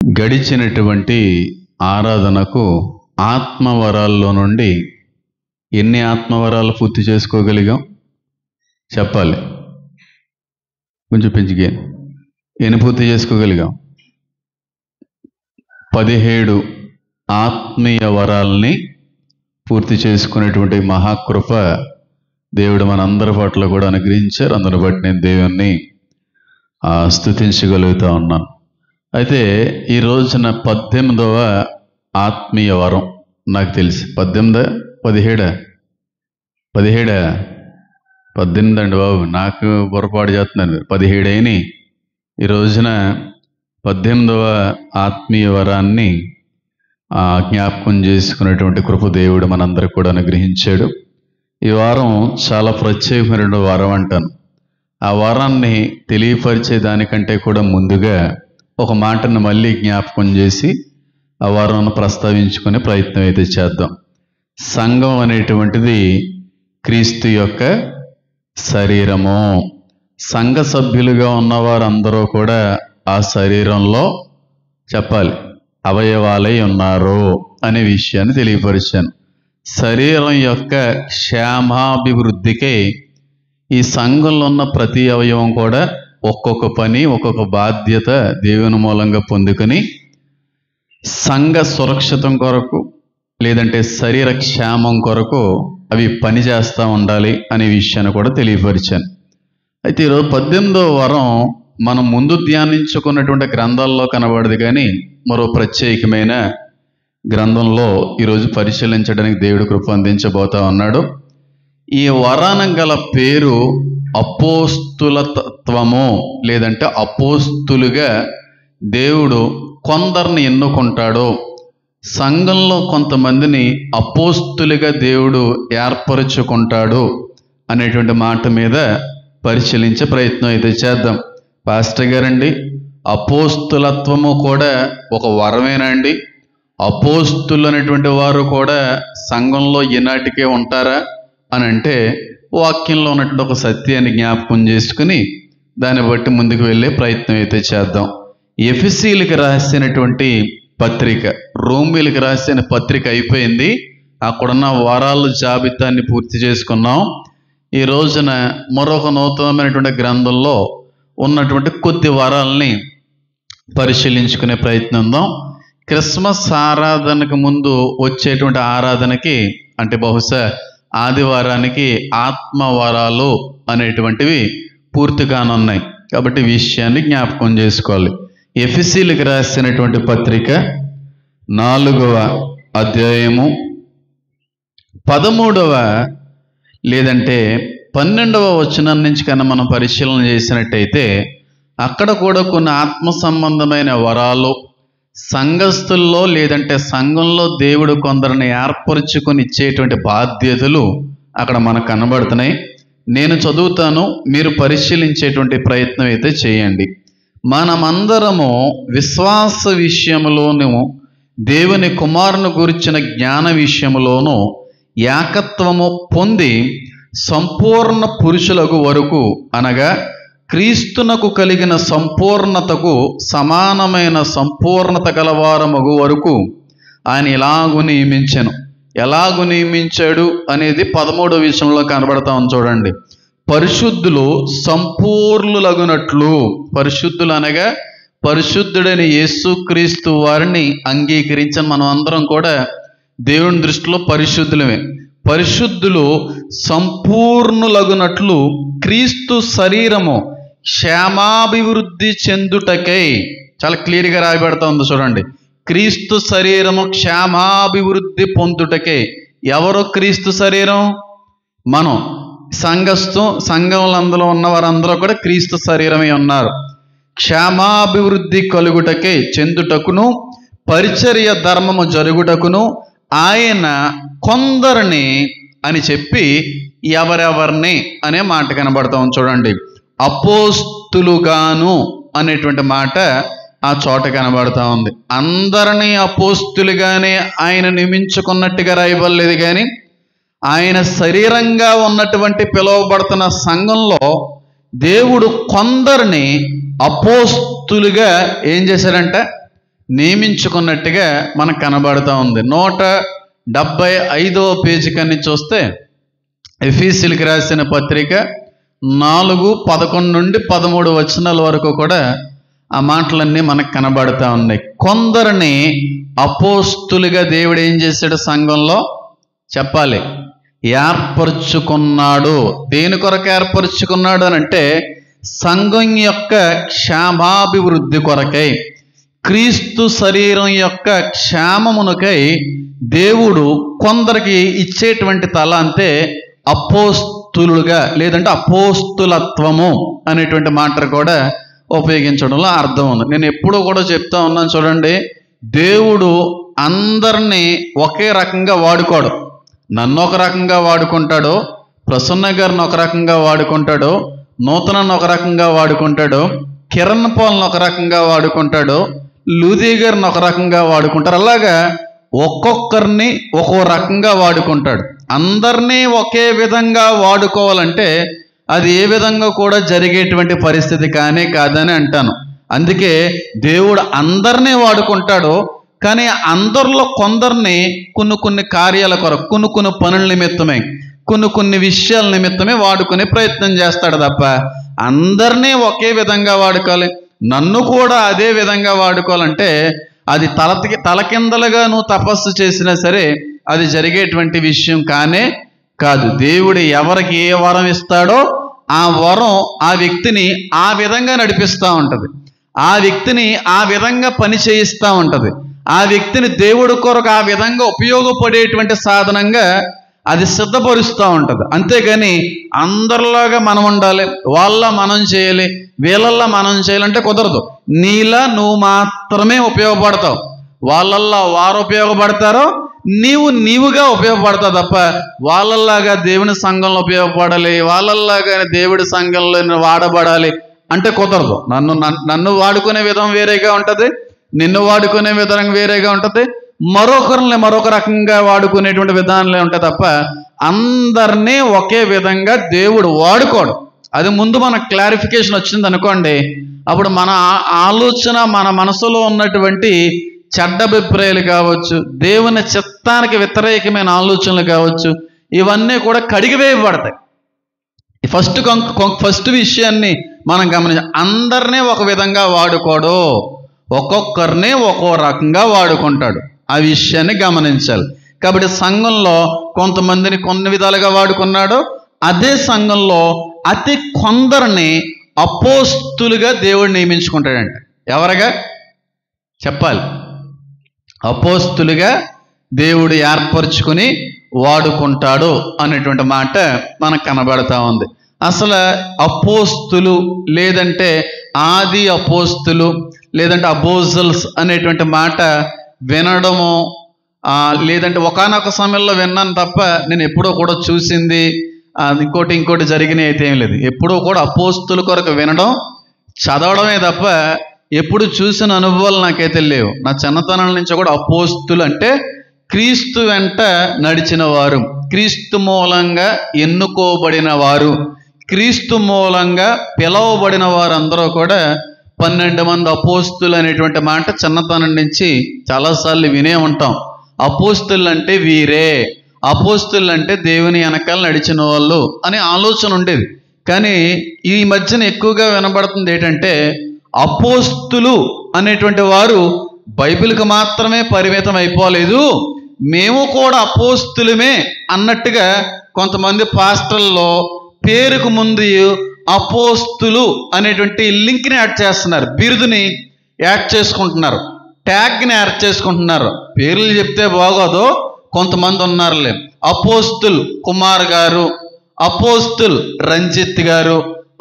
గడిచినటువంటి ఆరాధనకు ఆత్మవరాల్లో నుండి ఎన్ని ఆత్మవరాలు పూర్తి చేసుకోగలిగాం చెప్పాలి. కొంచెం పెంచిగా ఎన్ని పూర్తి చేసుకోగలిగాం? 17 ఆత్మీయ వరాల్ని పూర్తి చేసుకునేటువంటి మహాకృప దేవుడు మనందరి పట్ల కూడా అనుగ్రహించారు. అందును బట్టి నేను దేవుణ్ణి స్తుతించగలుగుతా ఉన్నాను. అయితే ఈ రోజున 18వ ఆత్మీయ వరం నాకు తెలిసి 17 అండి బాబు, నాకు పొరపాటు చేస్తున్నాను. 17 అయినాయి. ఈ రోజున 18వ ఆత్మీయ వరాన్ని జ్ఞాపకం చేసుకునేటువంటి కృప దేవుడు మనందరికి కూడా అనుగ్రహించాడు. ఈ వారం చాలా ప్రత్యేకమైన వారం అంటాను. ఆ వారాన్ని తెలియపరిచే దానికంటే కూడా ముందుగా ఒక మాటను మళ్ళీ జ్ఞాపకం చేసి ఆ వారాన్ని ప్రస్తావించుకునే ప్రయత్నం అయితే చేద్దాం. సంఘం అనేటువంటిది క్రీస్తు యొక్క శరీరము. సంఘ సభ్యులుగా ఉన్నవారందరూ కూడా ఆ శరీరంలో చెప్పాలి అవయవాలై ఉన్నారు అనే విషయాన్ని తెలియపరిచాను. శరీరం యొక్క క్షేమాభివృద్ధికై ఈ సంఘంలో ఉన్న ప్రతి అవయవం కూడా ఒక్కొక్క పని, ఒక్కొక్క బాధ్యత దేవుని మూలంగా పొందుకొని సంఘ సురక్షితం కొరకు లేదంటే శరీర క్షేమం కొరకు అవి పని చేస్తూ ఉండాలి అనే విషయాన్ని కూడా తెలియపరిచాను. అయితే ఈరోజు 18వ వరం మనం ముందు ధ్యానించుకున్నటువంటి గ్రంథాల్లో కనబడదు, కానీ మరో ప్రత్యేకమైన గ్రంథంలో ఈరోజు పరిశీలించడానికి దేవుడు కృప అందించబోతా ఉన్నాడు. ఈ వరానం గల పేరు అపోస్తులత్వము, లేదంటే అపోస్తులుగా దేవుడు కొందరిని ఎన్నుకుంటాడు. సంఘంలో కొంతమందిని అపోస్తులుగా దేవుడు ఏర్పరచుకుంటాడు అనేటువంటి మాట మీద పరిశీలించే ప్రయత్నం అయితే చేద్దాం. పాస్టర్ గారండి, అపోస్తులత్వము కూడా ఒక వరమేనండి? అపోస్తులు అనేటువంటి వారు కూడా సంఘంలో ఈనాటికే ఉంటారా అని అంటే వాక్యంలో ఉన్నటువంటి ఒక సత్యాన్ని జ్ఞాపకం చేసుకుని దాన్ని బట్టి ముందుకు వెళ్ళే ప్రయత్నం అయితే చేద్దాం. ఎఫెసీయులకు రాసినటువంటి పత్రిక, రోమీయులకు రాసిన పత్రిక అయిపోయింది. అక్కడున్న వరాల జాబితాన్ని పూర్తి చేసుకున్నాం. ఈ రోజున మరొక నూతనమైనటువంటి గ్రంథంలో ఉన్నటువంటి కొద్ది వరాలని పరిశీలించుకునే ప్రయత్నిద్దాం. క్రిస్మస్ ఆరాధనకు ముందు వచ్చేటువంటి ఆరాధనకి అంటే బహుశా ఆదివారానికి ఆత్మవరాలు అనేటువంటివి పూర్తి కానున్నాయి. కాబట్టి ఈ విషయాన్ని జ్ఞాపకం చేసుకోవాలి. ఎఫెసీయులకు రాసినటువంటి పత్రిక 4వ అధ్యాయము 13వ లేదంటే 12వ వచనం నుంచి కన్నా మనం పరిశీలన చేసినట్టయితే అక్కడ కూడా కొన్ని ఆత్మ సంబంధమైన వరాలు సంఘస్థుల్లో లేదంటే సంఘంలో దేవుడు కొందరిని ఏర్పరచుకొని ఇచ్చేటువంటి బాధ్యతలు అక్కడ మనకు కనబడుతున్నాయి. నేను చదువుతాను, మీరు పరిశీలించేటువంటి ప్రయత్నం అయితే చేయండి. మనమందరము విశ్వాస విషయములోను దేవుని కుమారుని గురించిన జ్ఞాన విషయములోను ఏకత్వము పొంది సంపూర్ణ పురుషులకు వరకు అనగా క్రీస్తునకు కలిగిన సంపూర్ణతకు సమానమైన సంపూర్ణత గలవారమగు వరకు ఆయన ఎలాగూ నియమించాను. ఎలాగూ నియమించాడు అనేది 13వ విషయంలో కనబడతాం. చూడండి, పరిశుద్ధులు సంపూర్ణులగునట్లు. పరిశుద్ధులు అనగా పరిశుద్ధుడైన యేసుక్రీస్తు వారిని అంగీకరించిన మనం అందరం కూడా దేవుని దృష్టిలో పరిశుద్ధులమే. పరిశుద్ధులు సంపూర్ణులగునట్లు క్రీస్తు శరీరము క్షేమాభివృద్ధి చెందుటకై, చాలా క్లియర్గా రాయబడతా ఉంది చూడండి, క్రీస్తు శరీరము క్షేమాభివృద్ధి పొందుటకై. ఎవరు క్రీస్తు శరీరం? మనం సంఘంలో అందులో ఉన్న వారందరూ కూడా క్రీస్తు శరీరమే ఉన్నారు. క్షేమాభివృద్ధి కలుగుటకై చెందుటకును పరిచర్య ధర్మము జరుగుటకును ఆయన కొందరిని అని చెప్పి ఎవరెవరిని అనే మాట కనబడతాం. చూడండి, అపోస్తులుగాను అనేటువంటి మాట ఆ చోట కనబడతా ఉంది. అందరినీ అపోస్తులుగానే ఆయన నియమించుకున్నట్టుగా రాయబడలేదు, కానీ ఆయన శరీరంగా ఉన్నటువంటి పిలువబడుతున్న సంఘంలో దేవుడు కొందరిని అపోస్తులుగా ఏం చేశారంట? నియమించుకున్నట్టుగా మనకు కనబడుతూ ఉంది. 175వ పేజీ కన్నీ చూస్తే ఎఫీసీయులకు రాసిన పత్రిక 4:11 నుండి 13 వచనాల వరకు కూడా ఆ మాటలన్నీ మనకు కనబడుతూ ఉన్నాయి. కొందరిని అపోస్తులుగా దేవుడు ఏం చేశాడు? సంఘంలో చెప్పాలి, ఏర్పరచుకున్నాడు. దేని కొరకు ఏర్పరచుకున్నాడు అని అంటే సంఘం యొక్క క్షేమాభివృద్ధి కొరకై, క్రీస్తు శరీరం యొక్క క్షేమమునకై దేవుడు కొందరికి ఇచ్చేటువంటి తలాంతే అపోస్తులుగా లేదంటే అపోస్తులత్వము అనేటువంటి మాట కూడా ఉపయోగించడంలో అర్థం ఉంది. నేను ఎప్పుడూ కూడా చెప్తా ఉన్నాను చూడండి, దేవుడు అందరినీ ఒకే రకంగా వాడుకోడు. నన్ను ఒక రకంగా వాడుకుంటాడు, ప్రసన్న గారిని ఒక రకంగా వాడుకుంటాడు, నూతనను ఒక రకంగా వాడుకుంటాడు, కిరణ్ పాల్ని ఒక రకంగా వాడుకుంటాడు, లూదీ గారిని ఒక రకంగా వాడుకుంటారు. అలాగా ఒక్కొక్కరిని ఒక్కో రకంగా వాడుకుంటాడు. అందరినీ ఒకే విధంగా వాడుకోవాలంటే అది ఏ విధంగా కూడా జరిగేటువంటి పరిస్థితి కాదని అంటాను. అందుకే దేవుడు అందరినీ వాడుకుంటాడు, కానీ అందరిలో కొందరిని కొన్ని కార్యాల కొరకు, కొన్ని పనుల నిమిత్తమే, కొన్ని విషయాల నిమిత్తమే వాడుకునే ప్రయత్నం చేస్తాడు తప్ప అందరినీ ఒకే విధంగా వాడుకోవాలి, నన్ను కూడా అదే విధంగా వాడుకోవాలంటే అది తలకిందలుగా నువ్వు తపస్సు చేసినా సరే అది జరిగేటువంటి విషయం కాదు. దేవుడు ఎవరికి ఏ వరం ఇస్తాడో ఆ వరం ఆ వ్యక్తిని ఆ విధంగా నడిపిస్తూ ఉంటుంది, ఆ వ్యక్తిని ఆ విధంగా పని చేయిస్తూ ఉంటుంది, ఆ వ్యక్తిని దేవుడి కొరకు ఆ విధంగా ఉపయోగపడేటువంటి సాధనంగా అది సిద్ధపరుస్తూ ఉంటుంది. అంతేగాని అందరిలాగా మనం ఉండాలి, వాళ్ళ మనం చేయాలి, వీళ్ళల్లా మనం చేయాలంటే కుదరదు. నీలా నువ్వు మాత్రమే ఉపయోగపడతావు, వాళ్ళల్లా వారు ఉపయోగపడతారో నీవుగా ఉపయోగపడతావు తప్ప వాళ్ళల్లాగా దేవుని సంఘంలో ఉపయోగపడాలి, వాళ్ళల్లాగా దేవుడి సంఘంలో వాడబడాలి అంటే కుదరదు. నన్ను వాడుకునే విధం వేరేగా ఉంటుంది, నిన్ను వాడుకునే విధానం వేరేగా ఉంటుంది, మరొకరిని మరొక రకంగా వాడుకునేటువంటి విధానాలే ఉంటాయి తప్ప అందరినీ ఒకే విధంగా దేవుడు వాడుకోడు. అది ముందు మనకు క్లారిఫికేషన్ వచ్చింది అనుకోండి, అప్పుడు మన ఆలోచన, మన మనసులో ఉన్నటువంటి చెడ్డ అభిప్రాయాలు కావచ్చు, దేవుని చిత్తానికి వ్యతిరేకమైన ఆలోచనలు కావచ్చు, ఇవన్నీ కూడా కడిగివేయబడతాయి. ఫస్ట్ విషయాన్ని మనం గమనించాలి. అందరినీ ఒక విధంగా వాడుకోడు, ఒక్కొక్కరిని ఒక్కో రకంగా వాడుకుంటాడు. ఆ విషయాన్ని గమనించాలి. కాబట్టి సంఘంలో కొంతమందిని కొన్ని విధాలుగా వాడుకున్నాడు, అదే సంఘంలో అతి కొందరిని అపోస్తులుగా దేవుడు నియమించుకుంటాడంట. ఎవరుగా చెప్పాలి? అపోస్తులుగా దేవుడు ఏర్పరచుకుని వాడుకుంటాడు అనేటువంటి మాట మనకు కనబడతా ఉంది. అసలు అపోస్తులు లేదంటే ఆది అపోస్తులు లేదంటే అపోజల్స్ అనేటువంటి మాట వినడము లేదంటే ఒకానొక సమయంలో విన్నాను తప్ప నేను ఎప్పుడో కూడా చూసింది ఇంకోటి జరిగినవి అయితే ఏం లేదు. ఎప్పుడో కూడా అపోస్తుల కొరకు వినడం, చదవడమే తప్ప ఎప్పుడు చూసిన అనుభవాలు నాకైతే లేవు. నా చిన్నతనం నుంచి కూడా అపోస్తులు అంటే క్రీస్తు వెంట నడిచిన వారు, క్రీస్తు మూలంగా ఎన్నుకోబడిన వారు, క్రీస్తు మూలంగా పిలవబడిన వారందరూ కూడా 12 మంది అపోస్తులు అనేటువంటి మాట చిన్నతనం నుంచి చాలాసార్లు వినే ఉంటాం. అపోస్తులు అంటే వీరే, అపోస్తులు అంటే దేవుని వెనకాల నడిచిన వాళ్ళు అనే ఆలోచన ఉండేది. కానీ ఈ మధ్యన ఎక్కువగా వినబడుతుంది ఏంటంటే అపోస్తులు అనేటువంటి వారు బైబిల్కి మాత్రమే పరిమితం అయిపోలేదు, మేము కూడా అపోస్తులమే అన్నట్టుగా కొంతమంది పాస్టర్లలో పేరుకు ముందు అపోస్తులు అనేటువంటి లింక్ని యాడ్ చేస్తున్నారు, బిరుదుని యాడ్ చేసుకుంటున్నారు, ట్యాగ్ని యాడ్ చేసుకుంటున్నారు. పేర్లు చెప్తే బాగోదు, కొంతమంది ఉన్నారులే, అపోస్తుల్ కుమార్ గారు, అపోస్తుల్ రంజిత్ గారు,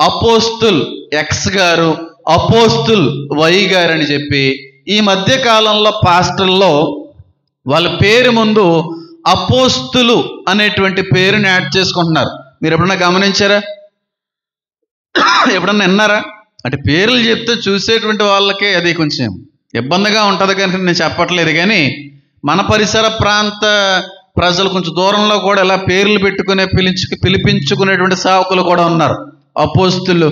అపోస్తుల్ ఎక్స్ గారు, అపోస్తుల్ వై గారు అని చెప్పి ఈ మధ్య కాలంలో పాస్టర్లో వాళ్ళ పేరు ముందు అపోస్తులు అనేటువంటి పేరుని యాడ్ చేసుకుంటున్నారు. మీరు ఎప్పుడన్నా గమనించారా? ఎప్పుడన్నా విన్నారా? అంటే పేర్లు చెప్తే చూసేటువంటి వాళ్ళకే అది కొంచెం ఇబ్బందిగా ఉంటుంది కానీ నేను చెప్పట్లేదు. కానీ మన పరిసర ప్రాంత ప్రజలు కొంచెం దూరంలో కూడా ఇలా పేర్లు పెట్టుకునే పిలిపించుకునేటువంటి సేవకులు కూడా ఉన్నారు. అపోస్తులు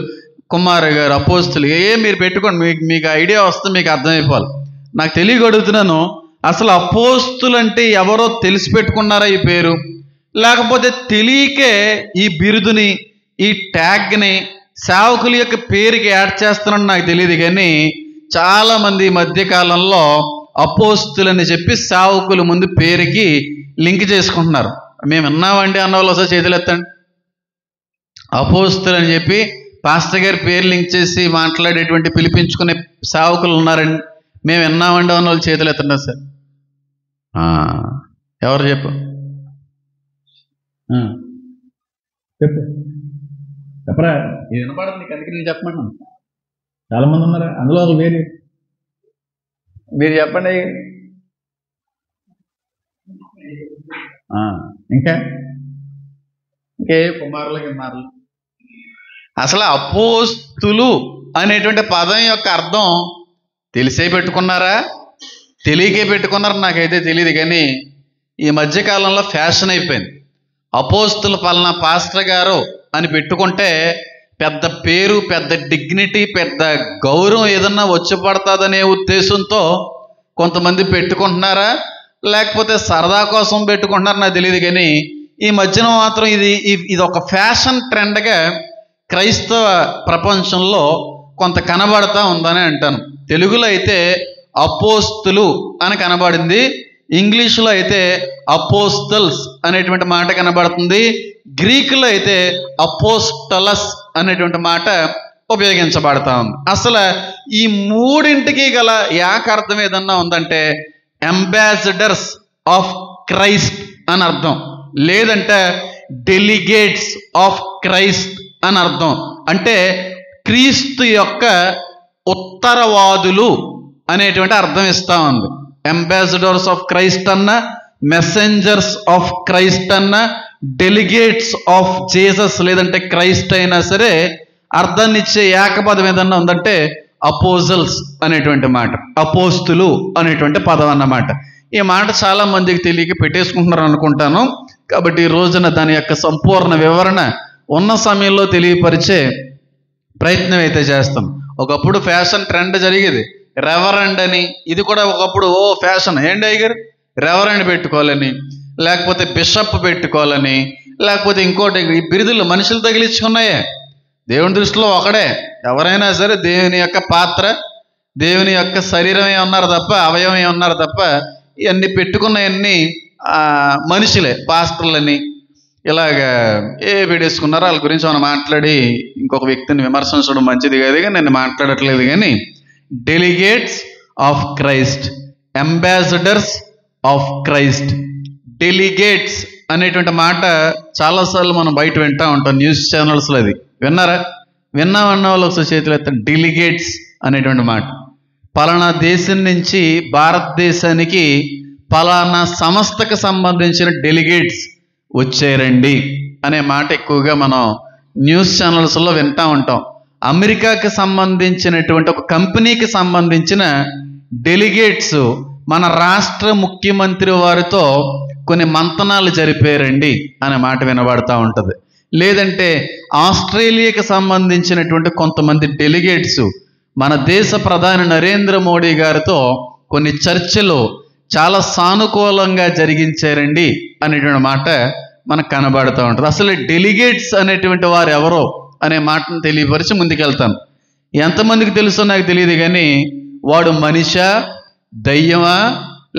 కుమార్ గారు, అపోస్తులు మీరు పెట్టుకోండి, మీకు ఐడియా వస్తే మీకు అర్థమైపోవాలి. నాకు తెలియక అడుగుతున్నాను, అసలు అపోస్తులు అంటే ఎవరో తెలిసి పెట్టుకున్నారా ఈ పేరు, లేకపోతే తెలియకే ఈ బిరుదుని, ఈ ట్యాగ్ని సేవకుల యొక్క పేరుకి యాడ్ చేస్తున్నాను నాకు తెలియదు. కానీ చాలామంది ఈ మధ్యకాలంలో అపోస్తులని చెప్పి సేవకుల ముందు పేరుకి లింక్ చేసుకుంటున్నారు. మేము విన్నామండి అన్న వాళ్ళు ఒకసారి చేతులు ఎత్తండి. అపోస్తులు అని చెప్పి పాస్టర్ గారి పేరు లింక్ చేసి మాట్లాడేటువంటి పిలిపించుకునే సేవకులు ఉన్నారండి. మేము విన్నామండి అన్న వాళ్ళు చేతులు ఎత్తండి సార్. ఎవరు చెప్పు చెప్పరా, ఇది వినపడదు నీకు, అందుకే నేను చెప్పమంటాను. చాలామంది ఉన్నారా అందులో ఒక వేరే, మీరు చెప్పండి. ఇంకా ఇంకే కుమారులు గిమారులు. అసలు అపోస్తులు అనేటువంటి పదం యొక్క అర్థం తెలిసే పెట్టుకున్నారా, తెలియకే పెట్టుకున్నారా నాకైతే తెలియదు. కానీ ఈ మధ్యకాలంలో ఫ్యాషన్ అయిపోయింది. అపోస్తుల పలానా పాస్టర్ గారు అని పెట్టుకుంటే పెద్ద పేరు, పెద్ద డిగ్నిటీ, పెద్ద గౌరవం ఏదన్నా వచ్చి పడుతుందనే ఉద్దేశంతో కొంతమంది పెట్టుకుంటున్నారా, లేకపోతే సరదా కోసం పెట్టుకుంటున్నారా నాకు తెలియదు. కానీ ఈ మధ్యన మాత్రం ఇది ఒక ఫ్యాషన్ ట్రెండ్గా క్రైస్తవ ప్రపంచంలో కొంత కనబడతా ఉందని అంటాను. తెలుగులో అయితే అపోస్తులు అని కనబడింది, ఇంగ్లీషులో అయితే అపోస్తల్స్ అనేటువంటి మాట కనబడుతుంది, గ్రీకులో అయితే అపోస్టలస్ అనేటువంటి మాట ఉపయోగించబడతా ఉంది. అసలు ఈ మూడింటికి గల ఏకార్థం ఏదన్నా ఉందంటే అంబాసిడర్స్ ఆఫ్ క్రైస్ట్ అని అర్థం, లేదంటే డెలిగేట్స్ ఆఫ్ క్రైస్ట్ అని అర్థం. అంటే క్రీస్తు యొక్క ఉత్తరవాదులు అనేటువంటి అర్థం ఇస్తా ఉంది. అంబాసిడర్స్ ఆఫ్ క్రైస్ట్ అన్న, మెసెంజర్స్ ఆఫ్ క్రైస్ట్ అన్న, డెలిగేట్స్ ఆఫ్ జీసస్ లేదంటే క్రైస్ట్ అయినా సరే అర్థాన్ని ఇచ్చే ఏకపదం ఏదన్నా ఉందంటే అపోజల్స్ అనేటువంటి మాట, అపోస్తులు అనేటువంటి పదం అన్నమాట. ఈ మాట చాలా మందికి తెలియక పెట్టేసుకుంటున్నారు అనుకుంటాను. కాబట్టి ఈ రోజున దాని యొక్క సంపూర్ణ వివరణ ఉన్న సమయంలో తెలియపరిచే ప్రయత్నం అయితే చేస్తాం. ఒకప్పుడు ఫ్యాషన్ ట్రెండ్ జరిగేది రెవరెండ్ అని, ఇది కూడా ఒకప్పుడు ఫ్యాషన్. ఏంటి అయ్యగారు రెవరెండ్ పెట్టుకోవాలని, లేకపోతే బిషప్ పెట్టుకోవాలని, లేకపోతే ఇంకోటి ఈ బిరుదులు మనుషులు తగిలించుకున్నాయే. దేవుని దృష్టిలో ఒకడే, ఎవరైనా సరే దేవుని యొక్క పాత్ర, దేవుని యొక్క శరీరమే ఉన్నారు తప్ప, అవయవమే ఉన్నారు తప్ప, ఇవన్నీ పెట్టుకున్నవన్నీ మనుషులే. పాస్టర్లని ఇలాగా పెట్టేసుకున్నారో వాళ్ళ గురించి మనం మాట్లాడి ఇంకొక వ్యక్తిని విమర్శించడం మంచిది కాదు, కానీ నేను మాట్లాడట్లేదు. కానీ delegates of Christ, ambassadors of Christ, delegates అనేటువంటి మాట చాలాసార్లు మనం బయట వింటూ ఉంటాం న్యూస్ ఛానల్స్లో. అది విన్నారా? విన్నామన్న వాళ్ళు ఒకసారి చేతులు ఎత్తండి. డెలిగేట్స్ అనేటువంటి మాట పలానా దేశం నుంచి భారతదేశానికి పలానా సంస్థకు సంబంధించిన డెలిగేట్స్ వచ్చారండి అనే మాట ఎక్కువగా మనం న్యూస్ ఛానల్స్లో వింటూ ఉంటాం. అమెరికాకి సంబంధించినటువంటి ఒక కంపెనీకి సంబంధించిన డెలిగేట్స్ మన రాష్ట్ర ముఖ్యమంత్రి వారితో కొన్ని మంతనాలు జరిపారండి అనే మాట వినబడతా ఉంటుంది. లేదంటే ఆస్ట్రేలియాకి సంబంధించినటువంటి కొంతమంది డెలిగేట్స్ మన దేశ ప్రధాని నరేంద్ర మోడీ గారితో కొన్ని చర్చలు చాలా సానుకూలంగా జరిగించారండి అనేటువంటి మాట మనకు కనబడుతూ ఉంటుంది. అసలు డెలిగేట్స్ అనేటువంటి వారు ఎవరో అనే మాటను తెలియపరిచి ముందుకెళ్తాను. ఎంతమందికి తెలుసో నాకు తెలియదు, కానీ వాడు మనిషా, దయ్యమా,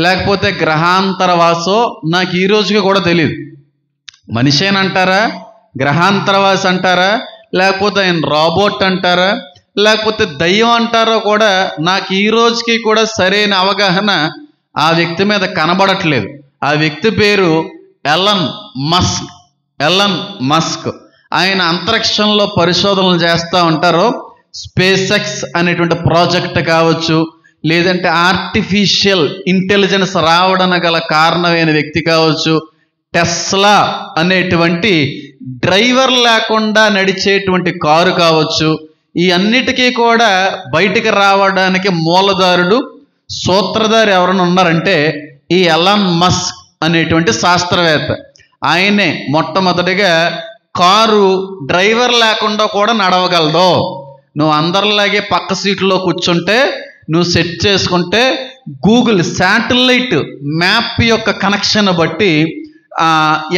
లేకపోతే గ్రహాంతరవాసో నాకు ఈ రోజుకి కూడా తెలియదు. మనిషేనంటారా, గ్రహాంతరవాసి అంటారా, లేకపోతే ఆయన రాబోట్ అంటారా, లేకపోతే దయ్యం అంటారో కూడా నాకు ఈ రోజుకి కూడా సరైన అవగాహన ఆ వ్యక్తి మీద కనబడట్లేదు. ఆ వ్యక్తి పేరు ఎలన్ మస్క్. ఆయన అంతరిక్షంలో పరిశోధనలు చేస్తూ ఉంటారు. స్పేస్ ఎక్స్ అనేటువంటి ప్రాజెక్ట్ కావచ్చు, లేదంటే ఆర్టిఫిషియల్ ఇంటెలిజెన్స్ రావడానికి గల కారణమైన వ్యక్తి కావచ్చు, టెస్లా అనేటువంటి డ్రైవర్ లేకుండా నడిచేటువంటి కారు కావచ్చు. ఈ అన్నిటికీ కూడా బయటికి రావడానికి మూలదారుడు, సూత్రధారి ఎవరైనా ఉన్నారంటే ఈ ఎలాన్ మస్క్ అనేటువంటి శాస్త్రవేత్త. ఆయనే మొట్టమొదటిగా కారు డ్రైవర్ లేకుండా కూడా నడవగలదు, నువ్వు అందరిలాగే పక్క సీట్లో కూర్చుంటే, నువ్వు సెట్ చేసుకుంటే గూగుల్ శాటిలైట్ మ్యాప్ యొక్క కనెక్షన్ బట్టి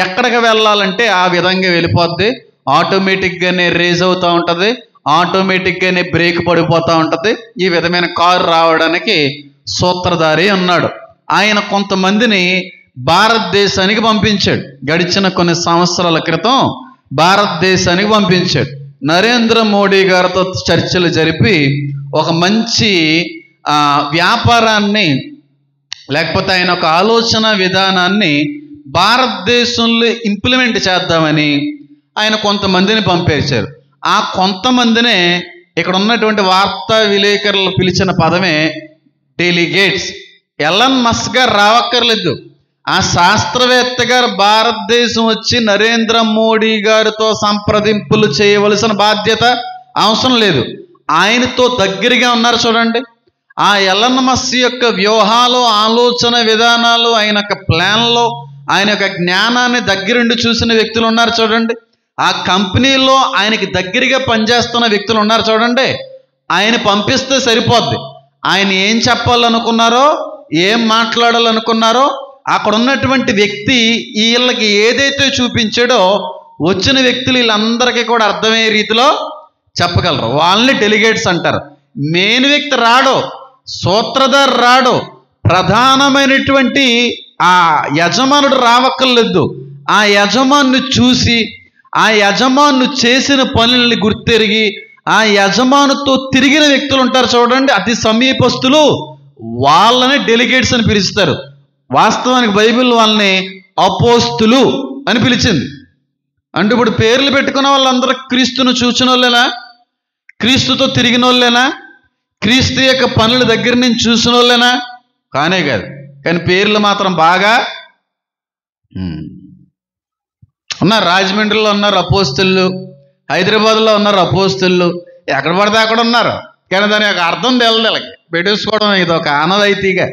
ఎక్కడికి వెళ్ళాలంటే ఆ విధంగా వెళ్ళిపోద్ది. ఆటోమేటిక్గానే రేజ్ అవుతూ ఉంటుంది, ఆటోమేటిక్గానే బ్రేక్ పడిపోతూ ఉంటుంది. ఈ విధమైన కారు రావడానికి సూత్రధారి ఉన్నాడు. ఆయన కొంతమందిని భారతదేశానికి పంపించాడు. గడిచిన కొన్ని సంవత్సరాల క్రితం భారతదేశానికి పంపించాడు. నరేంద్ర మోడీ గారితో చర్చలు జరిపి ఒక మంచి వ్యాపారాన్ని, లేకపోతే ఆయన ఒక ఆలోచన విధానాన్ని భారతదేశంలో ఇంప్లిమెంట్ చేద్దామని ఆయన కొంతమందిని పంపించారు. ఆ కొంతమందినే ఇక్కడ ఉన్నటువంటి వార్తా విలేకరులు పిలిచిన పదమే డెలిగేట్స్. ఎలన్ మస్క్ గారు రావక్కర్లేదు, ఆ శాస్త్రవేత్త గారు భారతదేశం వచ్చి నరేంద్ర మోడీ గారితో సంప్రదింపులు చేయవలసిన బాధ్యత అవసరం లేదు. ఆయనతో దగ్గరగా ఉన్నారు చూడండి. ఆ ఎలన్ మస్క్ యొక్క వ్యూహాలు, ఆలోచన విధానాలు, ఆయన యొక్క ప్లాన్లో, ఆయన యొక్క జ్ఞానాన్ని దగ్గరుండి చూసిన వ్యక్తులు ఉన్నారు చూడండి. ఆ కంపెనీలో ఆయనకి దగ్గరగా పనిచేస్తున్న వ్యక్తులు ఉన్నారు చూడండి. ఆయన పంపిస్తే సరిపోద్ది. ఆయన ఏం చెప్పాలనుకున్నారో, ఏం మాట్లాడాలనుకున్నారో అక్కడ ఉన్నటువంటి వ్యక్తి వీళ్ళకి ఏదైతే చూపించాడో వచ్చిన వ్యక్తులు వీళ్ళందరికీ కూడా అర్థమయ్యే రీతిలో చెప్పగలరు. వాళ్ళని డెలిగేట్స్ అంటారు. మెయిన్ వ్యక్తి రాడు, సూత్రధారి రాడు, ప్రధానమైనటువంటి ఆ యజమానుడు రావక్కర్లేదు. ఆ యజమాను చూసి, ఆ యజమాను చేసిన పనుల్ని గుర్తెరిగి, ఆ యజమానుతో తిరిగిన వ్యక్తులు ఉంటారు చూడండి, అతి సమీపస్తులు, వాళ్ళని డెలిగేట్స్ అని పిలుస్తారు. వాస్తవానికి బైబిల్ వాళ్ళని అపోస్తులు అని పిలిచింది. అంటే ఇప్పుడు పేర్లు పెట్టుకున్న వాళ్ళందరూ క్రీస్తును చూచిన వాళ్ళేనా? క్రీస్తుతో తిరిగిన వాళ్ళేనా? క్రీస్తు యొక్క పనుల దగ్గర నుంచి చూసిన వాళ్ళేనా? కానే కాదు. కానీ పేర్లు మాత్రం బాగా ఉన్నారు. రాజమండ్రిలో ఉన్నారు అపోస్తులు, హైదరాబాద్లో ఉన్నారు అపోస్తులు, ఎక్కడ పడితే అక్కడ ఉన్నారు. కానీ దాని యొక్క అర్థం తెల్లకి పెట్టేసుకోవడం ఇది ఒక ఆనవాయితీగా,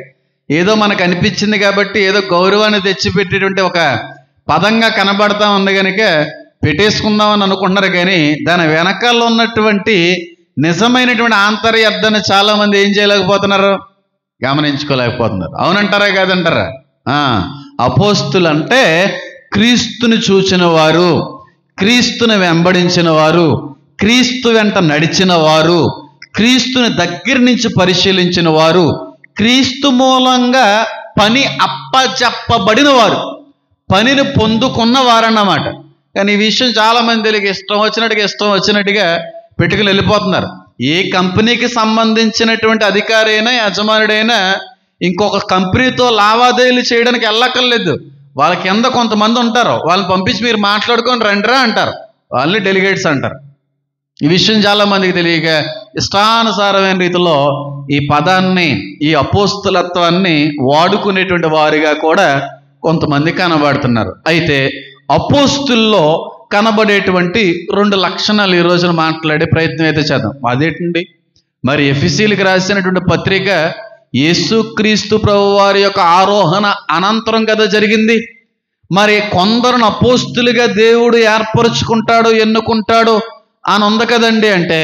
ఏదో మనకు అనిపించింది కాబట్టి ఏదో గౌరవాన్ని తెచ్చిపెట్టేటువంటి ఒక పదంగా కనబడతా ఉంది కనుక పెట్టేసుకుందామని అనుకుంటున్నారు. కానీ దాని వెనకాల ఉన్నటువంటి నిజమైనటువంటి ఆంతర్యర్థాన్ని చాలామంది ఏం చేయలేకపోతున్నారు, గమనించుకోలేకపోతున్నారు. అవునంటారా కాదంటారా? అపోస్తులు అంటే క్రీస్తుని చూచిన వారు, క్రీస్తుని వెంబడించిన వారు, క్రీస్తు వెంట నడిచిన వారు, క్రీస్తుని దగ్గర నుంచి పరిశీలించిన వారు, క్రీస్తు మూలంగా పని అప్పచెప్పబడిన వారు, పనిని పొందుకున్న వారన్నమాట. కానీ ఈ విషయం చాలామంది తెలియక ఇష్టం వచ్చినట్టుగా పెట్టుకుని వెళ్ళిపోతున్నారు. ఏ కంపెనీకి సంబంధించినటువంటి అధికారి అయినా, యజమానుడైనా ఇంకొక కంపెనీతో లావాదేవీలు చేయడానికి వెళ్ళక్కర్లేదు. వాళ్ళ కింద కొంతమంది ఉంటారు, వాళ్ళని పంపించి మీరు మాట్లాడుకొని రండిరా అంటారు. వాళ్ళని డెలిగేట్స్ అంటారు. ఈ విషయం చాలామందికి తెలియక ఇష్టానుసారమైన రీతిలో ఈ పదాన్ని, ఈ అపోస్తులత్వాన్ని వాడుకునేటువంటి వారిగా కూడా కొంతమంది కనబడుతున్నారు. అయితే అపోస్తుల్లో కనబడేటువంటి 2 లక్షణాలు ఈ రోజున మాట్లాడే ప్రయత్నం అయితే చేద్దాం. అదేంటండి? మరి ఎఫెసీయులకు రాసినటువంటి పత్రిక యేసుక్రీస్తు ప్రభువారి యొక్క ఆరోహణ అనంతరం కదా జరిగింది. మరి కొందరును అపోస్తులుగా దేవుడు ఏర్పరుచుకుంటాడు, ఎన్నుకుంటాడు అని ఉంది కదండి. అంటే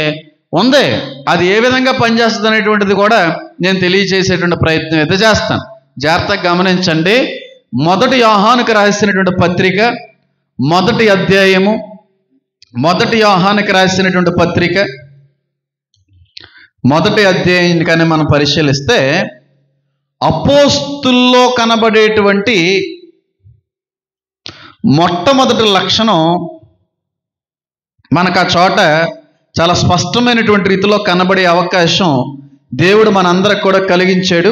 ఉంది. అది ఏ విధంగా పనిచేస్తుంది అనేటువంటిది కూడా నేను తెలియజేసేటువంటి ప్రయత్నం అయితే చేస్తాను. జాగ్రత్తగా గమనించండి. 1 యోహానుకు రాసినటువంటి పత్రిక 1వ అధ్యాయము, 1 యోహానుకు రాసినటువంటి పత్రిక 1వ అధ్యాయం కానీ మనం పరిశీలిస్తే అపోస్తుల్లో కనబడేటువంటి మొట్టమొదటి లక్షణం మనకు ఆ చోట చాలా స్పష్టమైనటువంటి రీతిలో కనబడే అవకాశం దేవుడు మనందరికి కూడా కలిగించాడు.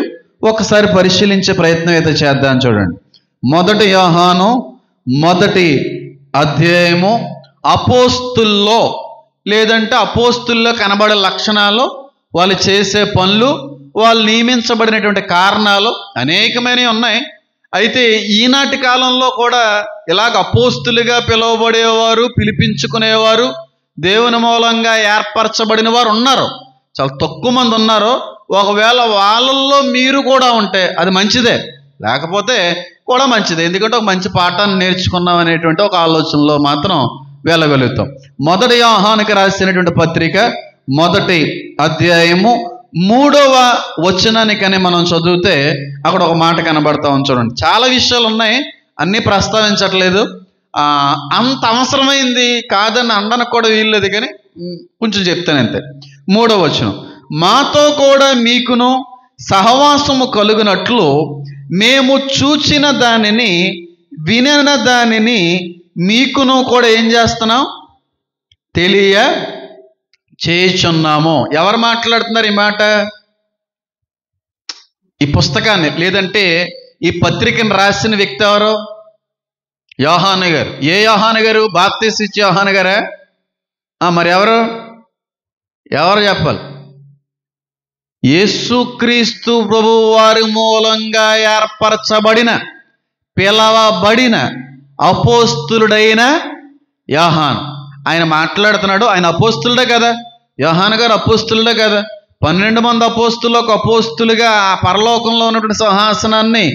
ఒకసారి పరిశీలించే ప్రయత్నం అయితే చేద్దాం. చూడండి, 1 యోహాను 1వ అధ్యాయము అపోస్తుల్లో, లేదంటే అపోస్తుల్లో కనబడే లక్షణాలు, వాళ్ళు చేసే పనులు, వాళ్ళు నియమించబడినటువంటి కారణాలు అనేకమైనవి ఉన్నాయి. అయితే ఈనాటి కాలంలో కూడా ఇలాగ అపోస్తులుగా పిలువబడేవారు, పిలిపించుకునేవారు, దేవుని మూలంగా ఏర్పరచబడిన వారు ఉన్నారు. చాలా తక్కువ మంది ఉన్నారు. ఒకవేళ వాళ్ళల్లో మీరు కూడా ఉంటే అది మంచిదే, లేకపోతే కూడా మంచిదే. ఎందుకంటే ఒక మంచి పాఠాన్ని నేర్చుకున్నాం అనేటువంటి ఒక ఆలోచనలో మాత్రం వెళ్ళగలుగుతాం. 1 యోహానుకు రాసినటువంటి పత్రిక 1వ అధ్యాయము 3వ వచనానికని మనం చదివితే అక్కడ ఒక మాట కనబడతా ఉంది చూడండి. చాలా విషయాలు ఉన్నాయి, అన్నీ ప్రస్తావించట్లేదు. అంత అవసరమైంది కాదని అనడానికి కూడా వీల్లేదు, కానీ కొంచెం చెప్తాను అంతే. 3వ వచనం, మాతో కూడా మీకును సహవాసము కలుగునట్లు మేము చూచిన దానిని వినిన దానిని మీకును కూడా ఏం చేస్తున్నాం, తెలియ చేయుచున్నాము. ఎవరు మాట్లాడుతున్నారు ఈ మాట? ఈ పుస్తకాన్ని లేదంటే ఈ పత్రికను రాసిన వ్యక్తి ఎవరు? యోహాను గారు. ఏ యోహాను గారు? బాప్తీసు ఇచ్చే యోహాను గారా? మరి ఎవరు చెప్పాలి? యేసుక్రీస్తు ప్రభువు వారి మూలంగా ఏర్పరచబడిన, పిలవబడిన అపోస్తులుడైన యోహాను. ఆయన మాట్లాడుతున్నాడు. ఆయన అపోస్తులుడే కదా, యోహాను గారు అపోస్తులుడే కదా. 12 మంది అపోస్తులు ఒక అపోస్తులుగా ఆ పరలోకంలో ఉన్నటువంటి సింహాసనాన్ని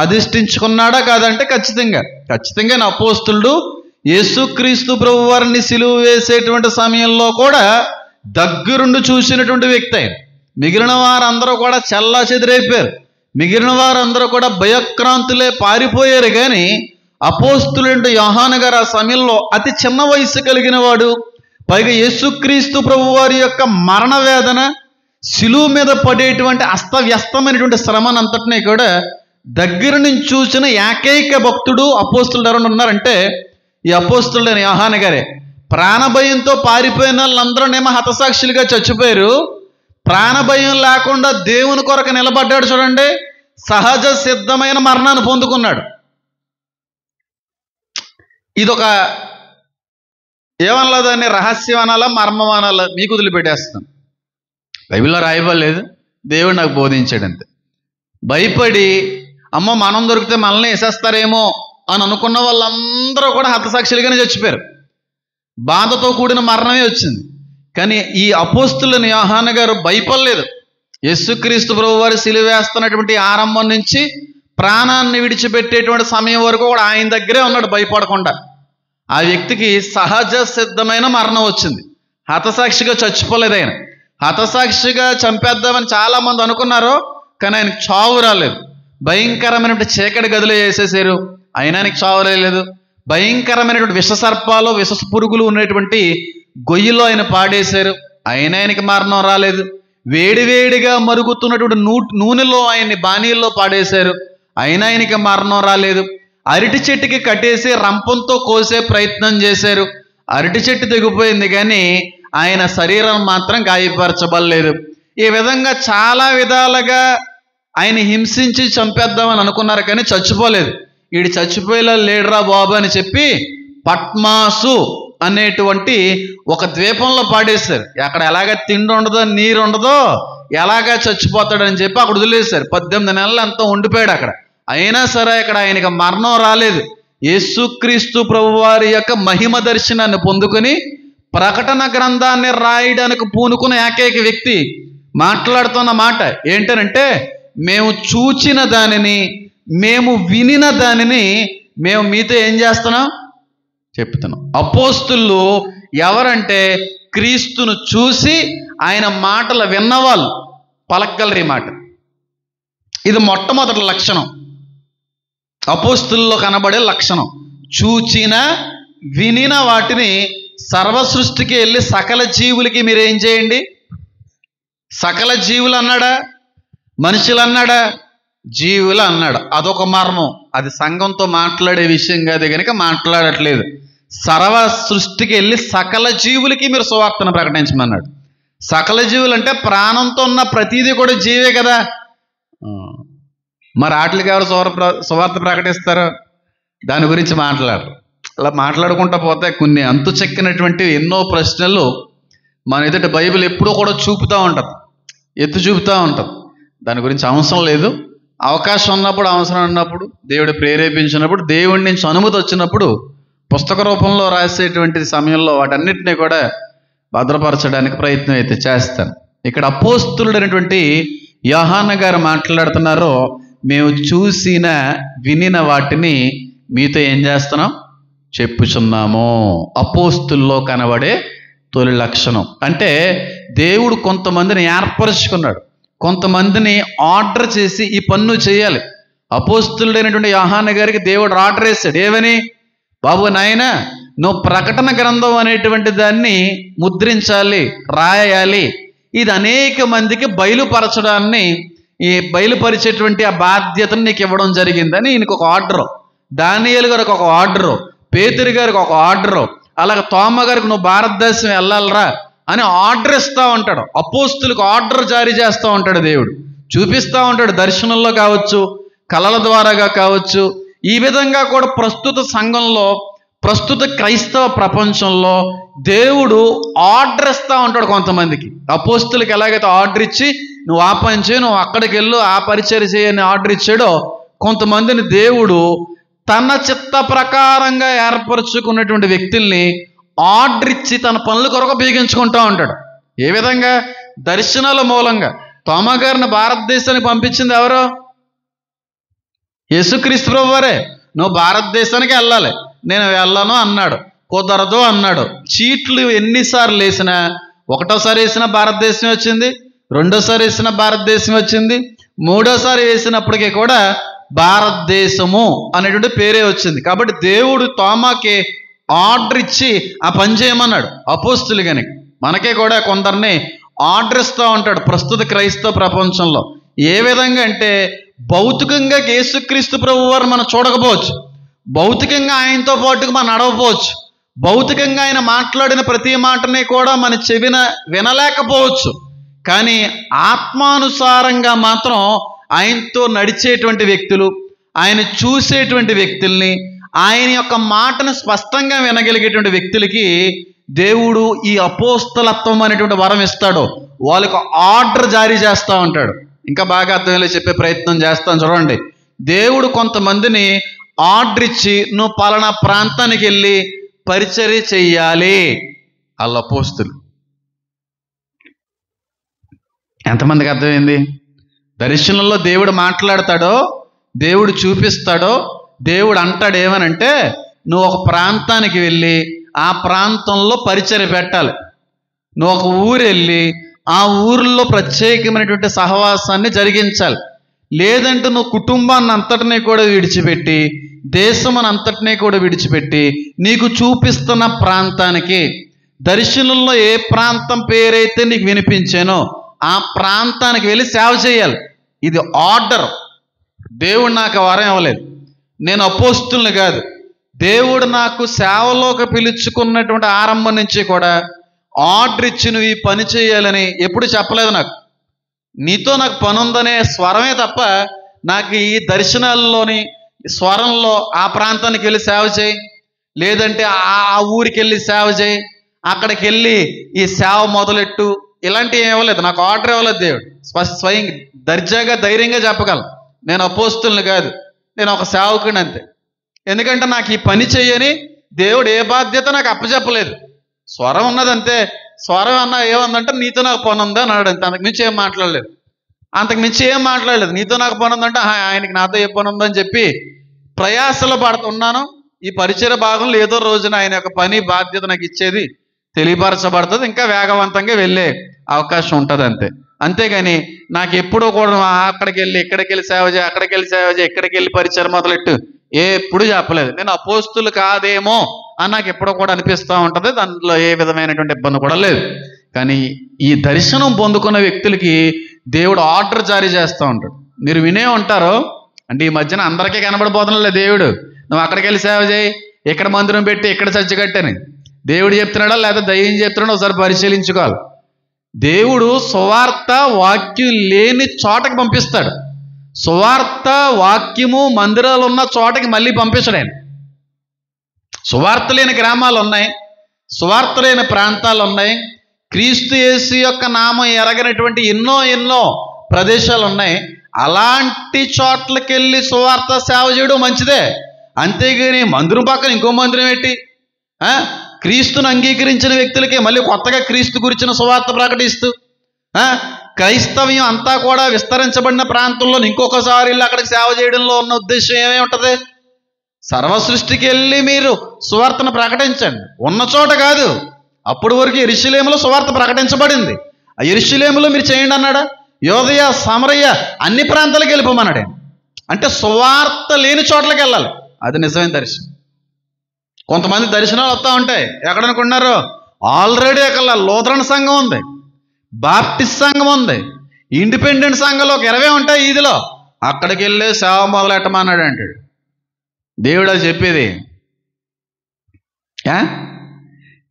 అధిష్ఠించుకున్నాడా కాదంటే ఖచ్చితంగా నా అపోస్తులుడు. యేసుక్రీస్తు ప్రభు వారిని సిలువ వేసేటువంటి సమయంలో కూడా దగ్గరుండి చూసినటువంటి వ్యక్తి ఆయన. మిగిలిన వారందరూ కూడా చల్లా చెదిరైపోయారు, మిగిలిన వారందరూ కూడా భయక్రాంతులే పారిపోయారు. కానీ అపోస్తులుంటే యోహాను గారు ఆ సమయంలో అతి చిన్న వయసు కలిగిన వాడు, పైగా యేసుక్రీస్తు ప్రభు వారి యొక్క మరణ వేదన, శిలువ మీద పడేటువంటి అస్తవ్యస్తమైనటువంటి శ్రమనంతటినీ కూడా దగ్గర నుంచి చూసిన ఏకైక భక్తుడు అపోస్తులుడు ఎవరు ఉన్నారంటే ఈ అపోస్తులుడైన యోహాను గారే. ప్రాణభయంతో పారిపోయిన వాళ్ళందరూనేమో హతసాక్షులుగా చచ్చిపోయారు. ప్రాణభయం లేకుండా దేవుని కొరకు నిలబడ్డాడు చూడండి, సహజ సిద్ధమైన మరణాన్ని పొందుకున్నాడు. ఇదొక ఏమన్నా దాన్ని రహస్యం అనాలా, మర్మం అనాలా, మీకు వదిలిపెట్టేస్తాను. బైబిల్లో రాయబడలేదు, దేవుడు నాకు బోధించాడు అంతే. భయపడి అమ్మో మనం దొరికితే మనల్ని వేసేస్తారేమో అని అనుకున్న వాళ్ళందరూ కూడా హతసాక్షులుగానే చచ్చిపోయారు. బాధతో కూడిన మరణమే వచ్చింది. కానీ ఈ అపోస్తులైన యోహాను గారు భయపడలేదు. యేసుక్రీస్తు ప్రభు వారు సిలువ వేస్తున్నటువంటి ఆరంభం నుంచి ప్రాణాన్ని విడిచిపెట్టేటువంటి సమయం వరకు కూడా ఆయన దగ్గరే ఉన్నాడు భయపడకుండా. ఆ వ్యక్తికి సహజ సిద్ధమైన మరణం వచ్చింది, హతసాక్షిగా చచ్చిపోలేదు. ఆయన హతసాక్షిగా చంపేద్దామని చాలామంది అనుకున్నారు, కానీ ఆయనకు చావు రాలేదు. భయంకరమైనటువంటి చీకటి గదిలో వేసేసారు, అయినా ఆయనకి చావు రాలేదు. భయంకరమైనటువంటి విషసర్పాలు, విష పురుగులు ఉన్నటువంటి గొయ్యిలో ఆయన పాడేశారు, అయినా ఆయనకి మరణం రాలేదు. వేడివేడిగా మరుగుతున్నటువంటి నూనెలో ఆయన్ని బాణీల్లో పాడేశారు, అయినా ఆయనకి మరణం రాలేదు. అరటి చెట్టుకి కట్టేసి రంపంతో కోసే ప్రయత్నం చేశారు, అరటి చెట్టు తెగిపోయింది, కానీ ఆయన శరీరం మాత్రం గాయపరచబడలేదు. ఈ విధంగా చాలా విధాలుగా ఆయన హింసించి చంపేద్దామని అనుకున్నారు, కానీ చచ్చిపోలేదు. వీడు చచ్చిపోయేలా లేడురా బాబు అని చెప్పి పట్మాసు అనేటువంటి ఒక ద్వీపంలో పాడేశారు. అక్కడ ఎలాగ తిండి ఉండదో, నీరు ఉండదో, ఎలాగా చచ్చిపోతాడని చెప్పి అక్కడ వదిలేశారు. 18 నెలలు అంతా ఉండిపోయాడు అక్కడ. అయినా సరే అక్కడ ఆయనకి మరణం రాలేదు. యేసుక్రీస్తు ప్రభువారి యొక్క మహిమ దర్శనాన్ని పొందుకొని ప్రకటన గ్రంథాన్ని రాయడానికి పూనుకున్న ఏకైక వ్యక్తి మాట్లాడుతున్న మాట ఏంటనంటే, మేము చూచిన దానిని, మేము వినిన దానిని మేము మీతో ఏం చేస్తున్నాం, చెప్తున్నాం. అపోస్తులు ఎవరంటే క్రీస్తును చూసి ఆయన మాటలు విన్నవాళ్ళు పలకగలరు ఈ మాట. ఇది మొట్టమొదటి లక్షణం, అపోస్తుల్లో కనబడే లక్షణం. చూచిన వినిన వాటిని సర్వ సృష్టికి వెళ్ళి సకల జీవులకి మీరు ఏం చేయండి. సకల జీవులు అన్నాడా, మనుషులు అన్నాడా, జీవులు అన్నాడు. అదొక మర్మం. అది సంఘంతో మాట్లాడే విషయం కాదు కనుక మాట్లాడట్లేదు. సర్వ సృష్టికి వెళ్ళి సకల జీవులకి మీరు సువార్తను ప్రకటించమన్నాడు. సకల జీవులు అంటే ప్రాణంతో ఉన్న ప్రతిదీ కూడా జీవే కదా. మరి వాటికి ఎవరు సువార్త ప్రకటిస్తారు? దాని గురించి మాట్లాడరు. అలా మాట్లాడుకుంటూ పోతే కొన్ని అంతు చెక్కినటువంటి ఎన్నో ప్రశ్నలు మన ఎదుట బైబిల్ ఎప్పుడూ కూడా చూపుతూ ఉంటుంది, ఎత్తు చూపుతూ ఉంటుంది. దాని గురించి అవసరం లేదు. అవకాశం ఉన్నప్పుడు, అవసరం ఉన్నప్పుడు, దేవుడు ప్రేరేపించినప్పుడు, దేవుడి నుంచి అనుమతి వచ్చినప్పుడు పుస్తక రూపంలో రాసేటువంటి సమయంలో వాటన్నిటినీ కూడా భద్రపరచడానికి ప్రయత్నం అయితే చేస్తాను. ఇక్కడ అపోస్తులుడైనటువంటి యోహాను గారు మాట్లాడుతున్నారో, మేము చూసిన వినిన వాటిని మీతో ఏం చేస్తున్నాం, చెప్పుచున్నాము. అపోస్తుల్లో కనబడే తొలి లక్షణం. అంటే దేవుడు కొంతమందిని ఏర్పరుచుకున్నాడు, కొంతమందిని ఆర్డర్ చేసి ఈ పన్ను చేయాలి. అపోస్తులుడైనటువంటి యోహాను గారికి దేవుడు ఆర్డర్ వేశాడు. ఏమని? బాబు నాయన, నువ్వు ప్రకటన గ్రంథం అనేటువంటి దాన్ని ముద్రించాలి, రాయాలి. ఇది అనేక మందికి బయలుపరచడాన్ని, ఈ బయలుపరిచేటువంటి ఆ బాధ్యతను నీకు ఇవ్వడం జరిగిందని ఈయనకు ఒక ఆర్డరు. దానియేలు గారికి ఒక ఆర్డరు, పేతురు గారికి ఒక ఆర్డరు, అలాగే తోమ గారికి నువ్వు భారతదేశం వెళ్ళాలరా అని ఆర్డర్ ఇస్తూ ఉంటాడు. అపోస్తులకు ఆర్డర్ జారీ చేస్తూ ఉంటాడు దేవుడు. చూపిస్తూ ఉంటాడు, దర్శనంలో కావచ్చు, కళల ద్వారాగా కావచ్చు. ఈ విధంగా కూడా ప్రస్తుత సంఘంలో, ప్రస్తుత క్రైస్తవ ప్రపంచంలో దేవుడు ఆర్డర్ ఇస్తూ ఉంటాడు కొంతమందికి. అపోస్తులకు ఎలాగైతే ఆర్డర్ ఇచ్చి నువ్వు ఆ పని చేయి, నువ్వు అక్కడికి వెళ్ళు, ఆ పరిచయం చేయని ఆర్డర్ ఇచ్చాడో, కొంతమందిని దేవుడు తన చిత్త ప్రకారంగా ఏర్పరచుకున్నటువంటి వ్యక్తుల్ని ఆర్డర్ ఇచ్చి తన పనుల కొరకు ఉపయోగించుకుంటూ ఉంటాడు. ఏ విధంగా? దర్శనాల మూలంగా. తోమా గారిని భారతదేశానికి పంపించింది ఎవరు? యేసుక్రీస్తు ప్రభువారే. నువ్వు భారతదేశానికి వెళ్ళాలి, నేను వెళ్ళను అన్నాడు. కుదరదు అన్నాడు. చీట్లు ఎన్నిసార్లు వేసినా, ఒకటోసారి వేసినా భారతదేశం వచ్చింది, రెండోసారి వేసిన భారతదేశం వచ్చింది, మూడోసారి వేసినప్పటికీ కూడా భారతదేశము అనేటువంటి పేరే వచ్చింది. కాబట్టి దేవుడు తోమాకి ఆర్డర్ ఇచ్చి ఆ పని చేయమన్నాడు. అపోస్తులు కనుక మనకే కూడా కొందరిని ఆర్డర్ ఇస్తూ ఉంటాడు ప్రస్తుత క్రైస్తవ ప్రపంచంలో. ఏ విధంగా అంటే, భౌతికంగా యేసుక్రీస్తు ప్రభువారు మనం చూడకపోవచ్చు, భౌతికంగా ఆయనతో పాటుగా మనం నడవకపోవచ్చు, భౌతికంగా ఆయన మాట్లాడిన ప్రతి మాటని కూడా మన చెవిన వినలేకపోవచ్చు. కానీ ఆత్మానుసారంగా మాత్రం ఆయనతో నడిచేటువంటి వ్యక్తులు, ఆయన చూసేటువంటి వ్యక్తుల్ని, ఆయన యొక్క మాటను స్పష్టంగా వినగలిగేటువంటి వ్యక్తులకి దేవుడు ఈ అపోస్తలత్వం అనేటువంటి వరం ఇస్తాడు. వాళ్ళకు ఆర్డర్ జారీ చేస్తూ ఉంటాడు. ఇంకా బాగా అర్థమయ్యేలా చెప్పే ప్రయత్నం చేస్తాను చూడండి. దేవుడు కొంతమందిని ఆర్డర్ ఇచ్చి నువ్వు పలానా ప్రాంతానికి వెళ్ళి పరిచర్య చెయ్యాలి. వాళ్ళ అపోస్తులు. ఎంతమందికి అర్థమైంది? దర్శనంలో దేవుడు మాట్లాడతాడో, దేవుడు చూపిస్తాడో, దేవుడు అంటాడు ఏమనంటే, నువ్వు ఒక ప్రాంతానికి వెళ్ళి ఆ ప్రాంతంలో పరిచర్య పెట్టాలి. నువ్వు ఒక ఊరు వెళ్ళి ఆ ఊరిలో ప్రత్యేకమైనటువంటి సహవాసాన్ని జరిగించాలి. లేదంటే నువ్వు కుటుంబాన్ని అంతటినీ కూడా విడిచిపెట్టి, దేశమును అంతటినీ కూడా విడిచిపెట్టి, నీకు చూపిస్తున్న ప్రాంతానికి, దర్శనంలో ఏ ప్రాంతం పేరైతే నీకు వినిపించానో ఆ ప్రాంతానికి వెళ్ళి సేవ చేయాలి. ఇది ఆర్డర్. దేవుడు నాకు వరం ఇవ్వలేదు, నేను అపోస్తుల్ని కాదు. దేవుడు నాకు సేవలోకి పిలుచుకున్నటువంటి ఆరంభం నుంచి కూడా ఆర్డర్ ఇచ్చి నువ్వు ఈ పని చేయాలని ఎప్పుడు చెప్పలేదు నాకు. నీతో నాకు పని ఉందనే స్వరమే తప్ప నాకు ఈ దర్శనాల్లోని స్వరంలో ఆ ప్రాంతానికి వెళ్ళి సేవ చేయి, లేదంటే ఆ ఊరికి వెళ్ళి సేవ చేయి, అక్కడికి వెళ్ళి ఈ సేవ మొదలెట్టు, ఇలాంటివి ఇవ్వలేదు. నాకు ఆర్డర్ ఇవ్వలేదు దేవుడు. స్వయం దర్జాగా ధైర్యంగా చెప్పగలను, నేను అపోస్తుల్ని కాదు, నేను ఒక సేవకుని అంతే. ఎందుకంటే నాకు ఈ పని చెయ్యని దేవుడు ఏ బాధ్యత నాకు అప్పచెప్పలేదు. స్వరం ఉన్నదంతే. స్వరం అన్న ఏమందంటే నీతో నాకు పని ఉందా అన్నాడు అంతే. అంతకుమించి ఏం మాట్లాడలేదు. అంతకుమించి ఏం మాట్లాడలేదు. నీతో నాకు పని ఉందంటే ఆయనకి నాతో ఏ పని ఉందని చెప్పి ప్రయాసలు పడుతున్నాను. ఈ పరిచయ భాగంలో ఏదో రోజున ఆయన యొక్క పని బాధ్యత నాకు ఇచ్చేది తెలియపరచబడుతుంది, ఇంకా వేగవంతంగా వెళ్ళే అవకాశం ఉంటుంది అంతే. అంతేగాని నాకు ఎప్పుడూ కూడా అక్కడికి వెళ్ళి ఇక్కడికి వెళ్ళి సేవ చేయి, అక్కడికి వెళ్ళి సేవ చేయి, ఇక్కడికి వెళ్ళి పరిచయం మొదలెట్టు ఎప్పుడు చెప్పలేదు. నేను అపోస్తులు కాదేమో అని నాకు ఎప్పుడో కూడా అనిపిస్తూ ఉంటుంది. దాంట్లో ఏ విధమైనటువంటి ఇబ్బంది కూడా లేదు. కానీ ఈ దర్శనం పొందుకున్న వ్యక్తులకి దేవుడు ఆర్డర్ జారీ చేస్తూ ఉంటాడు. మీరు వినే ఉంటారు, అంటే ఈ మధ్యన అందరికీ కనబడిపోతున్నలే దేవుడు, నువ్వు అక్కడికి వెళ్ళి సేవ చేయి, ఇక్కడ మందిరం పెట్టి ఇక్కడ చర్చ కట్టని దేవుడు చెప్తున్నాడా లేదా దయ్యం చెప్తున్నాడో ఒకసారి పరిశీలించుకోవాలి. దేవుడు సువార్త వాక్యం లేని చోటకి పంపిస్తాడు. సువార్త వాక్యము మందిరాలు ఉన్న చోటకి మళ్ళీ పంపించడు ఆయన. సువార్త లేని గ్రామాలు ఉన్నాయి, సువార్త లేని ప్రాంతాలు ఉన్నాయి, క్రీస్తు యేసు యొక్క నామం ఎరగనటువంటి ఎన్నో ప్రదేశాలు ఉన్నాయి. అలాంటి చోట్లకి వెళ్ళి సువార్త సేవ చేయడం మంచిదే. అంతేగాని మందిరం పక్కన ఇంకో మందిరం పెట్టి క్రీస్తును అంగీకరించిన వ్యక్తులకే మళ్ళీ కొత్తగా క్రీస్తు గురించిన సువార్త ప్రకటిస్తూ క్రైస్తవ్యం అంతా కూడా విస్తరించబడిన ప్రాంతంలో ఇంకొకసారి వెళ్ళి అక్కడికి సేవ చేయడంలో ఉన్న ఉద్దేశం ఏమై ఉంటుంది? సర్వ సృష్టికి వెళ్ళి మీరు సువార్తను ప్రకటించండి, ఉన్న చోట కాదు, అప్పటి వరకు యెరూషలేములో సువార్త ప్రకటించబడింది. ఆ యెరూషలేములో మీరు చేయండి అన్నాడా? యోదయ, సమరయ అన్ని ప్రాంతాలకు వెళ్ళిపోమన్నాడు. అంటే సువార్త లేని చోట్లకి వెళ్ళాలి. అది నిజమైన దర్శనం. కొంతమంది దర్శనాలు వస్తూ ఉంటాయి. ఎక్కడనుకున్నారు? ఆల్రెడీ అక్కడ లూథరన్ సంఘం ఉంది, బాప్టిస్ట్ సంఘం ఉంది, ఇండిపెండెంట్ సంఘంలో ఒక 20 ఉంటాయి ఈదిలో. అక్కడికి వెళ్ళి సేవ మొదలెట్టమన్నాడు అంటాడు. దేవుడు అది చెప్పేది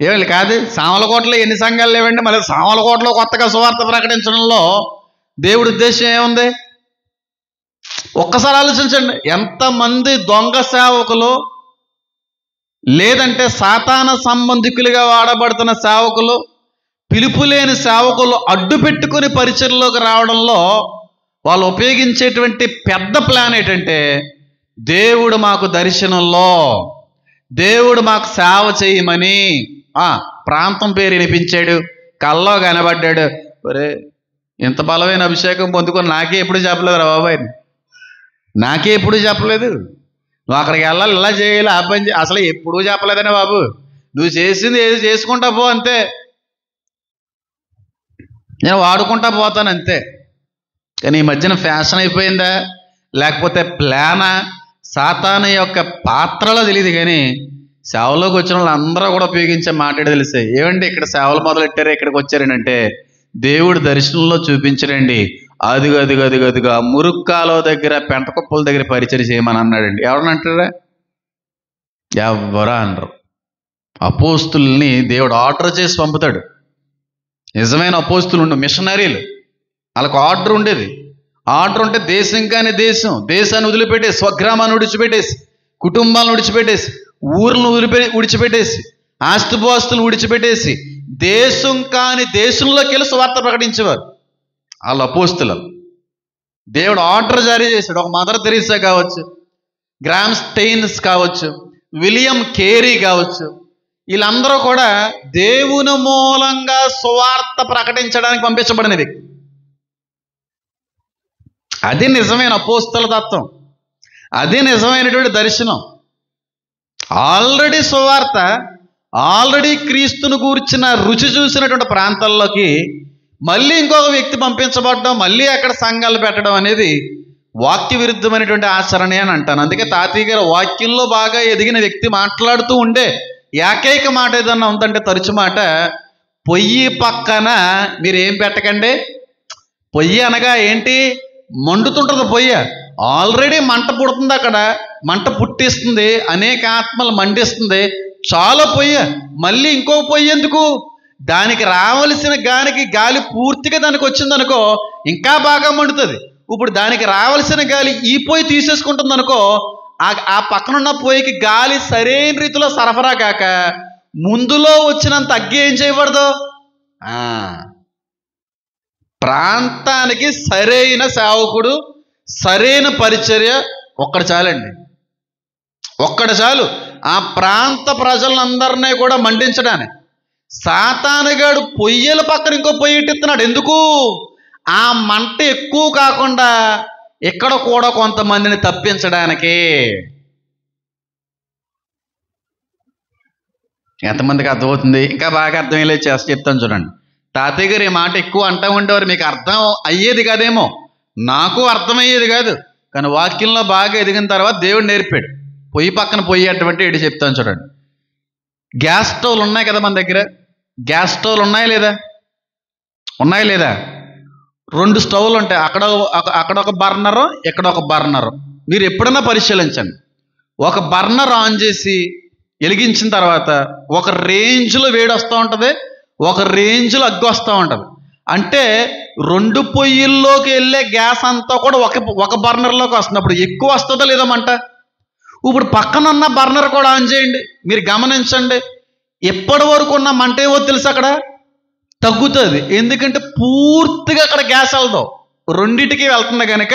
ఏమి కాదు. సామలకోటలో ఎన్ని సంఘాలు లేవండి? మళ్ళీ సామలకోటలో కొత్తగా సువార్త ప్రకటించడంలో దేవుడి ఉద్దేశం ఏముంది? ఒక్కసారి ఆలోచించండి. ఎంతమంది దొంగ సేవకులు, లేదంటే సాతాన సంబంధికులుగా వాడబడుతున్న సేవకులు, పిలుపు లేని సేవకులు అడ్డు పెట్టుకుని పరిచర్లోకి రావడంలో వాళ్ళు ఉపయోగించేటువంటి పెద్ద ప్లాన్ ఏంటంటే, దేవుడు మాకు దర్శనంలో, దేవుడు మాకు సేవ చేయమని ప్రాంతం పేరు వినిపించాడు, కల్లో కనబడ్డాడు. ఒరే, ఇంత బలమైన అభిషేకం పొందుకొని నాకే ఎప్పుడు చెప్పలేదు రా బాబాయ్, నాకే ఎప్పుడు చెప్పలేదు. నువ్వు అక్కడికి వెళ్ళాలి, ఇలా చేయాలి, ఆ పని అసలు ఎప్పుడూ చెప్పలేదనే బాబు. నువ్వు చేసింది ఏది చేసుకుంటా పో, అంతే. నేను వాడుకుంటా పోతాను, అంతే. కానీ ఈ మధ్యన ఫ్యాషన్ అయిపోయిందా, లేకపోతే ప్లానా, సాతాను యొక్క పాత్రలో తెలియదు. కానీ సేవలోకి వచ్చిన వాళ్ళు అందరూ కూడా ఉపయోగించే మాట్లాడి తెలిసే. ఏమండి ఇక్కడ సేవలు మొదలెట్టారు, ఇక్కడికి వచ్చారనంటే దేవుడు దర్శనంలో చూపించడండి. అదిగా మురుక్కాలో దగ్గర, పెంటకుప్పల దగ్గర పరిచయం చేయమని అన్నాడండి. ఎవరనంటారా? ఎవరా అనరు. అపోస్తుల్ని దేవుడు ఆర్డర్ చేసి పంపుతాడు. నిజమైన అపోస్తులు ఉండు, మిషనరీలు, వాళ్ళకు ఆర్డర్ ఉండేది. ఆర్డర్ ఉంటే దేశం కానీ దేశాన్ని వదిలిపెట్టేసి, స్వగ్రామాన్ని విడిచిపెట్టేసి, కుటుంబాలను విడిచిపెట్టేసి, ఊర్లను విడిచిపెట్టేసి, ఆస్తిపాస్తులు విడిచిపెట్టేసి దేశం కాని దేశంలోకి వెళ్ళి సువార్త ప్రకటించేవారు వాళ్ళ అపోస్తులు. దేవుడు ఆర్డర్ జారీ చేశాడు. ఒక మదర్ తెరీసా కావచ్చు, గ్రామ్ స్టెయిన్స్ కావచ్చు, విలియం కేరీ కావచ్చు, వీళ్ళందరూ కూడా దేవుని మూలంగా సువార్త ప్రకటించడానికి పంపించబడిన వ్యక్తి. అది నిజమైన అపోస్తల తత్వం, అది నిజమైనటువంటి దర్శనం. ఆల్రెడీ సువార్త, ఆల్రెడీ క్రీస్తును గూర్చిన రుచి చూసినటువంటి ప్రాంతాల్లోకి మళ్ళీ ఇంకొక వ్యక్తి పంపించబడడం, మళ్ళీ అక్కడ సంఘాలు పెట్టడం అనేది వాక్య విరుద్ధమైనటువంటి ఆచరణ అని అంటాను. అందుకే తాతయ్య గారు వాక్యంలో బాగా ఎదిగిన వ్యక్తి మాట్లాడుతూ ఉండే ఏకైక మాట ఏదన్నా ఉందంటే తరచు మాట, పొయ్యి పక్కన మీరు ఏం పెట్టకండి. పొయ్యి అనగా ఏంటి? మండుతుంటుంది పొయ్యి. ఆల్రెడీ మంట పుడుతుంది, అక్కడ మంట పుట్టిస్తుంది, అనేక ఆత్మలు మండిస్తుంది. చాలా పొయ్యి, మళ్ళీ ఇంకో పొయ్యి ఎందుకు? దానికి రావలసిన గాలి పూర్తిగా దానికి వచ్చిందనుకో ఇంకా బాగా మండుతుంది. ఇప్పుడు దానికి రావలసిన గాలి ఈ పొయ్యి తీసేసుకుంటుంది అనుకో, ఆ పక్కనున్న పొయ్యికి గాలి సరైన రీతిలో సరఫరా కాక ముందులో వచ్చినంత అగ్గి ఏం చేయబడదు. ప్రాంతానికి సరైన సేవకుడు, సరైన పరిచర్య ఒక్కడు చాలండి. ఒక్కడు చాలు ఆ ప్రాంత ప్రజలందరినీ కూడా మండించడానికి. సాతానుగాడు పొయ్యల పక్కన ఇంకో పొయ్యి ఇట్టిస్తున్నాడు. ఎందుకు? ఆ మంట ఎక్కువ కాకుండా ఇక్కడ కూడా కొంతమందిని తప్పించడానికి. ఎంతమందికి అర్థమవుతుంది? ఇంకా బాగా అర్థమయ్యేలా చెప్తాను చూడండి. తాతయ్య గారు ఈ మాట ఎక్కువ అంటూ ఉండేవారు. మీకు అర్థం అయ్యేది కాదేమో, నాకు అర్థమయ్యేది కాదు. కానీ వాక్యంలో బాగా ఎదిగిన తర్వాత దేవుడు నేర్పాడు. పొయ్యి పక్కన పొయ్యి అటువంటి ఏంటి చెప్తాను చూడండి. గ్యాస్ స్టవ్లు ఉన్నాయి కదా మన దగ్గర. గ్యాస్ స్టవ్లు ఉన్నాయా లేదా? ఉన్నాయా లేదా? 2 స్టవ్లు ఉంటాయి. అక్కడ ఒక బర్నరు, ఇక్కడ ఒక బర్నరు. మీరు ఎప్పుడైనా పరిశీలించండి. ఒక బర్నర్ ఆన్ చేసి వెలిగించిన తర్వాత ఒక రేంజ్లో వేడి వస్తూ ఉంటుంది, ఒక రేంజ్లో అగ్గి వస్తూ ఉంటుంది. అంటే 2 పొయ్యిల్లోకి వెళ్ళే గ్యాస్ అంతా కూడా ఒక బర్నర్లోకి వస్తున్నప్పుడు ఎక్కువ వస్తుందా లేదా మంట? ఇప్పుడు పక్కనున్న బర్నర్ కూడా ఆన్ చేయండి, మీరు గమనించండి. ఎప్పటి వరకు ఉన్న మంట ఏమో తెలుసు, అక్కడ తగ్గుతుంది. ఎందుకంటే పూర్తిగా అక్కడ గ్యాస్ వెళ్దాం, రెండింటికి వెళ్తుంది కనుక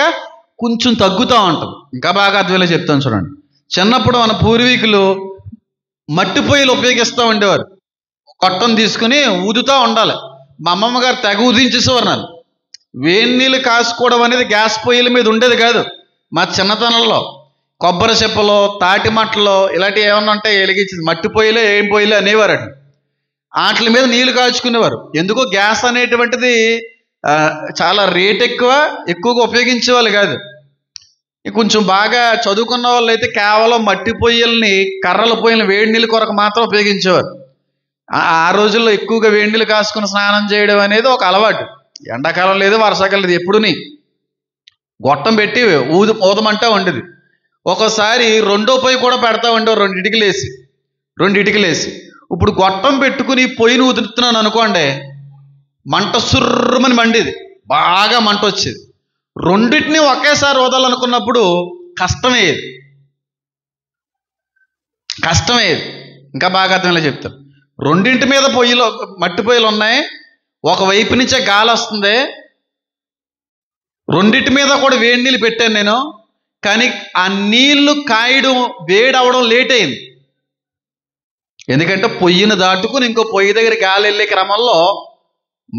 కొంచెం తగ్గుతూ ఉంటుంది. ఇంకా బాగా అర్థమయ్యేలా చెప్తాను చూడండి. చిన్నప్పుడు మన పూర్వీకులు మట్టి పొయ్యిలు ఉపయోగిస్తూ ఉండేవారు. కొట్టం తీసుకుని ఊదుతూ ఉండాలి. మా అమ్మమ్మ గారు తెగ ఊదించేసేవారు. నాకు వేడి నీళ్ళు కాసుకోవడం అనేది గ్యాస్ పొయ్యిల మీద ఉండేది కాదు. మా చిన్నతనంలో కొబ్బరి చెప్పలో, తాటి మట్టలో ఇలాంటివి ఏమన్నా ఉంటే వెలిగించేది. మట్టి పొయ్యిలే, ఏం పొయ్యిలే అనేవారట. వాటి మీద నీళ్లు కాచుకునేవారు. ఎందుకో గ్యాస్ అనేటువంటిది చాలా రేట్ ఎక్కువగా ఉపయోగించేవాళ్ళు కాదు. కొంచెం బాగా చదువుకున్న వాళ్ళు అయితే కేవలం మట్టి పొయ్యిల్ని, కర్రల పొయ్యిల్ని వేడి నీళ్ళ కొరకు మాత్రం ఉపయోగించేవారు. ఆ రోజుల్లో ఎక్కువగా వేడి నీళ్ళు కాసుకుని స్నానం చేయడం అనేది ఒక అలవాటు. ఎండాకాలం లేదు, వర్షాకాలం లేదు, ఎప్పుడుని గొట్టం పెట్టి ఊదమంటా ఉండేది. ఒకసారి రెండో పొయ్యి కూడా పెడతా ఉండేవారు, రెండు ఇటుకలేసి. ఇప్పుడు గొట్టం పెట్టుకుని పొయ్యిని ఉదురుతున్నాను అనుకోండి, మంట సుర్రమని మండేది, బాగా మంట వచ్చేది. రెండింటిని ఒకేసారి వదలనుకున్నప్పుడు కష్టమయ్యేది. ఇంకా బాగా అర్థంలో చెప్తారు. రెండింటి మీద పొయ్యిలో మట్టి పొయ్యిలు ఉన్నాయి, ఒకవైపు నుంచే గాలి వస్తుంది, రెండింటి మీద కూడా వేడి నీళ్ళు పెట్టాను నేను. కానీ ఆ నీళ్లు కాయడం, వేడవడం లేట్ అయింది. ఎందుకంటే పొయ్యిని దాటుకుని ఇంకో పొయ్యి దగ్గర గాలి వెళ్ళే క్రమంలో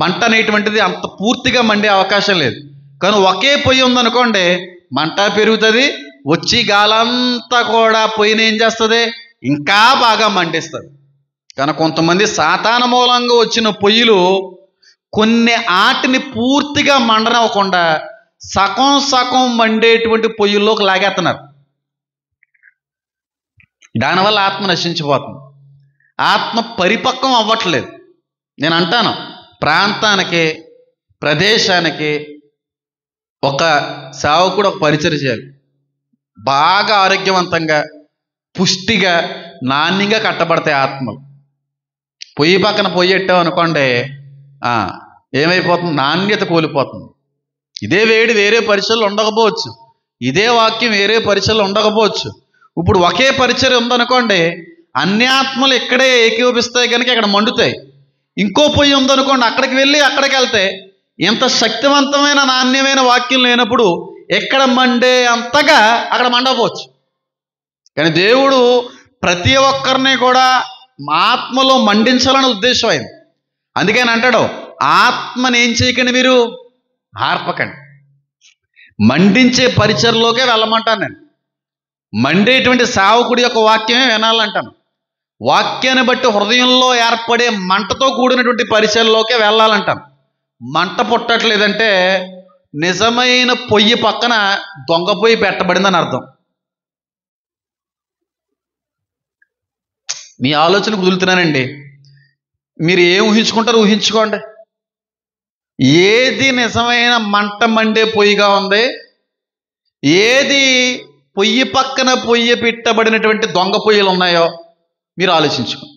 మంట అనేటువంటిది అంత పూర్తిగా మండే అవకాశం లేదు. కానీ ఒకే పొయ్యి ఉందనుకోండి, మంట పెరుగుతుంది, వచ్చి గాలంతా కూడా పొయ్యిని ఏం చేస్తుంది, ఇంకా బాగా మండిస్తుంది. కానీ కొంతమంది సాతాన మూలంగా వచ్చిన పొయ్యిలు కొన్ని ఆటిని పూర్తిగా మండనవ్వకుండా సగం మండేటువంటి పొయ్యిల్లోకి లాగేస్తున్నారు. దానివల్ల ఆత్మ నశించిపోతుంది, ఆత్మ పరిపక్వం అవ్వట్లేదు. నేను అంటాను, ప్రాంతానికి, ప్రదేశానికి ఒక సేవకుడు ఒక పరిచర్య చేయాలి. బాగా ఆరోగ్యవంతంగా, పుష్టిగా, నాణ్యంగా కట్టబడతాయి ఆత్మలు. పొయ్యి పక్కన పొయ్యి పెట్టాం అనుకోండి, ఏమైపోతుంది, నాణ్యత కోల్పోతుంది. ఇదే వేడి వేరే పరిచయలు ఉండకపోవచ్చు, ఇదే వాక్యం వేరే పరిచయలు ఉండకపోవచ్చు. ఇప్పుడు ఒకే పరిచయం ఉందనుకోండి, అన్ని ఆత్మలు ఇక్కడే ఏకీభవిస్తాయి కనుక ఇక్కడ మండుతాయి. ఇంకో పొయ్యి ఉందనుకోండి, అక్కడికి వెళ్ళి అక్కడికి వెళ్తే ఇంత శక్తివంతమైన నాణ్యమైన వాక్యం లేనప్పుడు ఎక్కడ మండే అంతగా అక్కడ మండకపోవచ్చు. కానీ దేవుడు ప్రతి ఒక్కరిని కూడా ఆత్మలో మండించాలని ఉద్దేశం అయింది. అందుకని అంటాడు, ఆత్మని ఏం చేయకండి, మీరు ఆర్పకండి, మండించే పరిచర్లోకే వెళ్ళమంటాను నేను. మండేటువంటి సేవకుడి యొక్క వాక్యమే వినాలంటాను. వాక్యాన్ని బట్టి హృదయంలో ఏర్పడే మంటతో కూడినటువంటి పరిచర్లోకే వెళ్ళాలంటాను. మంట పుట్టట్లేదంటే నిజమైన పొయ్యి పక్కన దొంగ పొయ్యి పెట్టబడిందని అర్థం. మీ ఆలోచన కుదులుతున్నానండి, మీరు ఏం ఊహించుకుంటారో ఊహించుకోండి. ఏది నిజమైన మంట మండే పొయ్యిగా ఉంది, ఏది పొయ్యి పక్కన పొయ్యి పెట్టబడినటువంటి దొంగ పొయ్యిలు ఉన్నాయో మీరు ఆలోచించుకోండి.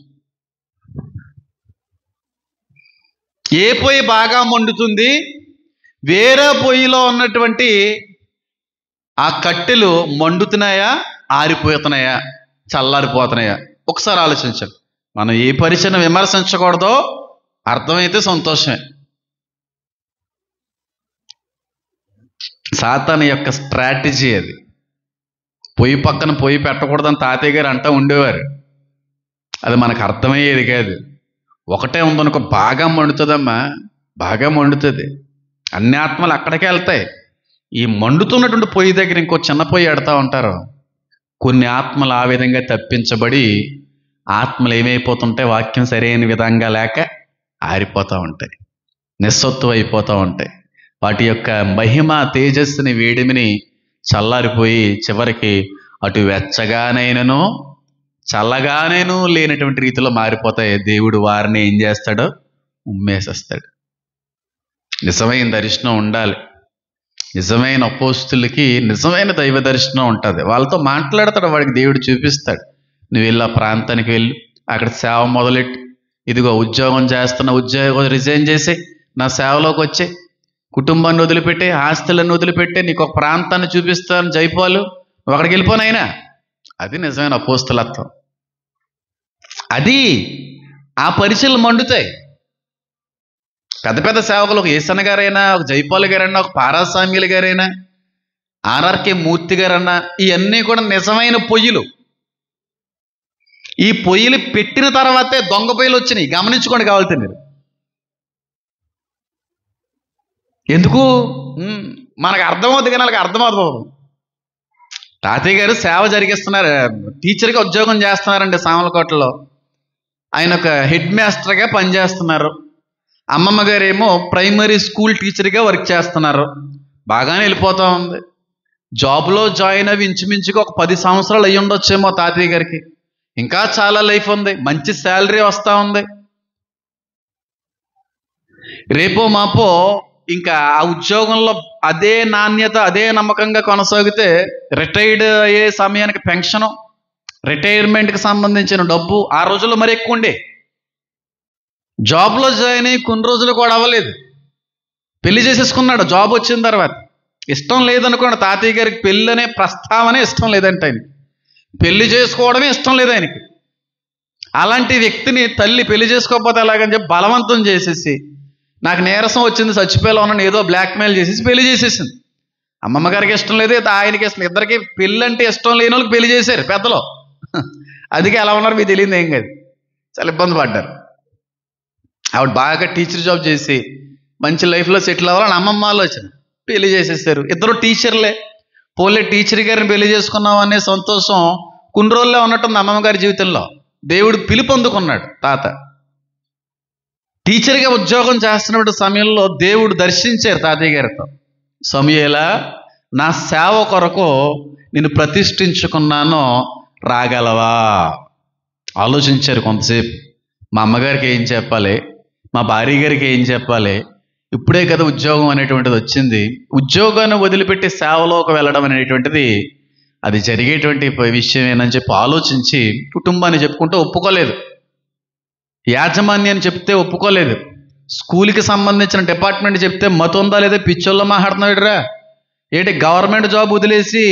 ఏ పొయ్యి బాగా మండుతుంది, వేరే పొయ్యిలో ఉన్నటువంటి ఆ కట్టెలు మండుతున్నాయా, ఆరిపోతున్నాయా, చల్లారిపోతున్నాయా, ఒకసారి ఆలోచించండి. మనం ఏ పరిచయం విమర్శించకూడదో అర్థమైతే సంతోషమే. సాతాను యొక్క స్ట్రాటజీ అది. పొయ్యి పక్కన పొయ్యి పెట్టకూడదని తాతయ్య గారు అంటూ ఉండేవారు. అది మనకు అర్థమయ్యేది కాదు. ఒకటే ఉందనుకో, బాగా మండుతుందమ్మా, బాగా మండుతుంది, అన్ని ఆత్మలు అక్కడికే వెళ్తాయి. ఈ మండుతున్నటువంటి పొయ్యి దగ్గర ఇంకో చిన్న పొయ్యి ఎడతా ఉంటారు. కొన్ని ఆత్మలు ఆ విధంగా తప్పించబడి ఆత్మలు ఏమైపోతుంటాయి, వాక్యం సరైన విధంగా లేక ఆరిపోతూ ఉంటాయి, నిస్సత్వం అయిపోతూ ఉంటాయి. వాటి యొక్క మహిమ, తేజస్సుని, వేడిమిని చల్లారిపోయి చివరికి అటు వెచ్చగానైనను చల్లగానేను లేనటువంటి రీతిలో మారిపోతాయి. దేవుడు వారిని ఏం చేస్తాడో ఉమ్మేసేస్తాడు. నిజమైన దర్శనం ఉండాలి. నిజమైన అపోస్తులకి నిజమైన దైవ దర్శనం ఉంటుంది. వాళ్ళతో మాట్లాడతాడు, వాడికి దేవుడు చూపిస్తాడు. నువ్వు వెళ్ళి ఆ ప్రాంతానికి వెళ్ళి అక్కడ సేవ మొదలెట్టు, ఇదిగో ఉద్యోగం చేస్తున్న, ఉద్యోగం రిజైన్ చేసి నా సేవలోకి వచ్చే, కుటుంబాన్ని వదిలిపెట్టే, ఆస్తులను వదిలిపెట్టే, నీకు ఒక ప్రాంతాన్ని చూపిస్తాను జైపాలు, నువ్వు అక్కడికి వెళ్ళిపోనైనా. అది నిజమైన అపోస్తులత్వం. అది ఆ పరిచయలు మండుతాయి. పెద్ద పెద్ద సేవకులు, ఒక ఏసన్న గారైనా, ఒక జైపాల్ గారైనా, ఒక పారాసామ్యులు గారైనా, ఆర్ఆర్కే మూర్తి గారన్నా, ఇవన్నీ కూడా నిజమైన పొయ్యిలు. ఈ పొయ్యిలు పెట్టిన తర్వాతే దొంగ పొయ్యిలు వచ్చినాయి. గమనించుకోండి కావాలితే మీరు. ఎందుకు మనకు అర్థమవుతుంది కానీ వాళ్ళకి అర్థమవుతుంది. తాతయ్య గారు సేవ జరిగిస్తున్నారు, టీచర్గా ఉద్యోగం చేస్తున్నారండి సామలకోటలో. ఆయన ఒక హెడ్ మాస్టర్గా పనిచేస్తున్నారు. అమ్మమ్మ గారేమో ప్రైమరీ స్కూల్ టీచర్గా వర్క్ చేస్తున్నారు. బాగానే వెళ్ళిపోతూ ఉంది. జాబ్లో జాయిన్ అవి ఇంచుమించుగా ఒక 10 సంవత్సరాలు అయ్యి ఉండొచ్చేమో తాతయ్య గారికి. ఇంకా చాలా లైఫ్ ఉంది, మంచి శాలరీ వస్తూ ఉంది. రేపో మాపో ఇంకా ఆ ఉద్యోగంలో అదే నాణ్యత, అదే నమ్మకంగా కొనసాగితే రిటైర్డ్ అయ్యే సమయానికి పెన్షను, రిటైర్మెంట్కి సంబంధించిన డబ్బు ఆ రోజుల్లో మరి ఎక్కువ ఉండే. జాబ్లో జాయిన్ అయ్యి కొన్ని రోజులు కూడా అవ్వలేదు, పెళ్లి చేసేసుకున్నాడు. జాబ్ వచ్చిన తర్వాత ఇష్టం లేదనుకోండి, తాతయ్య గారికి పెళ్ళి అనే ప్రస్తావనే ఇష్టం లేదంటే, ఆయనకి పెళ్లి చేసుకోవడమే ఇష్టం లేదు ఆయనకి. అలాంటి వ్యక్తిని తల్లి పెళ్లి చేసుకోకపోతే ఎలాగని చెప్పి బలవంతం చేసేసి, నాకు నీరసం వచ్చింది చచ్చిపోయేలా ఉన్నాను ఏదో బ్లాక్మెయిల్ చేసేసి పెళ్లి చేసేసింది. అమ్మమ్మ గారికి ఇష్టం లేదు, ఆయనకి ఇష్టం, ఇద్దరికి పెళ్ళి అంటే ఇష్టం లేని వాళ్ళకి పెళ్లి చేశారు పెద్దలో. అందుకే ఎలా ఉన్నారు మీకు తెలియదు ఏం కాదు, చాలా ఇబ్బంది పడ్డారు. ఆవిడ బాగా టీచర్ జాబ్ చేసి మంచి లైఫ్లో సెటిల్ అవ్వాలని అమ్మమ్మ ఆలోచన, పెళ్లి చేసేసారు. ఇద్దరు టీచర్లే. పోలే టీచర్ గారిని పెళ్లి చేసుకున్నాం అనే సంతోషం కొన్ని రోజుల్లో ఉన్నట్టుంది అమ్మమ్మ గారి జీవితంలో. దేవుడు పిలుపు అందుకున్నాడు తాత. టీచర్గా ఉద్యోగం చేస్తున్న సమయంలో దేవుడు దర్శించారు తాతయ్య గారితో. సమూయేలా, నా సేవ కొరకు నేను ప్రతిష్ఠించుకున్నాను, రాగలవా? ఆలోచించారు కొంతసేపు. మా అమ్మగారికి ఏం చెప్పాలి, మా భార్య గారికి ఏం చెప్పాలి, ఇప్పుడే కదా ఉద్యోగం అనేటువంటిది వచ్చింది, ఉద్యోగాన్ని వదిలిపెట్టి సేవలోకి వెళ్ళడం అనేటువంటిది అది జరిగేటువంటి విషయమేనని చెప్పి ఆలోచించి కుటుంబాన్ని చెప్పుకుంటూ ఒప్పుకోలేదు. యాజమాన్యాన్ని చెప్తే ఒప్పుకోలేదు. స్కూల్కి సంబంధించిన డిపార్ట్మెంట్ చెప్తే మతం ఉందా లేదా, పిచ్చోళ్ళ మాట్లాడుతున్నాడురా, ఏంటి గవర్నమెంట్ జాబ్ వదిలేసి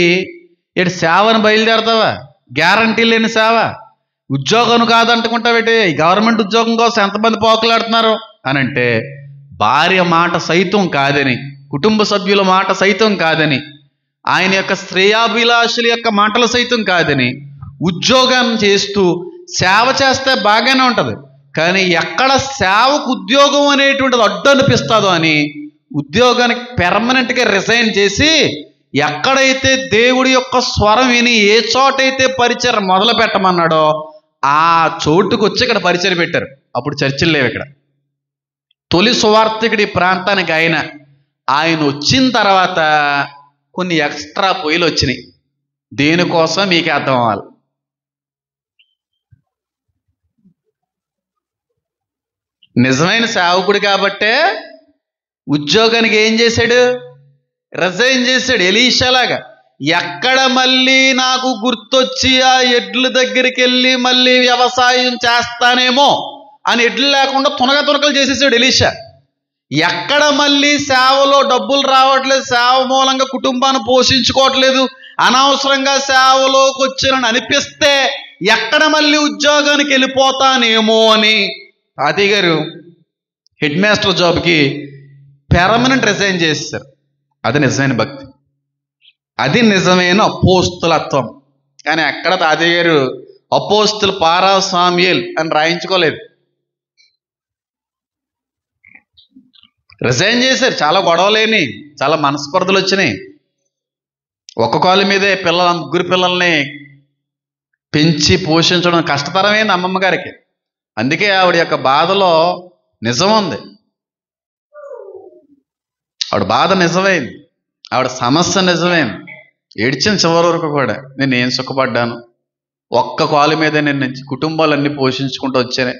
ఏంటి సేవను బయలుదేరతావా, గ్యారంటీ లేని సేవ, ఉద్యోగం కాదంటుకుంటావేటి, గవర్నమెంట్ ఉద్యోగం కోసం ఎంతమంది పోకలాడుతున్నారు అని అంటే, భార్య మాట సైతం కాదని, కుటుంబ సభ్యుల మాట సైతం కాదని, ఆయన యొక్క శ్రేయాభిలాషుల యొక్క మాటలు సైతం కాదని, ఉద్యోగం చేస్తూ సేవ చేస్తే బాగానే ఉంటుంది, కానీ ఎక్కడ సేవకు ఉద్యోగం అనేటువంటిది అడ్డు అనిపిస్తుందో అని ఉద్యోగానికి పెర్మనెంట్గా రిజైన్ చేసి, ఎక్కడైతే దేవుడి యొక్క స్వరం విని ఏ చోటైతే పరిచయం మొదలు పెట్టమన్నాడో ఆ చోటుకు వచ్చి ఇక్కడ పరిచయం పెట్టారు. అప్పుడు చర్చలు లేవు ఇక్కడ. తొలి సువార్థికుడి ప్రాంతానికి ఆయన వచ్చిన తర్వాత కొన్ని ఎక్స్ట్రా పొయ్యిలు వచ్చినాయి. దేనికోసం మీకు అర్థం అవ్వాలి. నిజమైన సేవకుడు కాబట్టే ఉద్యోగానికి ఏం చేశాడు, రిజైన్ చేశాడు. ఎలీషాలాగా ఎక్కడ మళ్ళీ నాకు గుర్తొచ్చి ఆ ఎడ్ల దగ్గరికి వెళ్ళి మళ్ళీ వ్యవసాయం చేస్తానేమో అని ఎడ్లు లేకుండా తునకలు చేసేసాడు ఎలీషా. ఎక్కడ మళ్ళీ సేవలో డబ్బులు రావట్లేదు, సేవ మూలంగా కుటుంబాన్ని పోషించుకోవట్లేదు, అనవసరంగా సేవలోకి వచ్చానని అనిపిస్తే ఎక్కడ మళ్ళీ ఉద్యోగానికి వెళ్ళిపోతానేమో అని తాతయ్య గారు హెడ్ మాస్టర్ జాబ్కి పెర్మనెంట్ రిజైన్ చేశారు. అది నిజమైన భక్తి, అది నిజమైన అపోస్తులత్వం. కానీ ఎక్కడ తాతయ్య గారు అపోస్తులు పారా సామ్యూయల్ అని రాయించుకోలేదు, రిజైన్ చేశారు. చాలా గొడవలేని, చాలా మనస్పర్ధలు వచ్చినాయి. ఒక్క కాలు మీదే ముగ్గురు పిల్లల్ని పెంచి పోషించడం కష్టతరమైంది అమ్మమ్మ గారికి. అందుకే ఆవిడ యొక్క బాధలో నిజం ఉంది, ఆవిడ బాధ నిజమైంది, ఆవిడ సమస్య నిజమైంది. ఏడ్చిన చివరి వరకు కూడా నేను ఏం సుఖపడ్డాను, ఒక్క కాలు మీద నేను కుటుంబాలన్నీ పోషించుకుంటూ వచ్చానే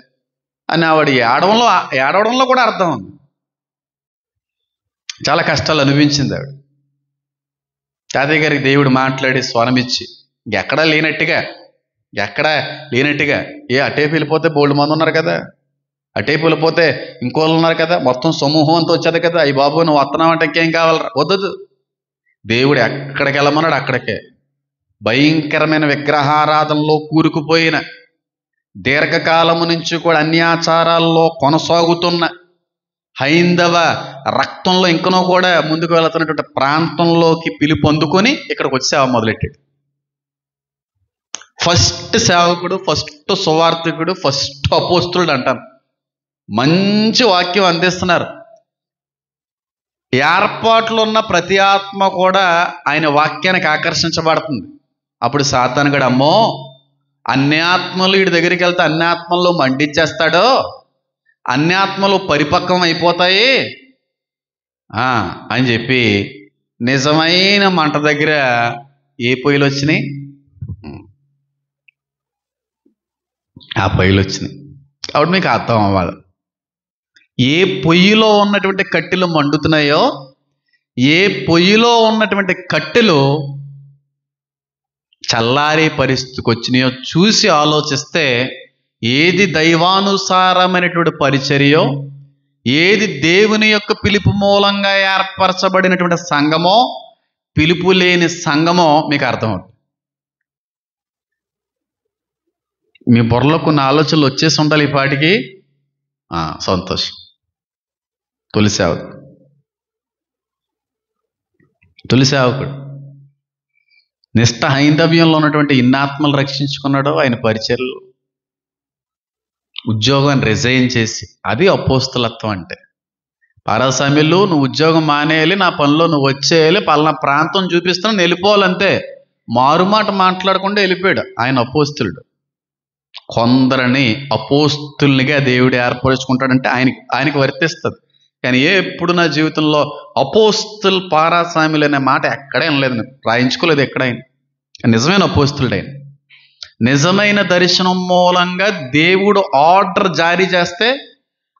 అని ఆవిడ ఏడవడంలో కూడా అర్థం ఉంది. చాలా కష్టాలు అనిపించింది ఆవిడ. తాతయ్య గారికి దేవుడు మాట్లాడి స్వరం ఇచ్చి ఎక్కడా లేనట్టుగా అటేపు వెళ్ళిపోతే బోల్డ్ మంది ఉన్నారు కదా, అటేపు వెళ్ళిపోతే ఇంకోళ్ళు ఉన్నారు కదా, మొత్తం సమూహం అంతా వచ్చేది కదా, అయ్యి బాబు నువ్వు వస్తున్నావు అంటే ఇంకేం కావాలరా, వద్దు. దేవుడు ఎక్కడికి వెళ్ళమన్నాడు అక్కడికే. భయంకరమైన విగ్రహారాధనలో కూరుకుపోయిన, దీర్ఘకాలము నుంచి కూడా అన్యాచారాల్లో కొనసాగుతున్న, హైందవ రక్తంలో ఇంకనో కూడా ముందుకు వెళుతున్నటువంటి ప్రాంతంలోకి పిలుపు అందుకొని ఇక్కడికి వచ్చి సేవ మొదలెట్టాడు. ఫస్ట్ సేవకుడు, ఫస్ట్ సువార్థికుడు, ఫస్ట్ అపోస్తులుడు అంటాను. మంచి వాక్యం అందిస్తున్నారు. ఏర్పాట్లు ఉన్న ప్రతి ఆత్మ కూడా ఆయన వాక్యానికి ఆకర్షించబడుతుంది. అప్పుడు సాతానుగాడు అమ్మో అన్ని ఆత్మలు వీడి దగ్గరికి వెళ్తే అన్ని ఆత్మల్లో మండించేస్తాడో, అన్ని ఆత్మలు పరిపక్వం అయిపోతాయి అని చెప్పి నిజమైన మంట దగ్గర ఏ పొయ్యిలు వచ్చినాయి? ఆ పొయ్యిలు వచ్చినాయి. కాబట్టి మీకు అర్థం అవ్వాలి, ఏ పొయ్యిలో ఉన్నటువంటి కట్టెలు మండుతున్నాయో, ఏ పొయ్యిలో ఉన్నటువంటి కట్టెలు చల్లారే పరిస్థితికి వచ్చినాయో చూసి ఆలోచిస్తే ఏది దైవానుసారమైనటువంటి పరిచర్యో, ఏది దేవుని యొక్క పిలుపు మూలంగా ఏర్పరచబడినటువంటి సంఘమో, పిలుపు లేని సంఘమో మీకు అర్థమవుతుంది. మీ బుర్రలో కొన్ని ఆలోచనలు వచ్చేసి ఉండాలి ఈ పాటికి. సంతోషం. తొలి సేవకుడు నిష్ఠ హైందవ్యంలో ఉన్నటువంటి ఇన్ని ఆత్మలు రక్షించుకున్నాడో ఆయన పరిచర్యలు. ఉద్యోగాన్ని రిజైన్ చేసి, అది అపోస్తలత్వం అంటే. పారసామ్యులు నువ్వు ఉద్యోగం మానేయాలి, నా పనిలో నువ్వు వచ్చేయాలి, పలానా ప్రాంతం చూపిస్తాను వెళ్ళిపోవాలంతే. మారుమాట మాట్లాడకుండా వెళ్ళిపోయాడు ఆయన అపోస్తులుడు. కొందరిని అపోస్తుల్నిగా దేవుడు ఏర్పరచుకుంటాడంటే ఆయనకి వర్తిస్తుంది. కానీ ఎప్పుడు నా జీవితంలో అపోస్తుల్ పారాసామ్యులు అనే మాట ఎక్కడే వినలేదు, నేను రాయించుకోలేదు ఎక్కడైనా. నిజమైన అపోస్తులుడు ఆయన. నిజమైన దర్శనం మూలంగా దేవుడు ఆర్డర్ జారీ చేస్తే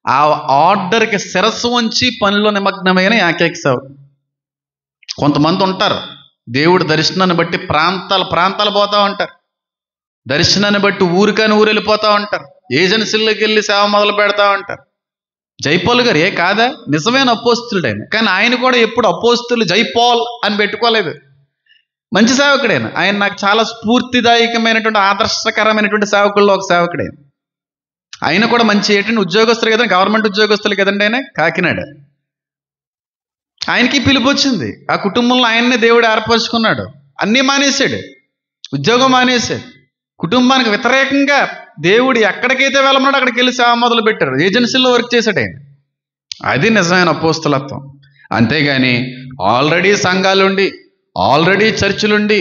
ఆ ఆర్డర్కి శిరస్సు వంచి పనిలో నిమగ్నమైన ఏకైక సేవకుడు. కొంతమంది ఉంటారు దేవుడు దర్శనాన్ని బట్టి ప్రాంతాలు పోతూ ఉంటారు, దర్శనాన్ని బట్టి ఊరికని ఊరు వెళ్ళిపోతూ ఉంటారు, ఏజెన్సీల్లోకి వెళ్ళి సేవ మొదలు పెడతా ఉంటారు. జైపాల్ గారు కాదా నిజమైన అపోస్తులుడు ఆయన. కానీ ఆయన కూడా ఎప్పుడు అపోస్తులు జైపాల్ అని పెట్టుకోలేదు. మంచి సేవకుడైన ఆయన నాకు చాలా స్ఫూర్తిదాయకమైనటువంటి ఆదర్శకరమైనటువంటి సేవకుల్లో ఒక సేవకుడైన. ఆయన కూడా మంచి ఏంటంటే ఉద్యోగస్తులు కదండి, గవర్నమెంట్ ఉద్యోగస్తులు కదండి ఆయన, కాకినాడ. ఆయనకి పిలుపు వచ్చింది, ఆ కుటుంబంలో ఆయన్నే దేవుడు ఏర్పరచుకున్నాడు. అన్నీ మానేశాడు, ఉద్యోగం మానేశాడు. కుటుంబానికి వ్యతిరేకంగా దేవుడు ఎక్కడికైతే వెళ్ళమన్నాడు అక్కడికి వెళ్ళి సేవ మొదలు పెట్టారు. ఏజెన్సీలో వర్క్ చేశాడు ఆయన. అది నిజమైన అపోస్తలత్వం. అంతేగాని ఆల్రెడీ సంఘాలుండి, ఆల్రెడీ చర్చిలుండి,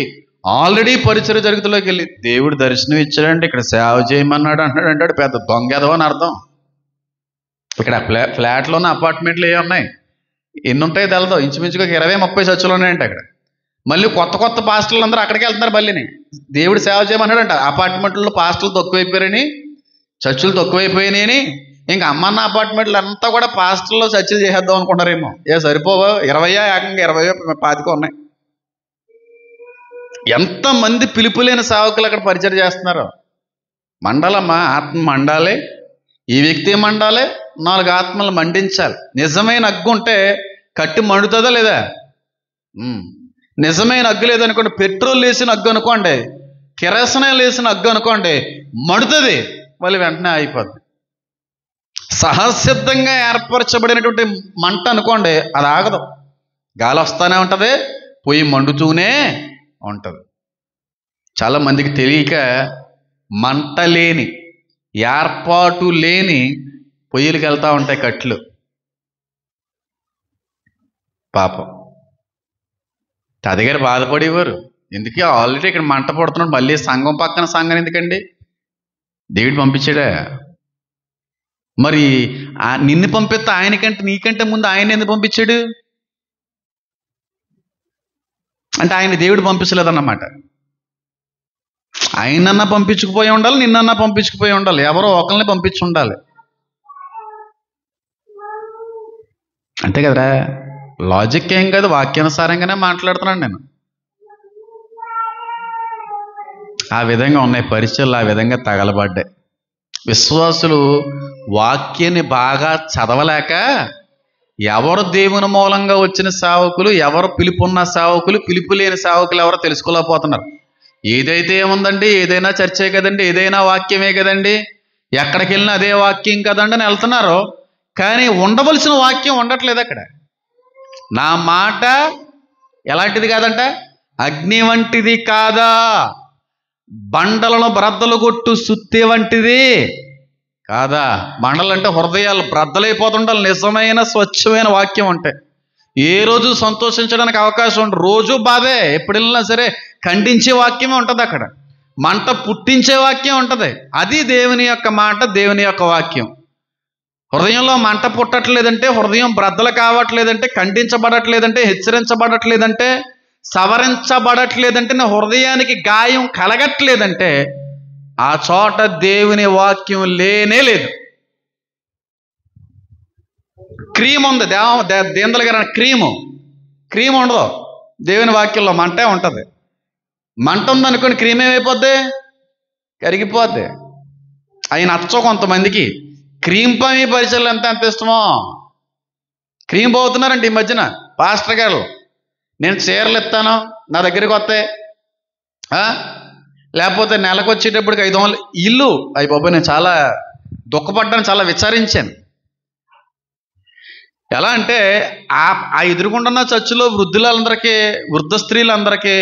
ఆల్రెడీ పరిచయ జగతులోకి వెళ్ళి దేవుడు దర్శనం ఇచ్చాడంటే ఇక్కడ సేవ చేయమన్నాడు అంటాడు పెద్ద దొంగెదవ అని అర్థం. ఇక్కడ ఫ్లాట్లోనే అపార్ట్మెంట్లు ఏ ఉన్నాయి, ఎన్ని ఉంటాయో తెలదు. ఇంచుమించుగా 20-30 చర్చలు ఉన్నాయంటే అక్కడ. మళ్ళీ కొత్త పాస్టర్లు అందరూ అక్కడికి వెళ్తున్నారు. మళ్ళీని దేవుడు సేవ చేయమన్నాడంట. అపార్ట్మెంట్లో పాస్టర్లు తక్కువైపోయారని, చర్చిలు తక్కువైపోయినాయని ఇంకా అమ్మన్న అపార్ట్మెంట్లు అంతా కూడా పాస్టర్లో చర్చలు చేసేద్దాం అనుకుంటారేమో. సరిపోవా 20 ఏకంగా 20-25 ఉన్నాయి. ఎంతమంది పిలుపులేని సేవకులు అక్కడ పరిచయం చేస్తున్నారు. మండాలమ్మా, ఆత్మ మండాలి, ఈ వ్యక్తి మండాలి, 4 ఆత్మలు మండించాలి. నిజమైన అగ్గు ఉంటే కట్టి మండుతుందా లేదా? నిజమైన అగ్గు లేదనుకోండి, పెట్రోల్ వేసిన అగ్గు అనుకోండి, కిరసనాయిల్ వేసిన అగ్గు అనుకోండి, మండుతుంది, మళ్ళీ వెంటనే అయిపోద్ది. సహసిద్ధంగా ఏర్పరచబడినటువంటి మంట అనుకోండి, అది ఆగదు, గాలి వస్తూనే ఉంటుంది, పొయ్యి మండుతూనే ఉంటుంది. చాలా మందికి తెలియక మంట లేని, ఏర్పాటు లేని పొయ్యిలకు వెళ్తూ ఉంటాయి కట్లు. పాపం తాతగారు బాధపడేవారు. ఎందుకు ఆల్రెడీ ఇక్కడ మంట పడుతున్నాడు, మళ్ళీ సంఘం పక్కన సంఘం ఎందుకండి? దేవుడు పంపించాడా? మరి నిన్ను పంపిస్తే ఆయనకంటే నీకంటే ముందు ఆయన ఎందుకు పంపించాడు? అంటే ఆయన దేవుడు పంపించలేదన్నమాట. ఆయనన్నా పంపించుకుపోయి ఉండాలి, నిన్నన్నా పంపించుకుపోయి ఉండాలి, ఎవరో ఒకరిని పంపించి ఉండాలి. అంతే కదరా, లాజిక్ ఏం కాదు, వాక్యానుసారంగానే మాట్లాడుతున్నాను నేను. ఆ విధంగా ఉన్నాయి పరిచయాలు, ఆ విధంగా తగలబడ్డాయి. విశ్వాసులు వాక్యాన్ని బాగా చదవలేక ఎవరు దేవుని మూలంగా వచ్చిన సేవకులు, ఎవరు పిలుపున్న సేవకులు, పిలుపు లేని సేవకులు ఎవరో తెలుసుకోలేకపోతున్నారు. ఏదైతే ఏముందండి, ఏదైనా చర్చే కదండి, ఏదైనా వాక్యమే కదండి, ఎక్కడికి వెళ్ళినా అదే వాక్యం కదండి అని వెళ్తున్నారు. కానీ ఉండవలసిన వాక్యం ఉండట్లేదు అక్కడ. నా మాట ఎలాంటిది కాదంట, అగ్ని వంటిది కాదా, బండలను బ్రద్దలు కొట్టు సుత్తి వంటిది కాదా. బండలంటే హృదయాలు బ్రద్దలైపోతుండాలి. నిజమైన స్వచ్ఛమైన వాక్యం అంటే ఏ రోజు సంతోషించడానికి అవకాశం ఉంటుంది. రోజు బాధే, ఎప్పుడు వెళ్ళినా సరే ఖండించే వాక్యమే ఉంటుంది అక్కడ. మంట పుట్టించే వాక్యం ఉంటుంది. అది దేవుని యొక్క మాట, దేవుని యొక్క వాక్యం. హృదయంలో మంట పుట్టట్లేదంటే, హృదయం బ్రద్దలు కావట్లేదంటే, ఖండించబడట్లేదంటే, హెచ్చరించబడట్లేదంటే, సవరించబడట్లేదంటే, నా హృదయానికి గాయం కలగట్లేదంటే ఆ చోట దేవుని వాక్యం లేనే లేదు. క్రీమ్ ఉంది, దేందల గారు క్రీమ్ ఉండదు దేవుని వాక్యంలో, మంటే ఉంటుంది. మంట ఉందనుకోండి, క్రీమ్ ఏమైపోద్ది? కరిగిపోద్ది. అవి నచ్చవు కొంతమందికి. క్రీమ్ పని పరిచయాలు ఎంత ఇష్టమో. క్రీమ్ పోతున్నారండి ఈ మధ్యన పాస్టర్ గారు. నేను చీరలు ఇస్తాను, నా దగ్గరికి వస్తే, లేకపోతే నెలకు వచ్చేటప్పటికి 500 ఇల్లు. అయ్యి బాబు, నేను చాలా దుఃఖపడ్డాను, చాలా విచారించాను. ఎలా అంటే ఆ ఎదురుకుంటున్న చర్చిలో వృద్ధ స్త్రీలందరికీ,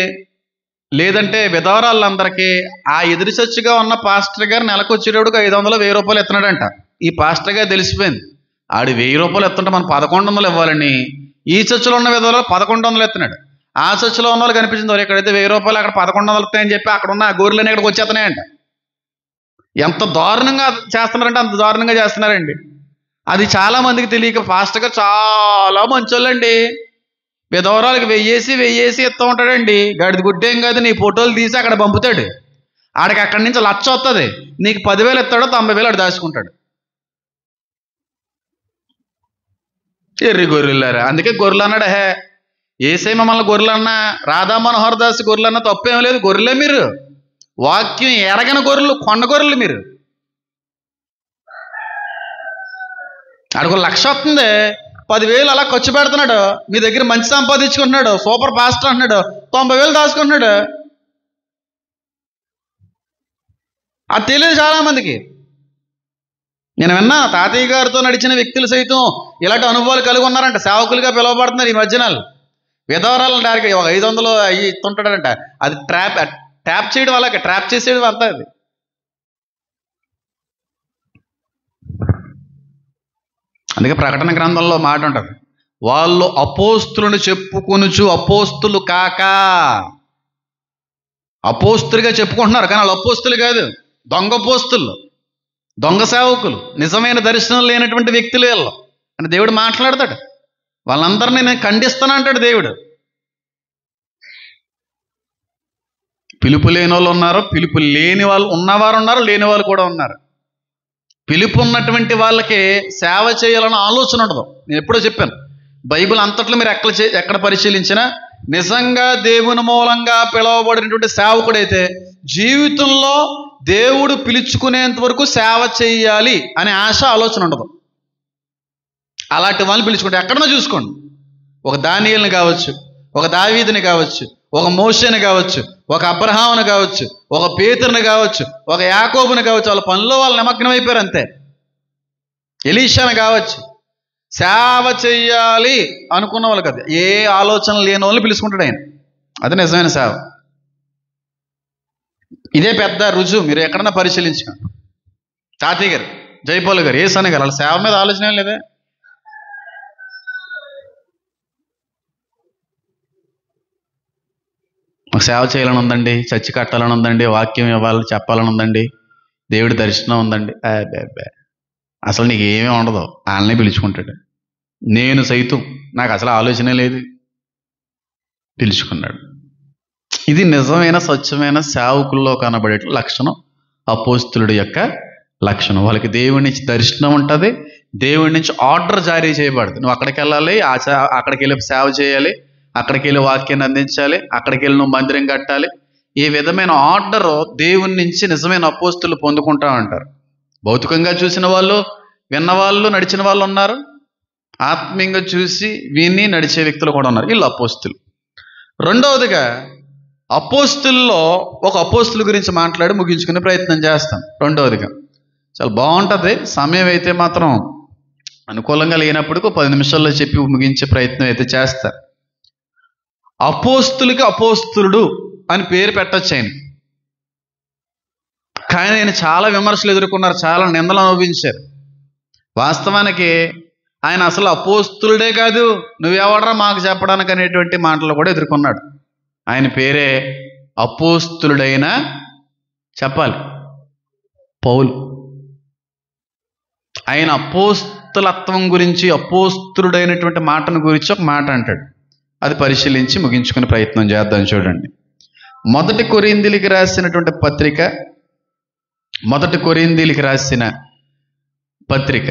లేదంటే విధవరాళ్ళందరికీ ఆ ఎదురు చర్చిగా ఉన్న పాస్టర్ గారు నెలకు వచ్చేటప్పుడు 500 1000 రూపాయలు ఎత్తున్నాడంట. ఈ పాస్టర్ గారు తెలిసిపోయింది, ఆడు 1000 రూపాయలు ఎత్తుంటే మనం 1100 ఇవ్వాలని. ఈ చర్చిలో ఉన్న విధవరాలు 1100 ఎత్తున్నాడు. ఆ చర్చిలో ఉన్న వాళ్ళు కనిపించింది, ఎక్కడైతే 1000 రూపాయలు అక్కడ 1100 ఎత్తాయని చెప్పి అక్కడ ఉన్న గోర్రెలన్నీ ఇక్కడికి వచ్చేస్తున్నాయంట. ఎంత దారుణంగా చేస్తున్నారంటే అంత దారుణంగా చేస్తున్నారండి. అది చాలా మందికి తెలియక పాస్టర్ గారు చాలా మంచోళ్ళండి. విధవరాలకి వెయ్యేసి ఇస్తూ ఉంటాడండి. గడిది గుడ్డేం కాదు, నీ ఫోటోలు తీసి అక్కడ పంపుతాడు. ఆడికి అక్కడి నుంచి 1,00,000 వస్తుంది. నీకు 10,000 ఇస్తాడో 90,000 ఆడు దాచుకుంటాడు. ఎర్రి గొర్రెలారా. అందుకే గొర్రెలు అన్నాడు. ఏసై మమ్మల్ని గొర్రెలు అన్నా, రాధా మనోహర్ దాస్ గొర్రెలు అన్నా తప్పేం లేదు. గొర్రెలే మీరు, వాక్యం ఎరగని గొర్రెలు, కొండ గొర్రెలు మీరు. ఆడికి 1,00,000 వస్తుంది, 10,000 అలా ఖర్చు పెడుతున్నాడు. మీ దగ్గర మంచి సంపాదించుకుంటున్నాడు, సూపర్ పాస్టర్ అంటున్నాడు, 90,000 దాచుకుంటున్నాడు. అది తెలియదు చాలా మందికి. నేను విన్నా, తాతయ్య గారితో నడిచిన వ్యక్తులు సైతం ఇలాంటి అనుభవాలు కలిగి ఉన్నారంట. సేవకులుగా పిలువబడుతున్నారు ఈ మధ్యన. విధవరాలను డైరెక్ట్ 500 అవి ఇస్తుంటాడంట. అది ట్యాప్ చేయడం వాళ్ళకి, ట్రాప్ చేసేయడం అంతా. అది అందుకే ప్రకటన గ్రంథంలో మాట ఉంటుంది, వాళ్ళు అపోస్తులను చెప్పుకొనుచు అపోస్తులు కాక. అపోస్తులుగా చెప్పుకుంటున్నారు కానీ వాళ్ళు అపోస్తులు కాదు, దొంగ పోస్తులు, దొంగ సేవకులు, నిజమైన దర్శనం లేనటువంటి వ్యక్తులు వీళ్ళు అని దేవుడు మాట్లాడతాడు. వాళ్ళందరినీ నేను ఖండిస్తాను అంటాడు దేవుడు. పిలుపు లేని వాళ్ళు ఉన్నారు, పిలుపు లేని వాళ్ళు ఉన్నవారు ఉన్నారు, లేని వాళ్ళు కూడా ఉన్నారు. పిలుపు ఉన్నటువంటి వాళ్ళకి సేవ చేయాలన్న ఆలోచన ఉండదు. నేను ఎప్పుడో చెప్పాను, బైబిల్ అంతట్లో మీరు ఎక్కడ పరిశీలించినా నిజంగా దేవుని మూలంగా పిలువబడినటువంటి సేవకుడైతే జీవితంలో దేవుడు పిలుచుకునేంత వరకు సేవ చేయాలి అనే ఆశ, ఆలోచన ఉండదు. అలాంటి వాళ్ళని పిలుచుకుంటే ఎక్కడన్నా చూసుకోండి. ఒక దానియేలుని కావచ్చు, ఒక దావీదుని కావచ్చు, ఒక మోషేని కావచ్చు, ఒక అబ్రహాముని కావచ్చు, ఒక పేతురుని కావచ్చు, ఒక యాకోబుని కావచ్చు. వాళ్ళ పనిలో వాళ్ళు నిమగ్నం అయిపోయారు అంతే. ఎలీషాని కావచ్చు. సేవ చెయ్యాలి అనుకున్న వాళ్ళు కదా, ఏ ఆలోచన లేని వాళ్ళని పిలుచుకుంటాడు ఆయన. అది నిజమైన సేవ. ఇదే పెద్ద రుజువు. మీరు ఎక్కడన్నా పరిశీలించుకోండి. తాతయ్య గారు, జైపాల్ గారు, ఏసన్న గారు, వాళ్ళ సేవ మీద ఆలోచన ఏం లేదే. మాకు సేవ చేయాలని ఉందండి, చర్చి కట్టాలని ఉందండి, వాక్యం ఇవ్వాలని చెప్పాలని ఉందండి, దేవుడి దర్శనం ఉందండి. అసలు నీకు ఏమీ ఉండదు, వాళ్ళని పిలుచుకుంటాడు. నేను సైతం నాకు అసలు ఆలోచనే లేదు, పిలుచుకున్నాడు. ఇది నిజమైన స్వచ్ఛమైన సేవకుల్లో కనబడే లక్షణం, అపోస్తులుడి యొక్క లక్షణం. వాళ్ళకి దేవుడి నుంచి దర్శనం ఉంటుంది, దేవుడి నుంచి ఆర్డర్ జారీ చేయబడుతుంది. నువ్వు అక్కడికి వెళ్ళాలి, అక్కడికి వెళ్ళి సేవ చేయాలి, అక్కడికి వెళ్ళి వాక్యాన్ని అందించాలి, అక్కడికి వెళ్ళి నువ్వు మందిరం కట్టాలి. ఈ విధమైన ఆర్డర్ దేవుని నుంచి నిజమైన అపోస్తులు పొందుకుంటా ఉంటారు. భౌతికంగా చూసిన వాళ్ళు, విన్నవాళ్ళు, నడిచిన వాళ్ళు ఉన్నారు. ఆత్మీయంగా చూసి విని నడిచే వ్యక్తులు కూడా ఉన్నారు. వీళ్ళు అపోస్తులు. రెండవదిగా అపోస్తుల్లో ఒక అపోస్తుల గురించి మాట్లాడి ముగించుకునే ప్రయత్నం చేస్తాం. రెండవదిగా చాలా బాగుంటుంది. సమయం అయితే మాత్రం అనుకూలంగా లేనప్పటికీ 10 నిమిషాల్లో చెప్పి ముగించే ప్రయత్నం అయితే చేస్తారు. అపోస్తులకి అపోస్తులుడు అని పేరు పెట్టచ్చు ఆయన. కానీ ఆయన చాలా విమర్శలు ఎదుర్కొన్నారు, చాలా నిందలు అనుభవించారు. వాస్తవానికి ఆయన అసలు అపోస్తులుడే కాదు, నువ్వెవడరా మాకు చెప్పడానికి అనేటువంటి మాటలు కూడా ఎదుర్కొన్నాడు. ఆయన పేరే అపోస్తులుడైన చెప్పాలి. పౌలు. ఆయన అపోస్తులత్వం గురించి, అపోస్తుడైనటువంటి మాటను గురించి ఒక మాట అంటాడు. అది పరిశీలించి ముగించుకునే ప్రయత్నం చేద్దాం. చూడండి, మొదటి కొరింథీయులకు రాసినటువంటి పత్రిక, మొదటి కొరింథీయులకు రాసిన పత్రిక.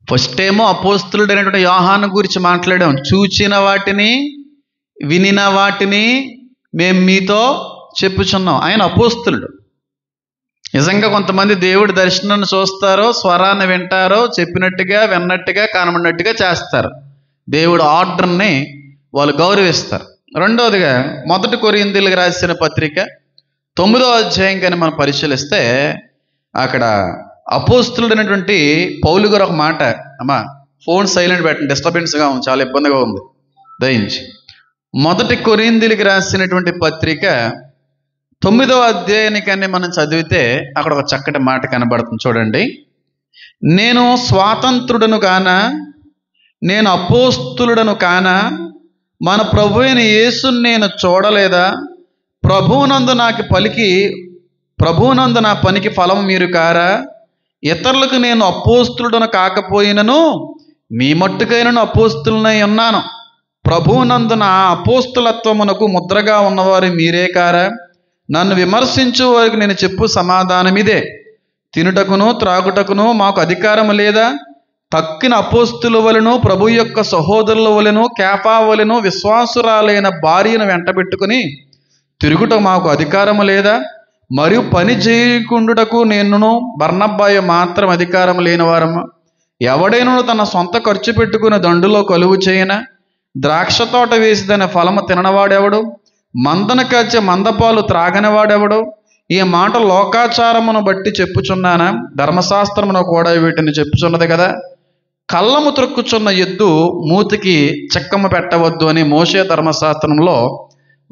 ఫస్ట్ ఏమో అపోస్తులుడైనటువంటి యోహాను గురించి మాట్లాడాం. చూచిన వాటిని, వినిన వాటిని మేము మీతో చెప్పుచున్నాం. ఆయన అపోస్తులుడు. నిజంగా కొంతమంది దేవుడి దర్శనాన్ని చూస్తారో, స్వరాన్ని వింటారో, చెప్పినట్టుగా విన్నట్టుగా కనబడినట్టుగా చేస్తారు. దేవుడు ఆర్డర్ని వాళ్ళు గౌరవిస్తారు. రెండవదిగా మొదటి కొరింథీయులకు రాసిన పత్రిక 9వ అధ్యాయం కానీ మనం పరిశీలిస్తే అక్కడ అపోస్తులుడైనటువంటి పౌలు గారు ఒక మాట, అమ్మా ఫోన్ సైలెంట్ పెట్టండి, డిస్టర్బెన్స్గా ఉంది, చాలా ఇబ్బందిగా ఉంది దయించి. మొదటి కొరింథీయులకు రాసినటువంటి పత్రిక 9వ అధ్యాయానికన్నీ మనం చదివితే అక్కడ ఒక చక్కటి మాట కనబడుతుంది. చూడండి, నేను స్వాతంత్రుడను కానా, నేను అపోస్తులుడను కానా, మన ప్రభు అయిన యేసుని నేను చూడలేదా, ప్రభువునందు నా పనికి ఫలం మీరు కారా, ఇతరులకు నేను అపోస్తులుడను కాకపోయినను మీ మట్టుకైనను అపోస్తులనై ఉన్నాను, ప్రభువునందు నా అపోస్తులత్వమునకు ముద్రగా ఉన్నవారు మీరే కారా, నన్ను విమర్శించు వారికి నేను చెప్పు సమాధానం ఇదే, తినుటకును త్రాగుటకును మాకు అధికారం లేదా, తక్కిన అపోస్తుల వలెను ప్రభు యొక్క సహోదరుల వలెను కేఫా వలెను విశ్వాసురాలైన భార్యను వెంటబెట్టుకుని తిరుగుట మాకు అధికారము లేదా, మరియు పని చేయకుండుటకు నేనును బర్నబ్బాయి మాత్రం అధికారం లేని వారము, ఎవడైనా తన సొంత ఖర్చు పెట్టుకుని దండులో కలువు చేయన, ద్రాక్ష తోట వేసి దాని ఫలము తిననవాడెవడు, మందను కాచే మందపాలు త్రాగనివాడెవడు, ఈ మాట లోకాచారమును బట్టి చెప్పుచున్నానా, ధర్మశాస్త్రమును కూడా వీటిని చెప్పుచున్నది కదా, కళ్ళము త్రొక్కుచున్న ఎద్దు మూతికి చెక్కము పెట్టవద్దు అని మోషే ధర్మశాస్త్రంలో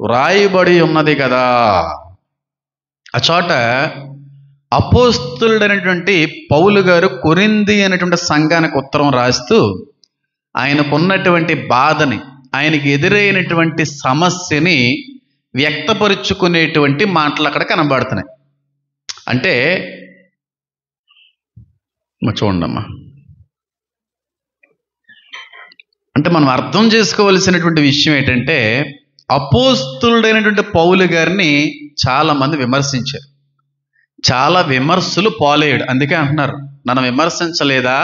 వ్రాయబడి ఉన్నది కదా. ఆ చోట అపోస్తులుడైనటువంటి పౌలు గారు కొరింథీ అనేటువంటి సంఘానికి ఉత్తరం రాస్తూ ఆయనకున్నటువంటి బాధని, ఆయనకి ఎదురైనటువంటి సమస్యని వ్యక్తపరుచుకునేటువంటి మాటలు అక్కడ కనబడుతున్నాయి. అంటే చూడమ్మా, అంటే మనం అర్థం చేసుకోవలసినటువంటి విషయం ఏంటంటే, అపోస్తులుడైనటువంటి పౌలు గారిని చాలామంది విమర్శించారు, చాలా విమర్శలు పాలయ్యాడు. అందుకే అంటున్నారు, నన్ను విమర్శించలేదా,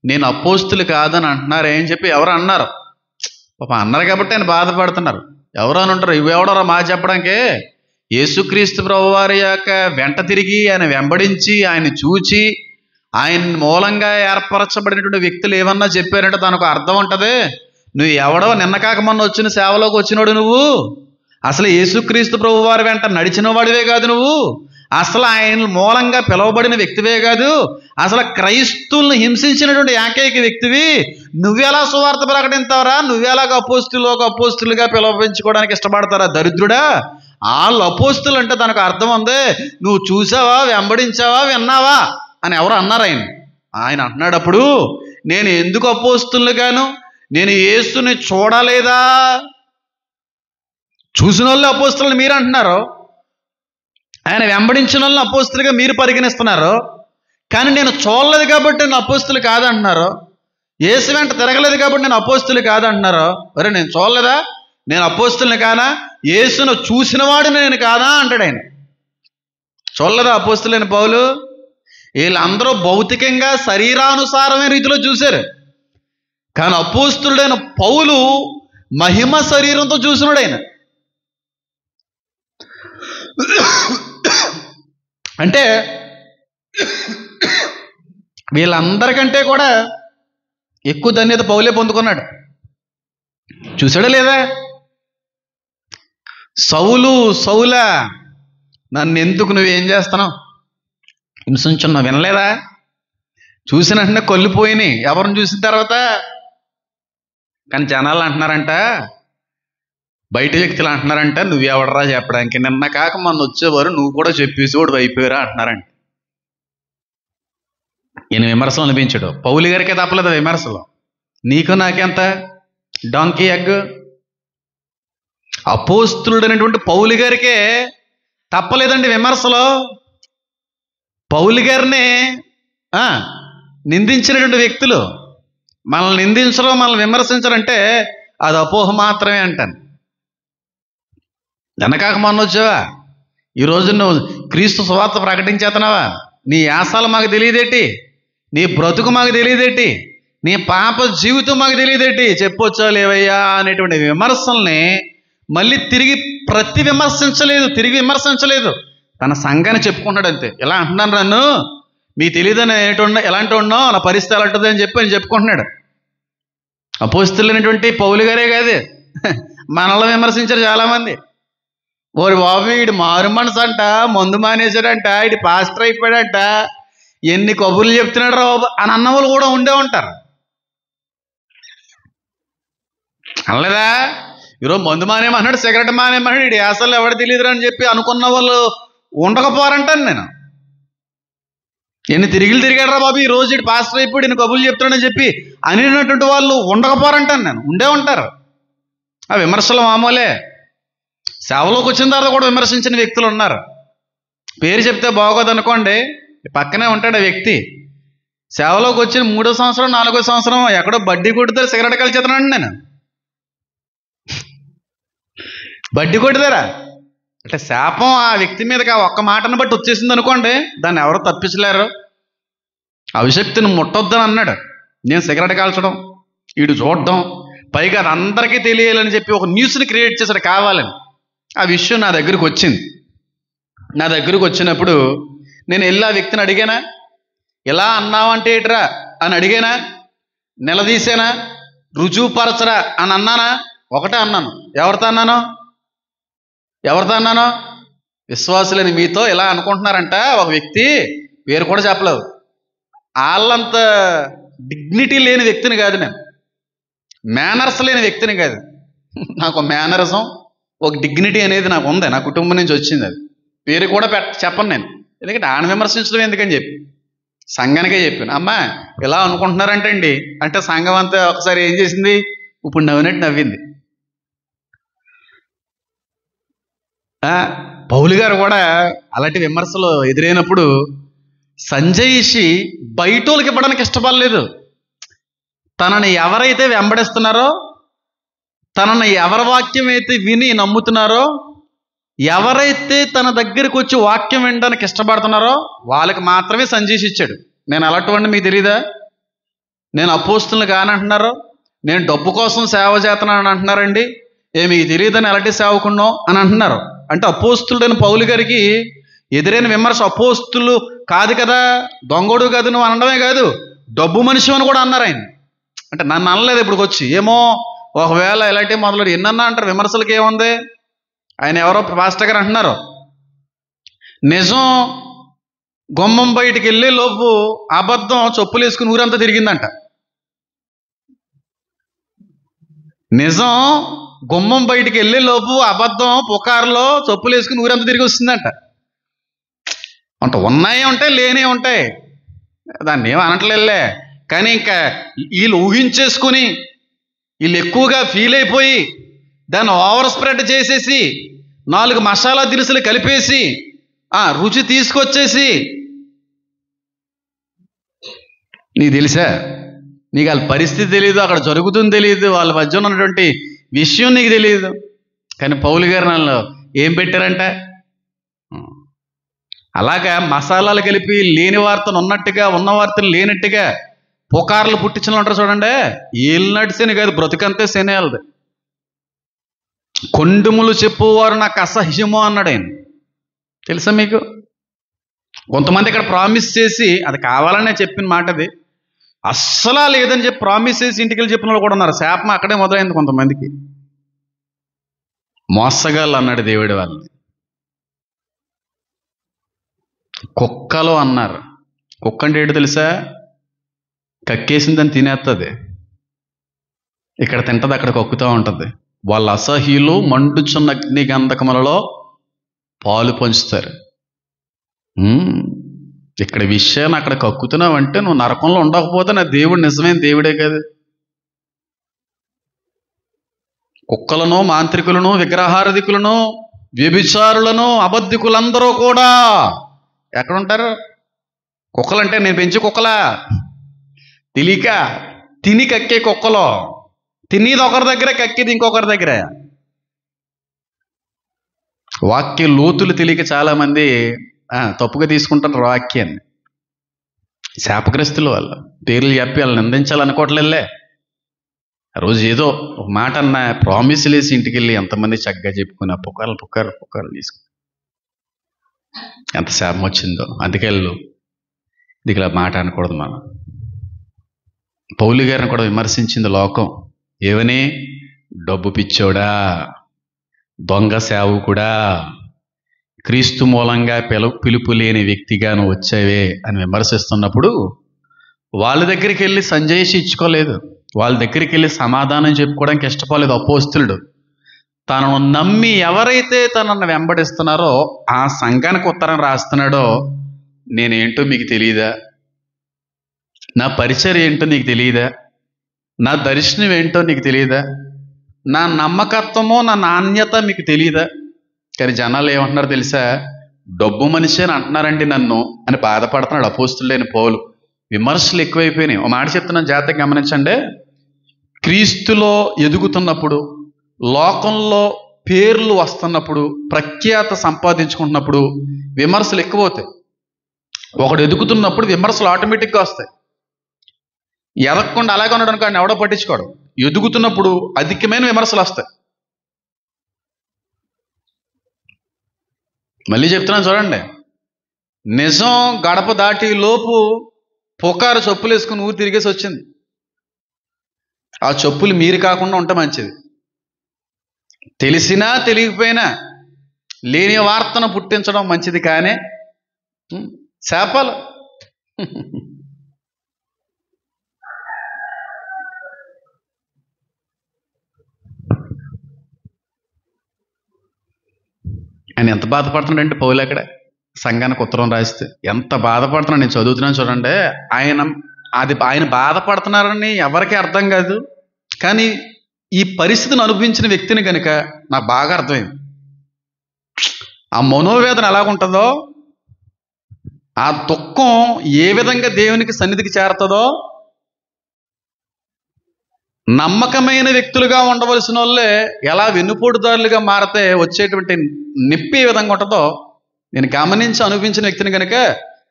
నేను అపోస్తులు కాదని అంటున్నారు ఏం చెప్పి ఎవరు అన్నారు. పాప అన్నారు కాబట్టి ఆయన బాధపడుతున్నారు. ఎవరు అని ఉంటారు, ఇవెవడరా మా చెప్పడానికే, యేసుక్రీస్తు ప్రభువారి యొక్క వెంట తిరిగి ఆయన వెంబడించి ఆయన చూచి ఆయన మూలంగా ఏర్పరచబడినటువంటి వ్యక్తులు ఏమన్నా చెప్పారంటే తనకు అర్థం ఉంటుంది. నువ్వు ఎవడో నిన్న కాక మొన్న వచ్చిన సేవలోకి వచ్చినోడు, నువ్వు అసలు యేసుక్రీస్తు ప్రభువారి వెంట నడిచిన వాడివే కాదు, నువ్వు అసలు ఆయన మూలంగా పిలువబడిన వ్యక్తివే కాదు, అసలు క్రైస్తువులను హింసించినటువంటి ఏకైక వ్యక్తివి, నువ్వెలా సువార్త ప్రకటిస్తావరా, నువ్వెలాగ అపోస్తులుగా పిలువపించుకోవడానికి ఇష్టపడతారా దరిద్రుడా, వాళ్ళు అపోస్తులు అంటే తనకు అర్థం ఉంది, నువ్వు చూసావా, వెంబడించావా, విన్నావా అని ఎవరు అన్నారు. ఆయన అంటున్నాడు అప్పుడు, నేను ఎందుకు అపోస్తులు గాను, నేను యేసుని చూడలేదా, చూసిన వాళ్ళు అపోస్తులని మీరు అంటున్నారు, ఆయన వెంబడించిన వాళ్ళని అపోస్తులుగా మీరు పరిగణిస్తున్నారు, కానీ నేను చూడలేదు కాబట్టి నేను అపోస్తులు కాదంటున్నారు, యేసు వెంట తిరగలేదు కాబట్టి నేను అపోస్తులు కాదంటున్నారు. అరే నేను చూడలేదా, నేను అపోస్తుల్ని కానా, యేసును చూసినవాడు నేను కాదా అంటాడు ఆయన. చూడలేదా అపోస్తులైన పౌలు, వీళ్ళందరూ భౌతికంగా శరీరానుసారమైన రీతిలో చూశారు, కానీ అపోస్తులుడైన పౌలు మహిమ శరీరంతో చూసినాడు ఆయన. అంటే వీళ్ళందరికంటే కూడా ఎక్కువ ధన్యత పౌలే పొందుకున్నాడు. చూసాడా లేదా, సౌలా నన్ను ఎందుకు నువ్వేం చేస్తున్నావు, హింసించున్నావు, వినలేదా, చూసిన వెంటనే కొల్లిపోయినాయి ఎవరిని చూసిన తర్వాత. కానీ జనాలు అంటున్నారంట, బయట వ్యక్తులు అంటున్నారంట, నువ్వెవడరా చెప్పడానికి, నిన్న కాక మొన్న వచ్చేవారు నువ్వు కూడా చెప్పేసేవాడు అయిపోయారా అంటున్నారంట. ఈయన విమర్శలు అనిపించాడు, పౌలు గారికే తప్పలేదు విమర్శలు, నీకు నాకెంత డాంకీ ఎగ్. అపోస్తులుడైనటువంటి పౌలు గారికే తప్పలేదండి విమర్శలో. పౌలు గారిని నిందించినటువంటి వ్యక్తులు మనల్ని నిందించడం, మనల్ని విమర్శించాలంటే అది అపోహ మాత్రమే అంటాను. వెనకాక మొన్న వచ్చావా? ఈరోజు నువ్వు క్రీస్తు సువార్త ప్రకటించేస్తున్నావా? నీ యాసాలు మాకు తెలియదేటి? నీ బ్రతుకు మాకు తెలియదేటి? నీ పాప జీవితం మాకు తెలియదేటి? చెప్పొచ్చా లేవయ్యా అనేటువంటి విమర్శల్ని మళ్ళీ తిరిగి తిరిగి విమర్శించలేదు. తన సంఘాన్ని చెప్పుకుంటాడు అంతే. ఎలా అంటున్నాను, నన్ను మీకు తెలియదని ఎలాంటి ఉన్నావు, నా పరిస్థితి ఎలా ఉంటుంది అని చెప్పి ఆయన చెప్పుకుంటున్నాడు. అపోస్తులైనటువంటి పౌలు గారే కాదు, మనల్ని విమర్శించారు చాలామంది. ఓరి బాబు, వీడు మారు మనసు అంట, మందు మానేశాడంట, వీడి పాస్టర్ అయిపోయాడంట, ఎన్ని కబుర్లు చెప్తున్నాడు రా బాబు అని అన్న వాళ్ళు కూడా ఉండే ఉంటారు. అనలేదా? ఈరోజు మందు మానేమన్నాడు, సిగరెట్ మానేమన్నాడు, వీడి అసలు ఎవడు తెలియదురా అని చెప్పి అనుకున్న వాళ్ళు ఉండకపోరంటాను నేను. ఎన్ని తిరిగాడు రా బాబు, ఈ రోజు ఇటు పాస్టర్ అయిపోయి నేను కబుర్లు చెప్తున్నాడని చెప్పి అనేటువంటి వాళ్ళు ఉండకపోరంటాను నేను. ఉండే ఉంటారు. ఆ విమర్శలు మామూలే. సేవలోకి వచ్చిన తర్వాత కూడా విమర్శించిన వ్యక్తులు ఉన్నారు. పేరు చెప్తే బాగోదు అనుకోండి, పక్కనే ఉంటాడు ఆ వ్యక్తి. సేవలోకి వచ్చిన 3వ సంవత్సరం 4వ సంవత్సరం ఎక్కడో బడ్డీ కొట్టుతారు, సిగరెట్ కలిచేస్తున్నాను నేను. బడ్డీ కొట్టుతారా అంటే శాపం ఆ వ్యక్తి మీదకి ఆ ఒక్క మాటను బట్టి వచ్చేసింది అనుకోండి, దాన్ని ఎవరు తప్పించలేరు. అవిశక్తిని ముట్టొద్దని అన్నాడు. నేను సిగరెట్ కాల్చడం, వీడు చూడడం, పైగా అది అందరికీ తెలియాలని చెప్పి ఒక న్యూస్ని క్రియేట్ చేశాడు కావాలని. ఆ విషయం నా దగ్గరకు వచ్చింది. నా దగ్గరకు వచ్చినప్పుడు నేను వెళ్ళి ఆ వ్యక్తిని అడిగానా, ఇలా అన్నావంటే ఏట్రా అని అడిగానా, నిలదీసానా, రుజువుపరచరా అని అన్నానా? ఒకటే అన్నాను. ఎవరితో అన్నాను? విశ్వాసులని మీతో ఇలా అనుకుంటున్నారంట ఒక వ్యక్తి, పేరు కూడా చెప్పలేదు. వాళ్ళంత డిగ్నిటీ లేని వ్యక్తిని కాదు నేను, మేనర్స్ లేని వ్యక్తిని కాదు. నాకు మేనరిజం, ఒక డిగ్నిటీ అనేది నాకు ఉంది, నా కుటుంబం నుంచి వచ్చింది. అది పేరు కూడా చెప్పను నేను, ఎందుకంటే ఆయన విమర్శించడం ఎందుకని చెప్పి సంఘానికే చెప్పాను. అమ్మా ఇలా అనుకుంటున్నారంటే అండి అంటే సంఘం అంతా ఒకసారి ఏం చేసింది, ఇప్పుడు నవ్వినట్టు నవ్వింది. పౌలు గారు కూడా అలాంటి విమర్శలు ఎదురైనప్పుడు సంజయిషి బయటోళ్ళకి ఇవ్వడానికి ఇష్టపడలేదు. తనని ఎవరైతే వెంబడిస్తున్నారో, తనని ఎవరి వాక్యం అయితే విని నమ్ముతున్నారో, ఎవరైతే తన దగ్గరికి వచ్చి వాక్యం వినడానికి ఇష్టపడుతున్నారో వాళ్ళకి మాత్రమే సంజీషి ఇచ్చాడు. నేను అలాంటివాడిని మీకు తెలీదా? నేను అపోస్తులను కానంటున్నారు, నేను డబ్బు కోసం సేవ చేస్తున్నాను అంటున్నారండి, మీకు తెలియదని ఎలాంటి సేవకున్నావు అని అంటున్నారు. అంటే అపోస్తులుడైన పౌలు గారికి ఎదురైన విమర్శ, అపోస్తులు కాదు కదా, దొంగడు కాదు నువ్వు అనడమే కాదు, డబ్బు మనిషి అని కూడా అన్నారు ఆయన. అంటే నన్ను అనలేదు ఇప్పుడు వచ్చి, ఏమో ఒకవేళ ఇలాంటివి మొదలు ఎన్నన్నా అంటారు. విమర్శలకి ఏముంది, ఆయన ఎవరో పాస్టర్ గారు అంటున్నారు, నిజం గుమ్మం బయటికి వెళ్ళే లోపు అబద్ధం చెప్పులు వేసుకుని ఊరంతా తిరిగిందంట. నిజం గుమ్మం బయటికి వెళ్ళే లోపు అబద్ధం పుకారులో చెప్పులు వేసుకుని ఊరంతా తిరిగి వస్తుందంట. అంటే ఉన్నాయే ఉంటాయి, లేనే ఉంటాయి, దాన్ని ఏం అనట్లేదులే. కానీ ఇంకా వీళ్ళు ఊహించేసుకుని, వీళ్ళు ఎక్కువగా ఫీల్ అయిపోయి దాన్ని ఓవర్ స్ప్రెడ్ చేసేసి 4 మసాలా దినుసులు కలిపేసి రుచి తీసుకొచ్చేసి, నీకు తెలుసా, నీకు వాళ్ళ పరిస్థితి తెలియదు, అక్కడ జరుగుతుంది తెలియదు, వాళ్ళ మధ్య ఉన్నటువంటి విషయం నీకు తెలియదు. కానీ పౌలు గారు నన్ను ఏం పెట్టారంట, అలాగా మసాలాలు కలిపి లేని వార్తను ఉన్నట్టుగా, ఉన్న వార్తను లేనట్టుగా పుకార్లు పుట్టించిన ఉంటారు చూడండి. ఏలినాటి శని కాదు, బ్రతుకంతే శని వాళ్ళది. కొండుములు చెప్పువారు నాకు అసహ్యము అన్నాడు ఆయన. తెలుసా మీకు? కొంతమంది ఇక్కడ ప్రామిస్ చేసి, అది కావాలనే చెప్పిన మాట, అది అస్సలా లేదని చెప్పి ప్రామిస్ చేసి ఇంటికి వెళ్ళి చెప్పిన వాళ్ళు కూడా ఉన్నారు. శాపం అక్కడే మొదలైంది కొంతమందికి. మోసగాళ్ళు అన్నాడు దేవుడి వాళ్ళని. కుక్కలు అన్నారు. కుక్క అంటే ఏంటో తెలుసా? కక్కేసిందని తినేస్తుంది, ఇక్కడ తింటది, అక్కడ కక్కుతూ ఉంటుంది. వాళ్ళ అసహ్యులు మండుచున్న అగ్ని గంధకములలో పాలు పంచుతారు. ఇక్కడ విషయాన్ని అక్కడ కక్కుతున్నావు అంటే నువ్వు నరకంలో ఉండకపోతే నా దేవుడు నిజమైన దేవుడే కదా. కుక్కలను, మాంత్రికులను, విగ్రహారధికులను, వ్యభిచారులను, అబద్ధికులందరూ కూడా ఎక్కడుంటారు? కుక్కలంటే నేను పెంచే కుక్కలా? తెలియక తిని కక్కే కుక్కలో. తినేది ఒకరి దగ్గరే, కక్కేది ఇంకొకరి దగ్గరే. వాక్య లోతులు తెలియక చాలామంది తప్పుగా తీసుకుంటారు వాక్యాన్ని. శాపగ్రస్తులు వాళ్ళు. పేర్లు చెప్పి వాళ్ళు నిందించాలనుకోవట్లేదులే. ఆ రోజు ఏదో ఒక మాట అన్న ప్రామిస్ లేసి ఇంటికి వెళ్ళి ఎంతమంది చక్కగా చెప్పుకుని ఆ పుకారు తీసుకుని ఎంత శాపం వచ్చిందో. అందుకెళ్ళు ఇది ఇలా మాట అనకూడదు. మనం పౌలు గారిని కూడా విమర్శించింది లోకం. ఏవని? డబ్బు పిచ్చోడా, దొంగ సేవకుడా, క్రీస్తు మూలంగా పిలుపు లేని వ్యక్తిగా నువ్వు వచ్చావే అని విమర్శిస్తున్నప్పుడు వాళ్ళ దగ్గరికి వెళ్ళి సంజయ్ ఇచ్చుకోలేదు. వాళ్ళ దగ్గరికి వెళ్ళి సమాధానం చెప్పుకోవడానికి ఇష్టపడలేదు అపోస్తులుడు. తనను నమ్మి ఎవరైతే తనను వెంబడిస్తున్నారో ఆ సంఘానికి ఉత్తరం రాస్తున్నాడో, నేనేంటో మీకు తెలియదా? నా పరిచయం ఏంటో నీకు తెలియదా? నా దర్శనం ఏంటో నీకు తెలియదా? నా నమ్మకత్వమో నా నాణ్యత మీకు తెలియదా? కానీ జనాలు ఏమంటున్నారు తెలుసా? డబ్బు మనిషి అని అంటున్నారండి నన్ను అని బాధపడుతున్నాడు అపోస్తులైన పౌలు. విమర్శలు ఎక్కువైపోయినాయి. ఒక మాట చెప్తున్నాను, జాగ్రత్తగా గమనించండి. క్రీస్తులో ఎదుగుతున్నప్పుడు, లోకంలో పేర్లు వస్తున్నప్పుడు, ప్రఖ్యాత సంపాదించుకుంటున్నప్పుడు విమర్శలు ఎక్కువ అవుతాయి. ఒకడు ఎదుగుతున్నప్పుడు విమర్శలు ఆటోమేటిక్గా వస్తాయి. ఎదగకుండా అలాగే ఉండడం కానీ ఎవడో పట్టించుకోడు. ఎదుగుతున్నప్పుడు అధికమైన విమర్శలు వస్తాయి. మళ్ళీ చెప్తున్నాను చూడండి. నిజం గడప దాటి లోపు పుకారు చెప్పులు వేసుకుని ఊరు తిరిగేసి వచ్చింది. ఆ చెప్పులు మీరు కాకుండా ఉంటే మంచిది. తెలిసినా తెలియకపోయినా లేని వార్తను పుట్టించడం మంచిది. కానీ శాపాలు ఆయన ఎంత బాధపడుతున్నాడంటే పౌలు అక్కడ సంఘానికి ఉత్తరం రాస్తే ఎంత బాధపడుతున్నాడు. నేను చదువుతున్నాను చూడండి. ఆయన బాధపడుతున్నారని ఎవరికీ అర్థం కాదు. కానీ ఈ పరిస్థితిని అనుభవించిన వ్యక్తిని కనుక నాకు బాగా అర్థమైంది. ఆ మనోవేదన ఎలాగుంటుందో, ఆ దుఃఖం ఏ విధంగా దేవునికి సన్నిధికి చేరుతుందో, నమ్మకమైన వ్యక్తులుగా ఉండవలసిన వాళ్ళే ఎలా వెన్నుపోటుదారులుగా మారితే వచ్చేటువంటి నొప్పి ఏ విధంగా ఉంటుందో నేను గమనించి అనుభవించిన వ్యక్తిని కనుక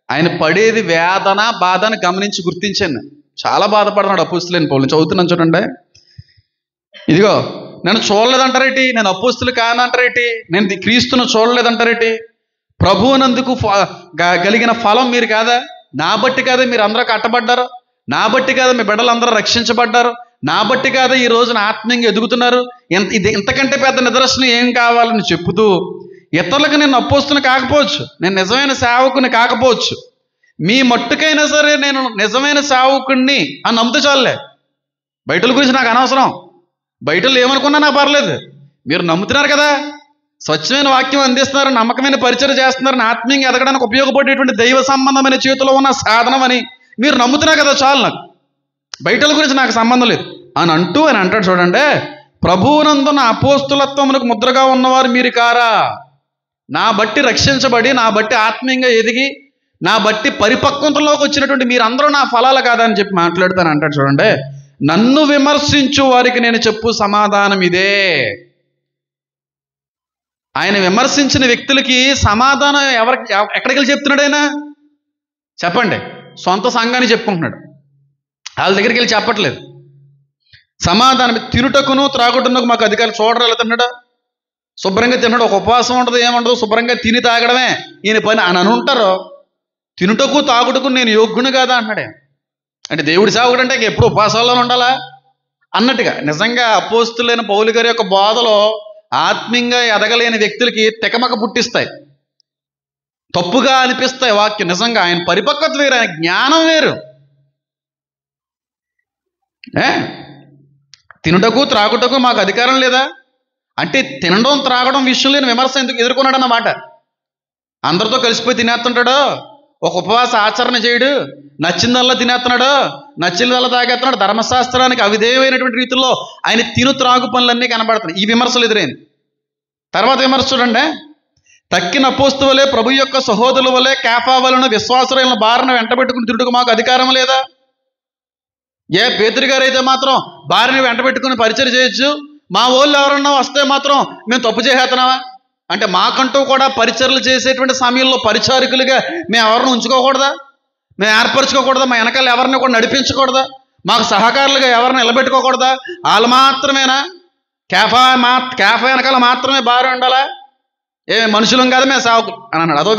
ఆయన పడేది వేదన, బాధని గమనించి గుర్తించాను. చాలా బాధపడుతున్నాడు అపోస్తులైన పౌలు. చదువుతున్నాను చూడండి. ఇదిగో నన్ను చూడలేదంటారేటి, నేను అపోస్తులు కానంటారేటి, నేను క్రీస్తును చూడలేదంటారేటి, ప్రభువునందుకు కలిగిన ఫలం మీరు కాదా? నా బట్టి కాదా మీరు అందరూ కట్టబడ్డారు? నా బట్టి కాదా మీ బిడ్డలందరూ రక్షించబడ్డారు? నా బట్టి కాదా ఈ రోజున ఆత్మీయంగా ఎదుగుతున్నారు? ఇంతకంటే పెద్ద నిదర్శనం ఏం కావాలని చెప్పుతూ ఇతరులకు నేను అపోస్తుని కాకపోవచ్చు, నేను నిజమైన సేవకుని కాకపోవచ్చు, మీ మట్టుకైనా సరే నేను నిజమైన సేవకుణ్ణి అని నమ్ముతూ చాలే. బయటల గురించి నాకు అనవసరం. బయటలు ఏమనుకున్నా నాకు పర్లేదు. మీరు నమ్ముతున్నారు కదా, స్వచ్ఛమైన వాక్యం అందిస్తున్నారు, నమ్మకమైన పరిచయం చేస్తున్నారని, ఆత్మీయంగా ఎదగడానికి ఉపయోగపడేటువంటి దైవ సంబంధమైన చేతిలో ఉన్న సాధనం అని మీరు నమ్ముతున్నారు కదా, చాలు. నాకు బయటల గురించి నాకు సంబంధం లేదు అని ఆయన అంటాడు చూడండి. ప్రభువునందున అపోస్తులత్వమునకు ముద్రగా ఉన్నవారు మీరు కారా? నా బట్టి రక్షించబడి, నా బట్టి ఆత్మీయంగా ఎదిగి, నా బట్టి పరిపక్వతలోకి వచ్చినటువంటి మీరందరూ నా ఫలాలు కాదని చెప్పి మాట్లాడుతాను అంటాడు చూడండి. నన్ను విమర్శించు వారికి నేను చెప్పు సమాధానం ఇదే. ఆయన విమర్శించిన వ్యక్తులకి సమాధానం ఎక్కడికి వెళ్ళి చెప్తున్నాడు ఆయన? చెప్పండి. సొంత సంఘాన్ని చెప్పుకుంటున్నాడు. వాళ్ళ దగ్గరికి వెళ్ళి చెప్పట్లేదు. సమాధానం తినుటకును త్రాగుటకు మాకు అధికారులు చూడరాలేదన్నాడు. శుభ్రంగా తిన్నాడు, ఒక ఉపవాసం ఉండదు, ఏముండదు, శుభ్రంగా తిని తాగడమే ఈయన పని అని అనుంటారు. తినుటకు తాగుటకు నేను యోగ్యుని కాదా అంటున్నాడే. అంటే దేవుడి సేవకుడు అంటే ఎప్పుడు ఉపవాసాల్లో ఉండాలా అన్నట్టుగా. నిజంగా అపోస్తులైన పౌలు గారి యొక్క బోధలో ఆత్మీయంగా ఎదగలేని వ్యక్తులకి తెకమక పుట్టిస్తాయి, తప్పుగా అనిపిస్తాయి వాక్యం. నిజంగా ఆయన పరిపక్వత వేరు, ఆయన జ్ఞానం వేరు. తినుటకు త్రాగుటకు మాకు అధికారం లేదా అంటే, తినడం త్రాగడం విషయం లేని విమర్శ ఎందుకు ఎదుర్కొన్నాడు అన్నమాట. అందరితో కలిసిపోయి తినేస్తుంటాడో, ఒక ఉపవాస ఆచరణ చేయడు, నచ్చిందల్లా తినేస్తున్నాడు, నచ్చిందల్లా తాగేస్తున్నాడు, ధర్మశాస్త్రానికి అవిధేయమైనటువంటి రీతిలో ఆయన తిను త్రాగు పనులన్నీ కనబడుతున్నాయి. ఈ విమర్శలు ఎదురైంది. తర్వాత విమర్శ చూడండి, తక్కిన అపోస్తలు వలె ప్రభు యొక్క సహోదరుల వలె కేఫా వలన విశ్వాసులైన భార్యను వెంటబెట్టుకుని తిరుగుటకు మాకు అధికారం లేదా? ఏ పేతురు గారు అయితే మాత్రం భార్యని వెంటబెట్టుకుని పరిచయం చేయొచ్చు, మా వాళ్ళు ఎవరన్నా వస్తే మాత్రం మేము తప్పు చేసేస్తున్నావా అంటే మాకంటూ కూడా పరిచర్లు చేసేటువంటి సమయంలో పరిచారికులుగా మేము ఎవరిని ఉంచుకోకూడదా? మేము ఏర్పరచుకోకూడదా? మా వెనకాల ఎవరిని కూడా నడిపించకూడదా? మాకు సహకారులుగా ఎవరిని నిలబెట్టుకోకూడదా? వాళ్ళు మాత్రమేనా? కేఫా వెనకాల మాత్రమే భార్య ఉండాలా? ఏ మనుషులం కాదు మేము సేవకులు అని అన్నాడు. అదో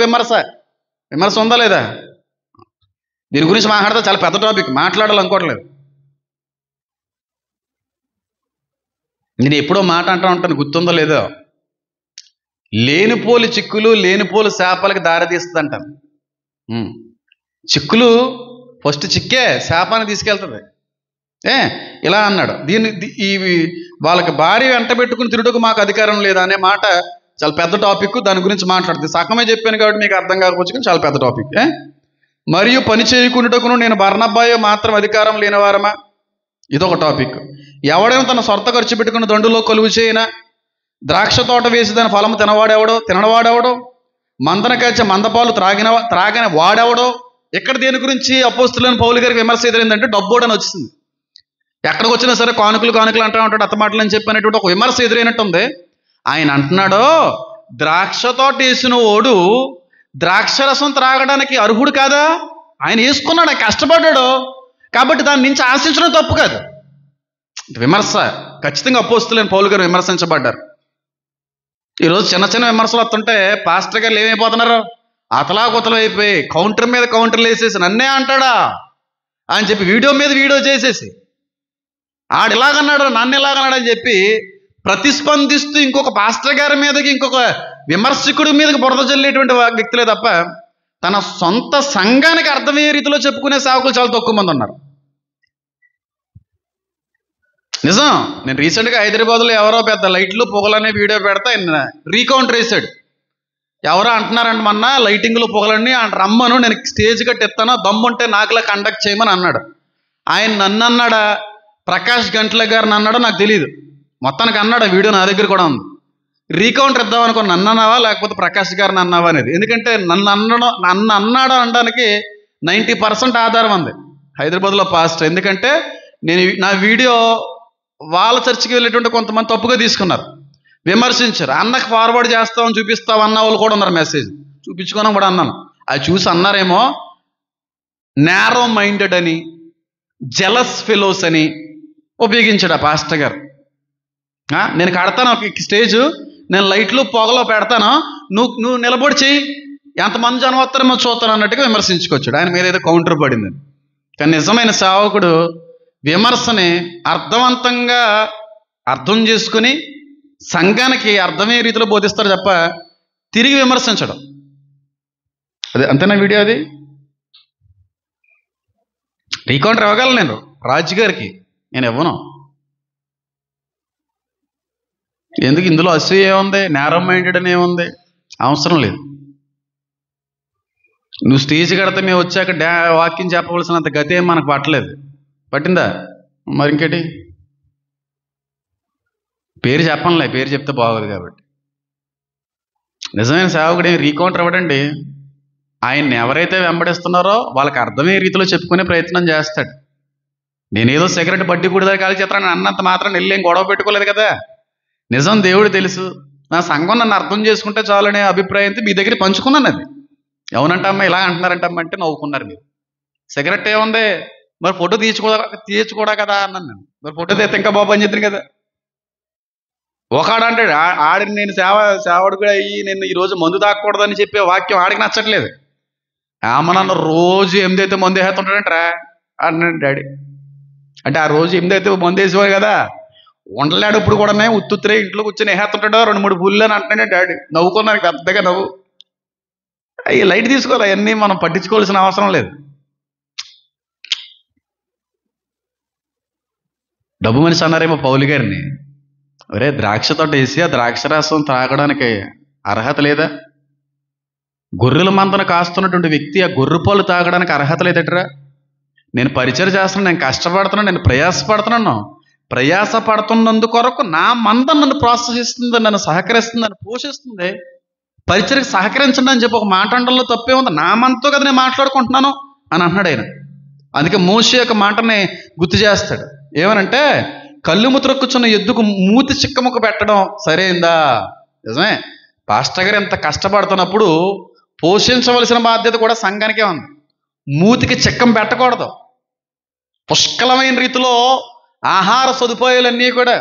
విమర్శ ఉందా లేదా? దీని గురించి మాట్లాడితే చాలా పెద్ద టాపిక్, మాట్లాడాలనుకోవట్లేదు. నేను ఎప్పుడో మాట అంటూ ఉంటాను, గుర్తుందో లేదో, లేనిపోలు చిక్కులు లేనిపోలు శాపాలకి దారితీస్తుంది అంటాను. చిక్కులు ఫస్ట్ చిక్కే శాపాన్ని తీసుకెళ్తుంది. ఇలా అన్నాడు. వాళ్ళకి భార్య వెంట పెట్టుకుని తిరుగుటకు మాకు అధికారం లేదా అనే మాట చాలా పెద్ద టాపిక్. దాని గురించి మాట్లాడుతుంది. సగమే చెప్పాను కాబట్టి మీకు అర్థం కాకపోవచ్చు, కానీ చాలా పెద్ద టాపిక్. మరియు పని చేయకుండాటకును నేను బర్నబ్బాయో మాత్రం అధికారం లేనివారమా? ఇదొక టాపిక్. ఎవడైనా తన సొంత ఖర్చు పెట్టుకున్న దండులో కొలువు చేయనా? ద్రాక్ష తోట వేసి దాని ఫలము తినవాడెవడో? మందన కాచే మందపాలు త్రాగిన వాడెవడో? ఎక్కడ దేని గురించి అపోస్తులైన పౌలు గారికి విమర్శ ఎదురైందంటే డబ్బోడని వచ్చింది. ఎక్కడికి వచ్చినా సరే కానుకలు అంటూ ఉంటాడు, అత్తమాటలు అని చెప్పినటువంటి ఒక విమర్శ ఎదురైనట్టుంది. ఆయన అంటున్నాడు, ద్రాక్ష తోట వేసిన వాడు ద్రాక్షరసం త్రాగడానికి అర్హుడు కాదా? ఆయన వేసుకున్నాడు, ఆయన కష్టపడ్డాడు, కాబట్టి దాని నుంచి ఆశించడం తప్పు కాదు. విమర్శ ఖచ్చితంగా అపోస్తులైన పౌలు గారు విమర్శించబడ్డారు. ఈరోజు చిన్న చిన్న విమర్శలు వస్తుంటే పాస్టర్ గారు ఏమైపోతున్నారు, అతలాకుతలం అయిపోయి కౌంటర్ మీద కౌంటర్లు వేసేసి నన్నే అంటాడా అని చెప్పి వీడియో మీద వీడియో చేసేసి ఆడు ఇలాగన్నాడు నన్ను ఇలాగన్నాడు అని చెప్పి ప్రతిస్పందిస్తూ ఇంకొక పాస్టర్ గారి మీదకి ఇంకొక విమర్శకుడి మీదకి బురద జల్లేటువంటి వ్యక్తులే తప్ప తన సొంత సంఘానికి అర్థమయ్యే రీతిలో చెప్పుకునే సేవకులు చాలా తక్కువ మంది ఉన్నారు. నిజం. నేను రీసెంట్గా హైదరాబాద్లో ఎవరో పెద్ద లైట్లు పొగలనే వీడియో పెడతా ఆయన రీకౌంటర్ వేసాడు. ఎవరో అంటున్నారంట మొన్న లైటింగ్లో పొగలన్నీ రమ్మను, నేను స్టేజ్ కట్టెత్తాను, దమ్ముంటే నాకులా కండక్ట్ చేయమని అన్నాడు. ఆయన నన్ను అన్నాడా, ప్రకాష్ గంట్ల గారిని అన్నాడో నాకు తెలియదు, మొత్తానికి అన్నాడు. వీడియో నా దగ్గర కూడా ఉంది. రీకౌంటర్ ఇద్దాం అనుకో, నన్ను అన్నావా లేకపోతే ప్రకాష్ గారిని అన్నావా అనేది. ఎందుకంటే నన్ను అన్నాడు అనడానికి 90% ఆధారం ఉంది హైదరాబాద్లో పాస్ట్. ఎందుకంటే నా వీడియో వాళ్ళ చర్చికి వెళ్ళేటువంటి కొంతమంది తప్పుగా తీసుకున్నారు, విమర్శించారు. అన్నకు ఫార్వర్డ్ చేస్తామని చూపిస్తావు అన్న వాళ్ళు కూడా ఉన్నారు, మెసేజ్ చూపించుకోవడం కూడా అన్నాను. అది చూసి అన్నారేమో నేరో మైండెడ్ అని, జెలస్ ఫెలోస్ అని ఉపయోగించాడు ఆ పాస్టర్ గారు. నేను కడతాను ఒక స్టేజ్, నేను లైట్లు పొగలో పెడతాను, నువ్వు నిలబడి చెయ్యి, ఎంతమంది జనం వస్తారేమో చూస్తాను అన్నట్టుగా విమర్శించుకొచ్చాడు. ఆయన మీద ఏదో కౌంటర్ పడిందని. కానీ నిజమైన సేవకుడు విమర్శని అర్థవంతంగా అర్థం చేసుకుని సంఘానికి అర్థమయ్యే రీతిలో బోధిస్తారు తప్ప తిరిగి విమర్శించడం. అదే అంతేనా వీడియో? అది రీకౌంటర్ ఇవ్వగలను నేను రాజు గారికి, నేను ఇవ్వను. ఎందుకు? ఇందులో అసూయ ఏముంది, నేరో మైండెడ్ అని ఏముంది? అవసరం లేదు. నువ్వు స్టేజ్ కడితే మేము వచ్చాక వాక్యం చెప్పవలసినంత గతి ఏం మనకు పట్టలేదు. పట్టిందా? మరి ఇంకేటి? పేరు చెప్పనులే, పేరు చెప్తే బాగోదు కాబట్టి. నిజమైన సేవకుడు ఏం రీకౌంటర్ ఇవ్వడండి. ఆయన్ని ఎవరైతే వెంబడిస్తున్నారో వాళ్ళకి అర్థమయ్యే రీతిలో చెప్పుకునే ప్రయత్నం చేస్తాడు. నేనేదో సిగరెట్ బడ్డీ కూడా కాలి చేస్తానని అన్నంత మాత్రం వెళ్ళేం గొడవ పెట్టుకోలేదు కదా. నిజం దేవుడు తెలుసు. నా సంఘం నన్ను అర్థం చేసుకుంటే చాలనే అభిప్రాయంతో మీ దగ్గర పంచుకున్నాను. అది అవునంటమ్మా, ఇలా అంటున్నారంటమ్మా అంటే నవ్వుకున్నారు మీరు. సిగరెట్ ఏముంది, మరి ఫోటో తీయచ్చుకోడా కదా అన్నాను నేను. మరి ఫోటో తీస్తే ఇంకా బాబు అని చెప్తాను కదా. ఒకడు అంటాడు, ఆడిని నేను సేవడు కూడా అయ్యి నేను ఈరోజు మందు తాకూడదని చెప్పే వాక్యం ఆడికి నచ్చట్లేదు. ఆమె నన్ను రోజు 8 అయితే మందు వేస్తుంటాడంటరా అన్నాడు డాడీ. అంటే ఆ రోజు 8 అయితే మందు వేసేవాడు కదా, ఉండలేడు. ఇప్పుడు కూడా ఉత్తురే ఇంట్లో కూర్చొని వేస్తుంటాడు 2-3 పుల్లు అని అంటున్నాడే డాడీ. నవ్వుకున్నాను పెద్దగా నవ్వు. అవి లైట్ తీసుకోవాలి, అవన్నీ మనం పట్టించుకోవాల్సిన అవసరం లేదు. డబ్బు మనిషి అన్నారేమో పౌలు గారిని, ఒరే ద్రాక్ష తోట వేసి ఆ ద్రాక్ష రసం తాగడానికి అర్హత లేదా? గొర్రెల మందను కాస్తున్నటువంటి వ్యక్తి ఆ గొర్రె పాలు తాగడానికి అర్హత లేదటరా. నేను పరిచయం చేస్తున్నాను, నేను కష్టపడుతున్నాను, నేను ప్రయాసపడుతున్నాను. ప్రయాసపడుతున్నందుకొరకు నా మంద నన్ను ప్రోత్సహిస్తుంది, నన్ను సహకరిస్తుంది, నన్ను పోషిస్తుంది. పరిచయకు సహకరించండి అని చెప్పి ఒక మాట అనడంలో తప్పే ఉంది. నా మనతో కదా నేను మాట్లాడుకుంటున్నాను అని అంటున్నాడు ఆయన. అందుకే మోషే యొక్క మాటని గుర్తు చేస్తాడు. ఏమనంటే, కళ్ళు ముత్రొక్కుచున్న ఎద్దుకు మూతి చిక్కముక్క పెట్టడం సరైందా? నిజమే. పాస్టర్ గారు ఎంత కష్టపడుతున్నప్పుడు పోషించవలసిన బాధ్యత కూడా సంఘానికే ఉంది. మూతికి చిక్కం పెట్టకూడదు. పుష్కలమైన రీతిలో ఆహార సదుపాయాలన్నీ కూడా,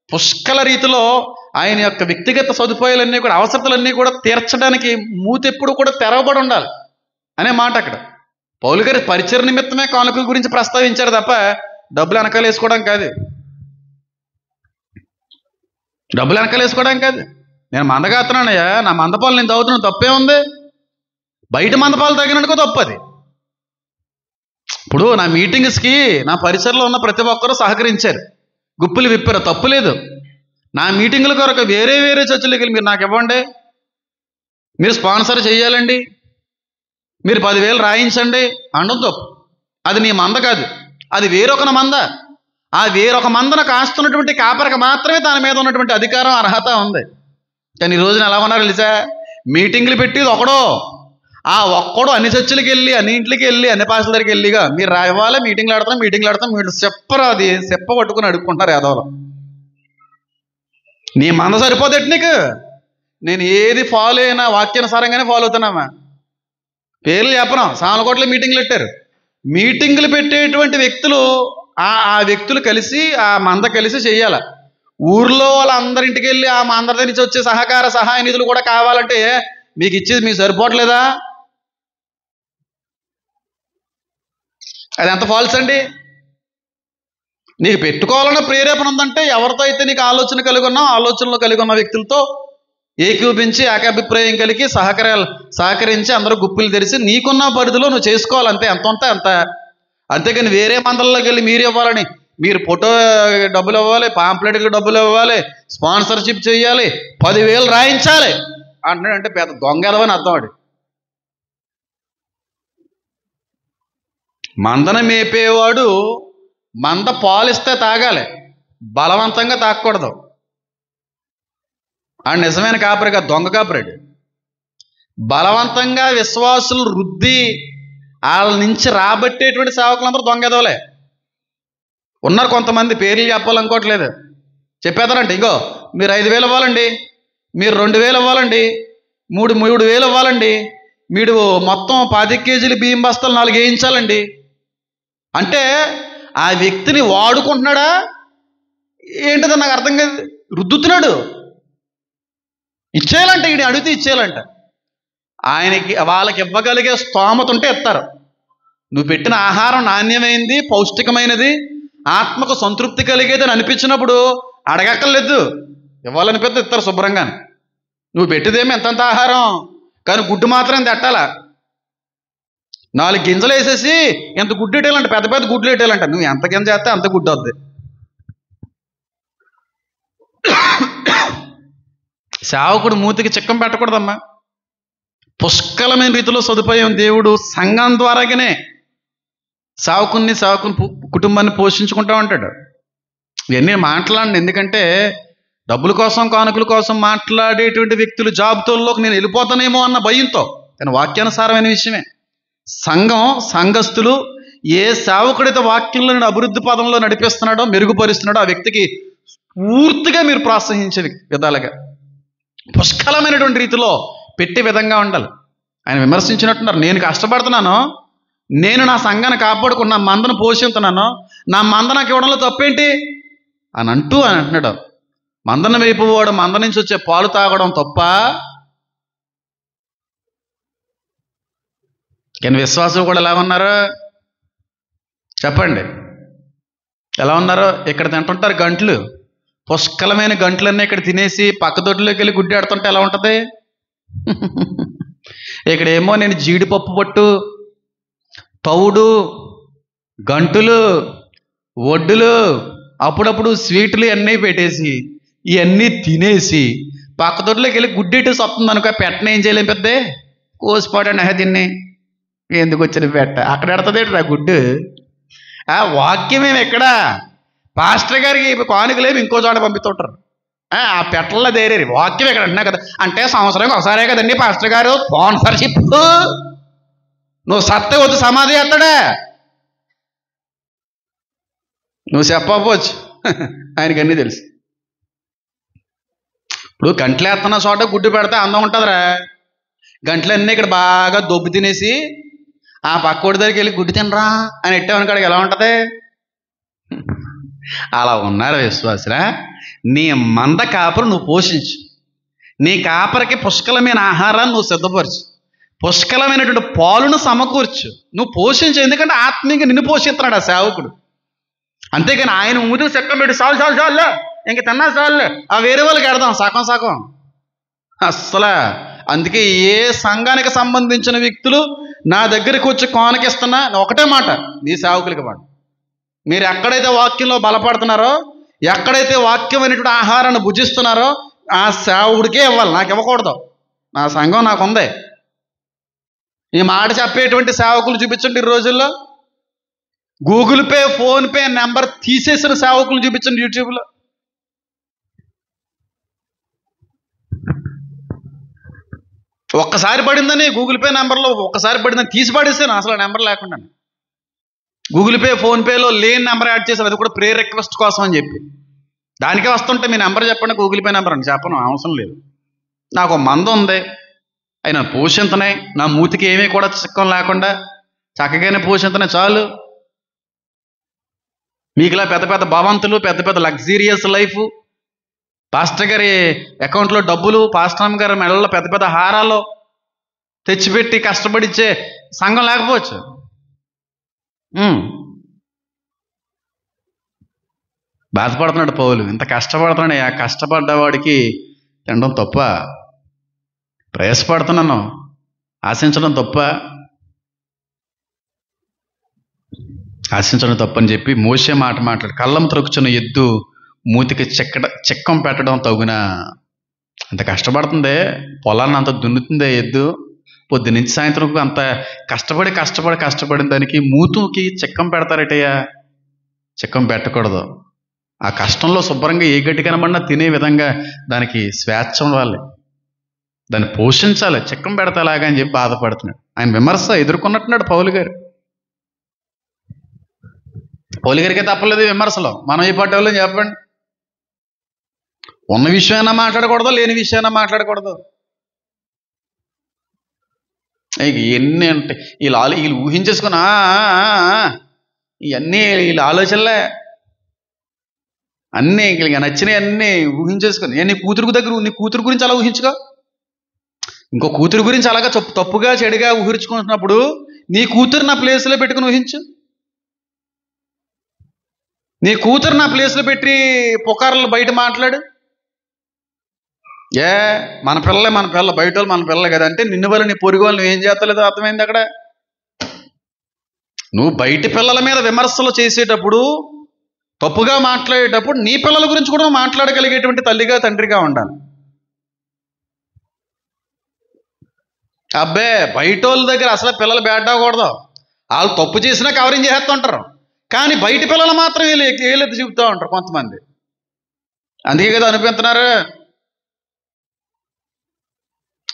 పుష్కల రీతిలో ఆయన యొక్క వ్యక్తిగత సదుపాయాలన్నీ కూడా, అవసరతలన్నీ కూడా తీర్చడానికి మూతి ఎప్పుడు కూడా తెరవబడి ఉండాలి అనే మాట అక్కడ. పౌలు గారి పరిచయ నిమిత్తమే కానుకల గురించి ప్రస్తావించారు తప్ప డబ్బులు వెనకాల వేసుకోవడం కాదు. డబ్బులు వెనకాల వేసుకోవడం కాదు. నేను మందగాతున్నానయ్యా, నా మందపాలు నేను తాగుతున్నాను, తప్పే ఉంది. బయట మందపాలు తగినట్టుగా తప్పది. ఇప్పుడు నా మీటింగ్స్కి నా పరిసరలో ఉన్న ప్రతి ఒక్కరూ సహకరించారు, గుప్పులు విప్పారు, తప్పు లేదు. నా మీటింగుల కొరకు వేరే వేరే చర్చలకు వెళ్ళి మీరు నాకు ఇవ్వండి, మీరు స్పాన్సర్ చేయాలండి, మీరు 10,000 రాయించండి అనడం తప్పు. అది నీ మంద కాదు, అది వేరొక మంద. ఆ వేరొక మందను కాస్తున్నటువంటి కాపరికి మాత్రమే దాని మీద ఉన్నటువంటి అధికారం, అర్హత ఉంది. కానీ ఈ రోజున ఎలా ఉన్నారు తెలుసా? మీటింగ్లు పెట్టేది ఒకడో, ఆ ఒక్కడు అన్ని చర్చలకు వెళ్ళి, అన్ని ఇంట్లోకి వెళ్ళి, అన్ని పాస్టర్ల దగ్గరికి వెళ్ళిగా మీరు రావాలి, మీటింగ్లు ఆడతాం మీరు చెప్పరు, అది చెప్ప పట్టుకుని అడుక్కుంటారు యాదవలు. నీ మంద సరిపోదట నీకు. నేను ఏది ఫాలో అయినా వాక్యానుసారంగానే ఫాలో అవుతున్నామా. పేర్లు చెప్పను, సామలకోటలో మీటింగ్లు పెట్టారు. మీటింగ్లు పెట్టేటువంటి వ్యక్తులు ఆ వ్యక్తులు కలిసి, ఆ మంద కలిసి చెయ్యాలి. ఊర్లో వాళ్ళందరింటికి వెళ్ళి ఆ మందరి దగ్గర నుంచి వచ్చే సహాయ నిధులు కూడా కావాలంటే మీకు ఇచ్చేది మీకు సరిపోవట్లేదా? అది ఎంత ఫాల్స్ అండి. నీకు పెట్టుకోవాలన్న ప్రేరేపణ ఉందంటే ఎవరితో అయితే నీకు ఆలోచన కలిగి ఉన్నావు, ఆలోచనలో కలిగి ఉన్న వ్యక్తులతో ఏకీపించి ఏకాభిప్రాయం కలిగి సహకరించి అందరూ గుప్పులు తెరిచి నీకున్న పరిధిలో నువ్వు చేసుకోవాలి. అంతే, ఎంత ఉంటే అంత. అంతేకాని వేరే మందల్లోకి వెళ్ళి మీరు ఇవ్వాలని, మీరు ఫోటో డబ్బులు ఇవ్వాలి, పాంప్లెట్కి డబ్బులు ఇవ్వాలి, స్పాన్సర్షిప్ చేయాలి, 10,000 రాయించాలి అంటున్నాడంటే పెద్ద దొంగ ఎదవని అర్థం. వాడు మందన మేపేవాడు మంద పాలిస్తే తాగాలి, బలవంతంగా తాగకూడదు. ఆ నిజమైన కాపరిగా దొంగ కాపరాడు. బలవంతంగా విశ్వాసులు రుద్ది వాళ్ళ నుంచి రాబట్టేటువంటి సేవకులందరూ దొంగ ఎదవలే ఉన్నారు. కొంతమంది పేర్లు చెప్పాలనుకోవట్లేదు, చెప్పేదారంటే ఇంకో మీరు 5,000 ఇవ్వాలండి, మీరు 2,000 ఇవ్వాలండి, 3,000 ఇవ్వాలండి, మీరు మొత్తం 25 కేజీలు బియ్యం బస్తాలు 4 వేయించాలండి అంటే ఆ వ్యక్తిని వాడుకుంటున్నాడా ఏంటిదో నాకు అర్థం కాదు. రుద్దుతున్నాడు. ఇచ్చేయాలంట, ఈయన అడిగితే ఇచ్చేయాలంట. ఆయనకి వాళ్ళకి ఇవ్వగలిగే స్తోమత ఉంటే ఇస్తారు. నువ్వు పెట్టిన ఆహారం నాణ్యమైనది, పౌష్టికమైనది, ఆత్మకు సంతృప్తి కలిగేదని అనిపించినప్పుడు అడగక్కర్లేదు, ఇవ్వాలనిపిస్తే ఇస్తారు శుభ్రంగా. నువ్వు పెట్టేదేమో ఎంతంత ఆహారం, కానీ గుడ్డు మాత్రం తట్టాలా. 4 గింజలు వేసేసి ఎంత గుడ్డు పెట్టాలంట, పెద్ద పెద్ద గుడ్లు పెట్టాలంట. నువ్వు ఎంత గింజ చేస్తే అంత గుడ్డు వద్ది. సేవకుడు మూతికి చిక్కం పెట్టకూడదమ్మా. పుష్కలమైన రీతిలో సదుపాయం దేవుడు సంఘం ద్వారాగానే సేవకుని కుటుంబాన్ని పోషించుకుంటా ఉంటాడు. ఇవన్నీ మాట్లాడండి, ఎందుకంటే డబ్బుల కోసం, కానుకల కోసం మాట్లాడేటువంటి వ్యక్తులు జాబితాల్లోకి నేను వెళ్ళిపోతానేమో అన్న భయంతో. కానీ వాక్యానుసారమైన విషయమే. సంఘస్థులు ఏ సేవకుడైతే వాక్యంలో అభివృద్ధి పదంలో నడిపిస్తున్నాడో, మెరుగుపరుస్తున్నాడో ఆ వ్యక్తికి పూర్తిగా మీరు ప్రోత్సహించే విధాలుగా పుష్కలమైనటువంటి రీతిలో పెట్టే విధంగా ఉండాలి. ఆయన విమర్శించినట్టున్నారు, నేను కష్టపడుతున్నాను, నేను నా సంఘాన్ని కాపాడుకున్న మందను పోషిస్తున్నాను, నా మంద నాకు ఇవ్వడంలో తప్పేంటి అని అంటున్నాడు. మందను వేపువాడు మంద నుంచి వచ్చే పాలు తాగడం తప్ప? కానీ విశ్వాసులు కూడా ఎలా ఉన్నారు చెప్పండి? ఎలా ఉన్నారో? ఇక్కడ తింటుంటారు గంటలు, పుష్కలమైన గంటలన్నీ ఇక్కడ తినేసి పక్క దొడ్లోకి వెళ్ళి గుడ్డి ఆడుతుంటే ఎలా ఉంటుంది? ఇక్కడేమో నేను జీడిపప్పు పట్టు, తౌడు, గంటులు, ఒడ్డులు, అప్పుడప్పుడు స్వీట్లు అన్నీ పెట్టేసి ఇవన్నీ తినేసి పక్క దొడ్లోకి వెళ్ళి గుడ్డెట్టేసి వస్తుంది అనుకో, పెట్టన ఏం చేయలేం పెద్దే, కోసిపోడండి దీన్ని, ఎందుకు వచ్చిన పెట్ట అక్కడ ఎడతదేంటి రా గుడ్డు. ఆ వాక్యమేమి ఎక్కడ, పాస్టర్ గారికి కానుకలేమి ఇంకో చోట పంపిస్తుంటారు. ఆ పెట్టల్లో దేరేరి వాక్యం ఎక్కడ అంటున్నా కదా. అంటే సంవత్సరానికి ఒకసారే కదండి పాస్టర్ గారు స్పాన్సర్షిప్. నువ్వు సత్తే వద్దు సమాధి చేస్తాడా, నువ్వు చెప్పకపోవచ్చు, ఆయనకి అన్నీ తెలుసు. ఇప్పుడు గంటలేస్తున్న చోట గుడ్డు పెడితే అందం ఉంటుందిరా. గంటలన్నీ ఇక్కడ బాగా దొబ్బు తినేసి ఆ పక్కోడి దగ్గరికి వెళ్ళి గుడ్డు తినరా అని ఎట్టామని కాడికి ఎలా ఉంటుంది? అలా ఉన్నారు విశ్వాసురా. నీ మంద కాపరు నువ్వు పోషించు, నీ కాపరికి పుష్కలమైన ఆహారాన్ని నువ్వు సిద్ధపరచు, పుష్కలమైనటువంటి పాలును సమకూర్చు, నువ్వు పోషించు. ఎందుకంటే ఆత్మీయంగా నిన్ను పోషిస్తున్నాడు ఆ సేవకుడు. అంతేగాని ఆయన ముందుకు చెక్కం పెట్టి చాలు చాలు చాలు ఇంక తిన్నా చాలు ఆ వేరే వాళ్ళకి ఎడదాం సగం సగం అస్సలు. అందుకే ఏ సంఘానికి సంబంధించిన వ్యక్తులు నా దగ్గరికి వచ్చి కానుకిస్తున్నా ఒకటే మాట, నీ సేవకులకి మాట, మీరు ఎక్కడైతే వాక్యంలో బలపడుతున్నారో, ఎక్కడైతే వాక్యమైనటువంటి ఆహారాన్ని భుజిస్తున్నారో ఆ సేవకుడికే ఇవ్వాలి, నాకు ఇవ్వకూడదు. నా సంఘం నాకు ఉంది. ఈ మాట చెప్పేటువంటి సేవకులు చూపించండి ఈ రోజుల్లో. Google pay, phone pay number తీసేసిన సేవకులు చూపించండి యూట్యూబ్లో. ఒక్కసారి పడిందని గూగుల్ పే నెంబర్లో ఒక్కసారి పడిందని తీసి పడేసాను అసలు నెంబర్ లేకుండా. గూగుల్ పే, ఫోన్పేలో లేని నెంబర్ యాడ్ చేశాను, అది కూడా ప్రే రిక్వెస్ట్ కోసం అని చెప్పి. దానికే వస్తుంటే మీ నెంబర్ చెప్పండి, గూగుల్ పే నెంబర్ అని చెప్పను, అవసరం లేదు. నాకు మంద ఉంది, అయినా పోషింతనాయి, నా మూతికి ఏమీ కూడా చిక్కం లేకుండా చక్కగానే పోషింతనాయి చాలు. మీకులా పెద్ద పెద్ద భవంతులు, పెద్ద పెద్ద లగ్జీరియస్ లైఫ్, పాస్టర్ గారి అకౌంట్లో డబ్బులు, పాస్టర్ గారి మెడల్లో పెద్ద పెద్ద హారాలు తెచ్చిపెట్టి కష్టపడిచ్చే సంఘం లేకపోవచ్చు. బాధపడుతున్నాడు పౌలు, ఇంత కష్టపడుతున్నాడు, ఆ కష్టపడ్డవాడికి తినడం తప్ప, ప్రయాసపడుతున్నాను ఆశించడం తప్ప, ఆశించడం తప్పని చెప్పి మోసే మాట మాట్లాడు. కళ్ళం త్రొక్కుచున్న ఎద్దు మూతికి చిక్కం పెట్టడం తగునా. అంత కష్టపడుతుందే, పొలాన్ని అంత దున్నుతుందే ఎద్దు, పొద్దు నుంచి సాయంత్రం అంత కష్టపడిన దానికి మూతుకి చిక్కం పెడతారటయ్యా. చిక్కం పెట్టకూడదు. ఆ కష్టంలో శుభ్రంగా ఏ గడ్డి కనబడినా తినే విధంగా దానికి స్వేచ్ఛ ఉండాలి, దాన్ని పోషించాలి. చిక్కం పెడతాలాగా అని చెప్పి బాధపడుతున్నాడు. ఆయన విమర్శ ఎదుర్కొన్నట్టున్నాడు పౌలు గారు. పౌలు గారికే తప్పలేదు విమర్శలో, మనం ఈ పట్టేవాళ్ళు చెప్పండి. ఉన్న విషయమైనా మాట్లాడకూడదు, లేని విషయమైనా మాట్లాడకూడదు. ఎన్ని ఉంటాయి వీళ్ళు ఊహించేసుకుని ఇవన్నీ వీళ్ళ ఆలోచనలే, అన్నీ వీళ్ళకి నచ్చినవి అన్నీ ఊహించేసుకుని. నీ కూతురు గురించి అలా ఊహించుకో, ఇంకో కూతురు గురించి అలాగా తప్పుగా చెడుగా ఊహించుకుంటున్నప్పుడు నీ కూతురు నా ప్లేస్లో పెట్టుకుని ఊహించు. నీ కూతురు నా ప్లేస్లో పెట్టి పుకార్లు బయట మాట్లాడు. మన పిల్ల బయట వాళ్ళు మన పిల్ల కదా అంటే నిన్ను వల్ల నీ పొరుగు వాళ్ళు నువ్వేం చేస్తలేదో అర్థమైంది అక్కడ. నువ్వు బయటి పిల్లల మీద విమర్శలు చేసేటప్పుడు, తప్పుగా మాట్లాడేటప్పుడు నీ పిల్లల గురించి కూడా మాట్లాడగలిగేటువంటి తల్లిగా తండ్రిగా ఉండాలి. అబ్బే బయట వాళ్ళ దగ్గర అసలు పిల్లలు బేడ్డకూడదు, వాళ్ళు తప్పు చేసినా కవరింగ్ చేస్తుంటారు, కానీ బయట పిల్లలు మాత్రం వీళ్ళెత్తి చూపుతూ ఉంటారు కొంతమంది. అందుకే కదా అనిపిస్తున్నారు.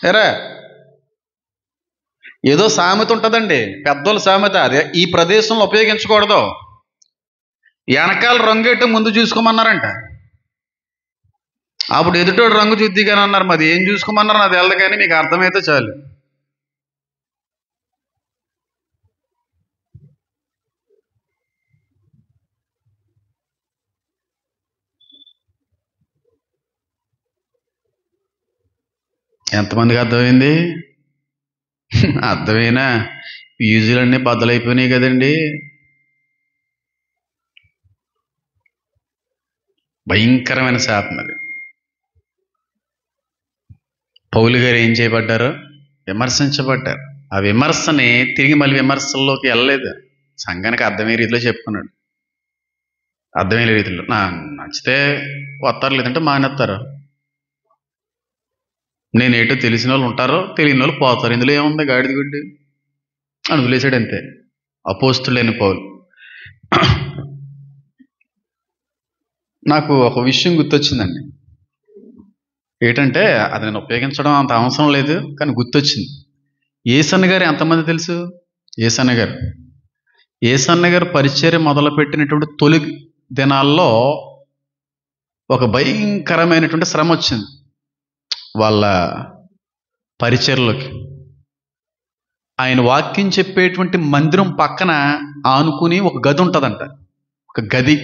ఏరా ఏదో సామెత ఉంటుందండి, పెద్దోళ్ళ సామెత, అదే ఈ ప్రదేశంలో ఉపయోగించకూడదు. వెనకాల రంగెట్టు ముందు చూసుకోమన్నారంట. అప్పుడు ఎదుటోడు రంగు చూద్ది కానీ అన్నారు. మరి ఏం చూసుకోమన్నారు అది వెళ్ళదు, కానీ మీకు అర్థమైతే చాలు. ఎంతమందికి అర్థమైంది? అర్థమైనా ఫీజులన్నీ బద్దలైపోయినాయి కదండి. భయంకరమైన శాపం అది. పౌలు గారు ఏం చేయబడ్డారు? విమర్శించబడ్డారు. ఆ విమర్శని తిరిగి మళ్ళీ విమర్శల్లోకి వెళ్ళలేదు, సంఘానికి అర్థమయ్యే రీతిలో చెప్పుకున్నాడు. అర్థమయ్యే రీతిలో నచ్చితే వస్తారు, లేదంటే మానేస్తారు. నేనేటో తెలిసిన వాళ్ళు ఉంటారో తెలియని వాళ్ళు పోతారు, ఇందులో ఏముంది గాడిద గుడ్డి అని వదిలేసాడు అంతే అపోస్తులైన పౌలు. నాకు ఒక విషయం గుర్తొచ్చిందండి. ఏంటంటే అది నేను ఉపయోగించడం అంత అవసరం లేదు, కానీ గుర్తొచ్చింది. ఏసన్న గారు ఎంతమంది తెలుసు? ఏసన్న గారు పరిచర్య మొదలుపెట్టినటువంటి తొలి దినాల్లో ఒక భయంకరమైనటువంటి శ్రమ వచ్చింది వాళ్ళ పరిచర్లోకి. ఆయన వాక్యం చెప్పేటువంటి మందిరం పక్కన ఆనుకుని ఒక గది ఉంటుందంట, ఒక గది.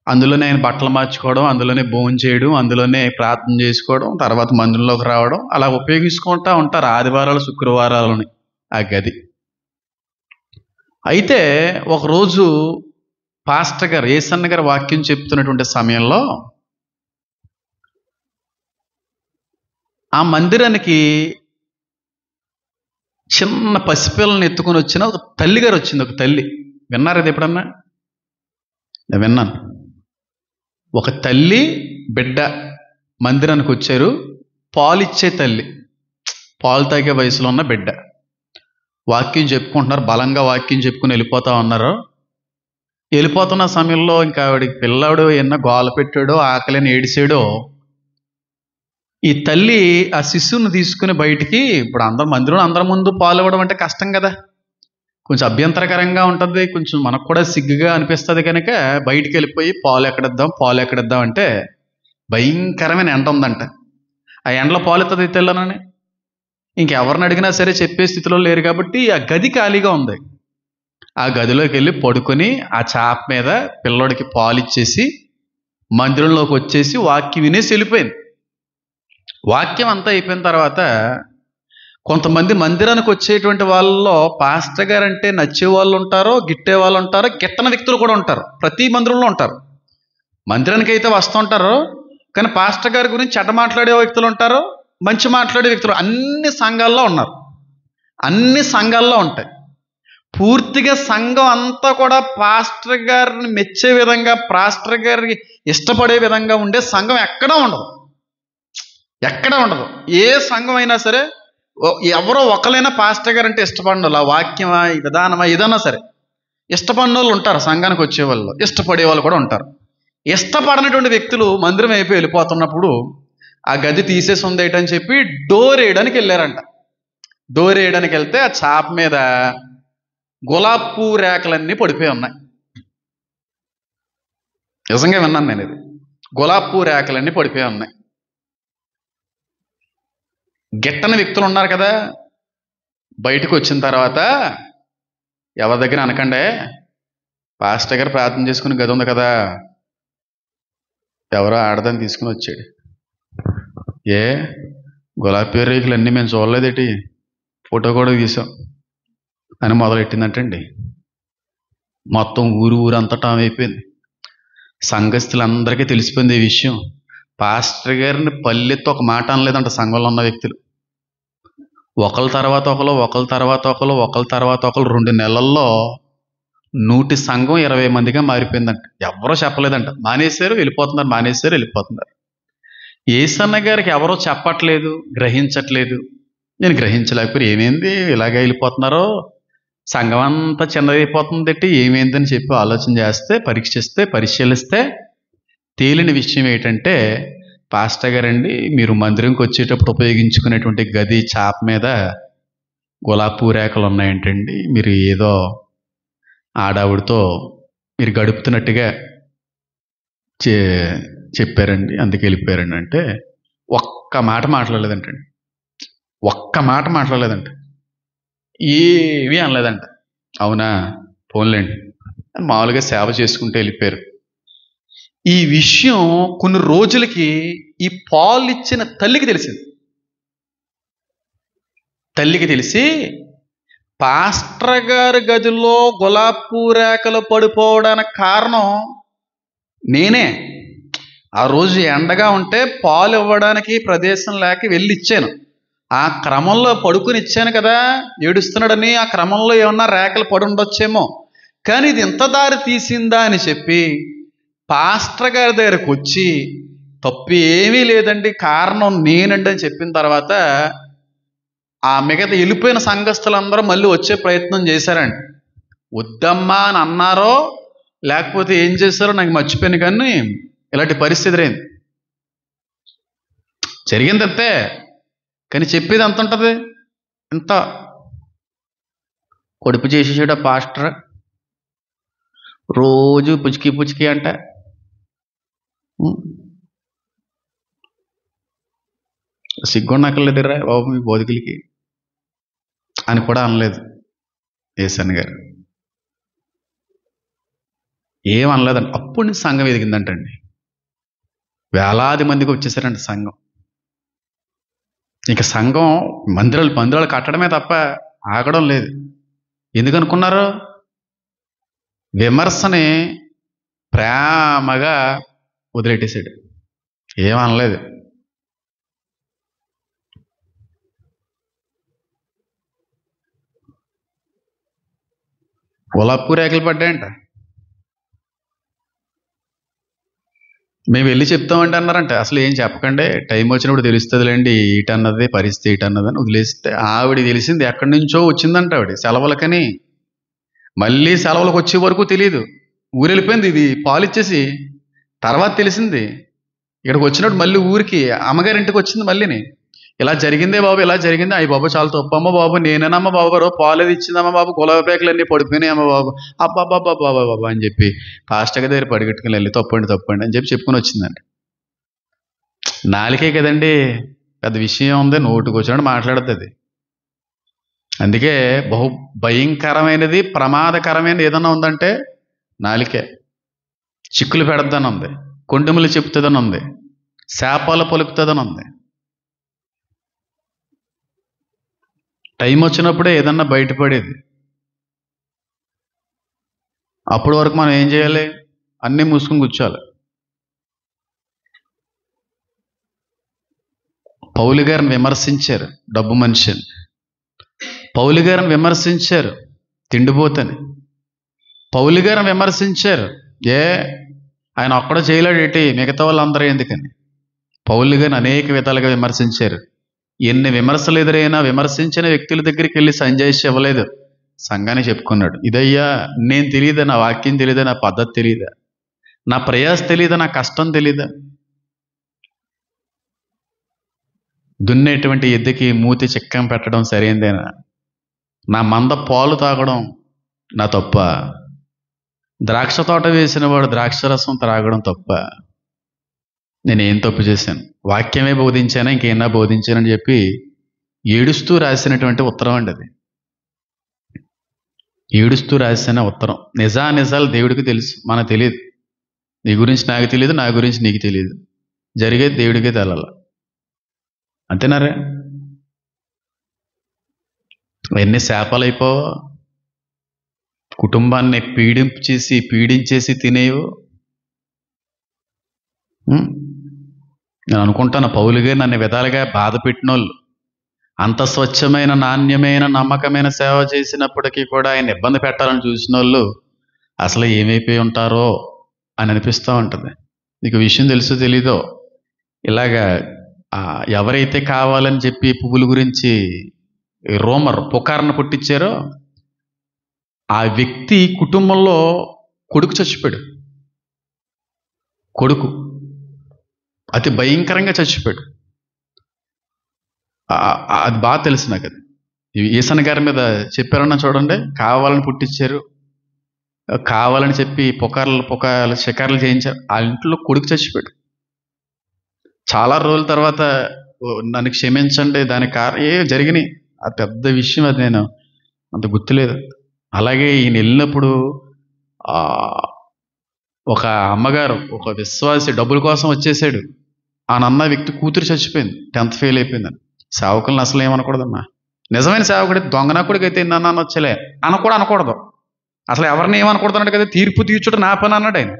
అందులోనే ఆయన బట్టలు మార్చుకోవడం, అందులోనే భోజనం చేయడం, అందులోనే ప్రార్థన చేసుకోవడం, తర్వాత మందిరంలోకి రావడం, అలా ఉపయోగించుకుంటూ ఉంటారు ఆదివారాలు శుక్రవారాలని ఆ గది. అయితే ఒకరోజు పాస్టర్ గారు ఏసన్న గారు వాక్యం చెప్తున్నటువంటి సమయంలో ఆ మందిరానికి చిన్న పసిపిల్లల్ని ఎత్తుకొని వచ్చిన ఒక తల్లి గారు వచ్చింది. ఒక తల్లి, విన్నారు అది ఎప్పుడన్నా? నేను విన్నాను. ఒక తల్లి బిడ్డ మందిరానికి వచ్చారు. పాలిచ్చే తల్లి, పాలు తాగే వయసులో ఉన్న బిడ్డ. వాక్యం చెప్పుకుంటున్నారు, బలంగా వాక్యం చెప్పుకుని వెళ్ళిపోతా ఉన్నారు. వెళ్ళిపోతున్న సమయంలో ఇంకా ఆవిడికి పిల్లాడు ఎన్న గోల పెట్టాడో, ఆకలిని ఏడిసాడో, ఈ తల్లి ఆ శిశువుని తీసుకుని బయటికి, ఇప్పుడు మందిరంలో అందరి ముందు పాలు ఇవ్వడం అంటే కష్టం కదా, కొంచెం అభ్యంతరకరంగా ఉంటుంది, కొంచెం మనకు కూడా సిగ్గుగా అనిపిస్తుంది. కనుక బయటికి వెళ్ళిపోయి పాలు ఎక్కడిద్దాం అంటే భయంకరమైన ఎండ ఉందంట. ఆ ఎండలో పాలు ఎత్తది తెల్లనని ఇంకెవరిని అడిగినా సరే చెప్పే స్థితిలో లేరు కాబట్టి ఆ గది ఖాళీగా ఉంది. ఆ గదిలోకి వెళ్ళి పడుకొని ఆ చాప మీద పిల్లోడికి పాలు ఇచ్చేసి మందిరంలోకి వచ్చేసి వాక్యం వినేసి వెళ్ళిపోయింది. వాక్యం అంతా అయిపోయిన తర్వాత కొంతమంది మందిరానికి వచ్చేటువంటి వాళ్ళలో పాస్టర్ గారు అంటే నచ్చే వాళ్ళు ఉంటారో, గిట్టే వాళ్ళు ఉంటారో, గిట్టని వ్యక్తులు కూడా ఉంటారు. ప్రతి మందిరంలో ఉంటారు. మందిరానికి అయితే వస్తుంటారు, కానీ పాస్టర్ గారి గురించి చెడ్డ మాట్లాడే వ్యక్తులు ఉంటారు, మంచి మాట్లాడే వ్యక్తులు అన్ని సంఘాల్లో ఉన్నారు. అన్ని సంఘాల్లో ఉంటాయి. పూర్తిగా సంఘం అంతా కూడా పాస్టర్ గారిని మెచ్చే విధంగా, పాస్టర్ గారికి ఇష్టపడే విధంగా ఉండే సంఘం ఎక్కడా ఉండదు. ఏ సంఘం అయినా సరే ఎవరో ఒకరైనా పాస్టర్ గారు అంటే ఇష్టపడిన ఆ వాక్యమా, ఈ విధానమా, ఏదైనా సరే ఇష్టపడిన వాళ్ళు ఉంటారు. సంఘానికి వచ్చే వాళ్ళు ఇష్టపడే వాళ్ళు కూడా ఉంటారు. ఇష్టపడినటువంటి వ్యక్తులు మందిరం అయిపోయి వెళ్ళిపోతున్నప్పుడు ఆ గది తీసేసి ఉంది ఏంటని చెప్పి డోర్ వేయడానికి వెళ్ళారంట. డోర్ వేయడానికి వెళ్తే ఆ చాప మీద గులాబీ పువ్వు రేకలన్నీ పడిపోయి ఉన్నాయి. నిజంగా విన్నాను నేను ఇది. గులాబీ పువ్వు రేకలన్నీ పడిపోయి ఉన్నాయి. గిట్టని వ్యక్తులు ఉన్నారు కదా, బయటకు వచ్చిన తర్వాత ఎవరి దగ్గర అనకండే, పాస్టర్ గారు ప్రార్థన చేసుకుని గది ఉంది కదా, ఎవరో ఆడదాన్ని తీసుకుని వచ్చాడు. గులాబీ రేకులు అన్నీ మేము చూడలేదేటి, ఫోటో కూడా తీసాం అని మొదలెట్టిందంటండి. మొత్తం ఊరంతటా అయిపోయింది. సంఘస్థులందరికీ తెలిసిపోయింది ఈ విషయం. పాస్టర్ గారిని పల్లెత్తి ఒక మాట అనలేదంట సంఘంలో ఉన్న వ్యక్తులు. ఒకళ్ళ తర్వాత ఒకరు 2 నెలల్లో 100 సంఘం 20 మందిగా మారిపోయిందంట. ఎవరో చెప్పలేదంట. మానేశారు వెళ్ళిపోతున్నారు. ఏసన్న గారికి ఎవరో చెప్పట్లేదు, గ్రహించట్లేదు. నేను గ్రహించలేకపోయి ఏమైంది ఇలాగే వెళ్ళిపోతున్నారో, సంఘం అంతా చిన్నదైపోతుంది, ఏమైందని చెప్పి ఆలోచన చేస్తే, పరిశీలిస్తే తేలిన విషయం ఏంటంటే, పాస్టర్ గారండి మీరు మందిరంకి వచ్చేటప్పుడు ఉపయోగించుకునేటువంటి గది చాప మీద గులాబీ పువ్వు రేకలు ఉన్నాయంటండి, మీరు ఏదో ఆడావిడితో మీరు గడుపుతున్నట్టుగా చెప్పారండి, అందుకే వెళ్ళిపోయారండి అంటే ఒక్క మాట మాట్లాడలేదంట. ఏమీ అనలేదంట. అవునా పోన్లేండి మామూలుగా సేవ చేసుకుంటూ వెళ్ళిపోయారు. ఈ విషయం కొన్ని రోజులకి ఈ పాలు ఇచ్చిన తల్లికి తెలిసింది. తెలిసి పాస్టర్ గారి గదిలో గులాబీ పువ్వు రేకలు పడిపోవడానికి కారణం నేనే. ఆ రోజు ఎండగా ఉంటే పాలు ఇవ్వడానికి ప్రదేశం లేక వెళ్ళి ఇచ్చాను. ఆ క్రమంలో పడుకుని ఇచ్చాను కదా, ఏడుస్తున్నాడని ఆ క్రమంలో ఏమన్నా రేకలు పడి ఉండొచ్చేమో, కానీ ఇది ఇంత దారి తీసిందా అని చెప్పి పాస్టర్ గారి దగ్గరకు వచ్చి తప్పు ఏమీ లేదండి, కారణం నేనండి అని చెప్పిన తర్వాత ఆ మిగతా వెళ్ళిపోయిన సంఘస్థులందరూ మళ్ళీ వచ్చే ప్రయత్నం చేశారండి. వద్దమ్మా అని అన్నారో లేకపోతే ఏం చేశారో నాకు మర్చిపోయాను, కానీ ఇలాంటి పరిస్థితి రైంది జరిగింది అంతే. కానీ చెప్పేది ఎంత ఉంటుంది, ఎంత పొడుపు చేసేసాడు ఆ పాస్టర్, రోజు పుచ్చుకి పుచ్చుకి అంట. సిగ్గుండక్కర్లేదురా బాబు మీ బోధకులకి అని కూడా అనలేదు ఏసన్ గారు, ఏమనలేదండి. అప్పుడు నుంచి సంఘం ఎదిగిందంటండి, వేలాది మందికి వచ్చేసారండి సంఘం. ఇక సంఘం మందిరాలు కట్టడమే తప్ప ఆగడం లేదు. ఎందుకనుకున్నారు? విమర్శని ప్రేమగా వదిలేటేశాడు, ఏమనలేదు. గులాబీ రేకులు పడ్డాయంట. మేము వెళ్ళి చెప్తామంటే అన్నారంట. అసలు ఏం చెప్పకండి, టైం వచ్చినప్పుడు తెలుస్తుందిలేండి ఈటన్నది పరిస్థితి ఈటన్నది అని వదిలేస్తే, ఆవిడ తెలిసింది ఎక్కడి నుంచో వచ్చిందంట ఆవిడ సెలవులకని. మళ్ళీ సెలవులకు వచ్చే వరకు తెలియదు, ఊరు వెళ్ళిపోయింది. ఇది పాలు ఇచ్చేసి తర్వాత తెలిసింది. ఇక్కడికి వచ్చినప్పుడు మళ్ళీ ఊరికి అమ్మగారింటికి వచ్చింది మళ్ళీని. ఇలా జరిగిందే బాబు, ఇలా జరిగింది. అయ్యి బాబు చాలా తప్పమ్మ బాబు, నేనేనమ్మ బాబు గారు, పాలేదు ఇచ్చిందమ్మ బాబు, గులాబీ రేకులన్నీ పడిపోయినాయి అమ్మ బాబు, అబ్బాబ్బాబ్బా బాబా అని చెప్పి పాస్టర్ దగ్గర పరిగెట్టుకుని వెళ్ళి తప్పండి అని చెప్పి చెప్పుకొని వచ్చిందండి. నాలుకే కదండి, పెద్ద విషయం ఉంది, నోటుకు వచ్చినట్టు మాట్లాడుతుంది. అందుకే బహు భయంకరమైనది ప్రమాదకరమైనది ఏదన్నా ఉందంటే నాలికే. చిక్కులు పెడద్దని ఉంది, కొండములు చెప్తుందని ఉంది, శాపాలు పలుకుతుందని ఉంది. టైం వచ్చినప్పుడే ఏదన్నా బయటపడేది. అప్పటి వరకు మనం ఏం చేయాలి? అన్నీ మూసుకుని కూర్చోాలి. పౌలు గారిని విమర్శించారు డబ్బు మనిషిని, పౌలు గారిని విమర్శించారు తిండిపోతని, పౌలు గారిని విమర్శించారు ఆయన ఒక్కడో చేయలేడు ఏంటి మిగతా వాళ్ళందరూ ఎందుకని. పౌలు గారిని అనేక విధాలుగా విమర్శించారు. ఎన్ని విమర్శలు ఎదురైనా విమర్శించిన వ్యక్తుల దగ్గరికి వెళ్ళి సంజాయిషి ఇవ్వలేదు, సంఘాన్ని చెప్పుకున్నాడు. ఇదయ్యా నేను తెలియదా, నా వాక్యం తెలియదా, నా పద్ధతి తెలియదా, నా ప్రయాస తెలియదా, నా కష్టం తెలీదా. దున్నేటువంటి ఎద్దుకి మూతి చిక్కం పెట్టడం సరైందేనా? నా మంద పాలు తాగడం నా తప్ప? ద్రాక్ష తోట వేసిన వాడు ద్రాక్ష రసం త్రాగడం తప్ప? నేనేం తప్పు చేశాను? వాక్యమే బోధించానా ఇంకేనా బోధించానని చెప్పి ఏడుస్తూ రాసినటువంటి ఉత్తరం అండి అది. ఏడుస్తూ రాసిన ఉత్తరం. నిజాలు దేవుడికి తెలుసు, మనకు తెలియదు. నీ గురించి నాకు తెలియదు, నా గురించి నీకు తెలియదు, జరిగేది దేవుడికే తెలాల. అంతేనారే? ఎన్ని శాపాలు అయిపోవో, కుటుంబాన్ని పీడించేసి తినేవో. నేను అనుకుంటాను పౌలు గారు నన్ను విధాలుగా బాధ పెట్టిన వాళ్ళు, అంత స్వచ్ఛమైన నాణ్యమైన నమ్మకమైన సేవ చేసినప్పటికీ కూడా ఆయన ఇబ్బంది పెట్టాలని చూసిన వాళ్ళు అసలు ఏమైపోయి ఉంటారో అని అనిపిస్తూ ఉంటుంది. నీకు విషయం తెలుసో తెలీదో, ఇలాగా ఎవరైతే కావాలని చెప్పి పువ్వుల గురించి పుకారణ పుట్టించారో ఆ వ్యక్తి కుటుంబంలో కొడుకు చచ్చిపోయాడు. కొడుకు అతి భయంకరంగా చచ్చిపోయాడు. అది బాగా తెలుసు నాకు. అది ఈసన్ గారి మీద చెప్పారన్నా చూడండి, కావాలని పుట్టించారు, కావాలని చెప్పి పుకార్లు షికార్లు చేయించారు. ఆ ఇంట్లో కొడుకు చచ్చిపోయాడు. చాలా రోజుల తర్వాత నన్ను క్షమించండి దానికి జరిగినాయి, ఆ పెద్ద విషయం, అది నేను అంత గుర్తులేదు. అలాగే ఈయన వెళ్ళినప్పుడు ఒక అమ్మగారు, ఒక విశ్వాసి డబ్బుల కోసం వచ్చేసాడు. ఆ నన్న వ్యక్తి కూతురు చచ్చిపోయింది, 10th ఫెయిల్ అయిపోయిందని. సేవకులను అసలు ఏమనకూడదమ్మా. నిజమైన సేవకుడి దొంగనకుడికి అయితే నన్ను వచ్చలే అనకూడదు. అసలు ఎవరిని ఏమనకూడదు అన్నాడు కదా, తీర్పు తీర్చుట నా పని అన్నాడు ఆయన.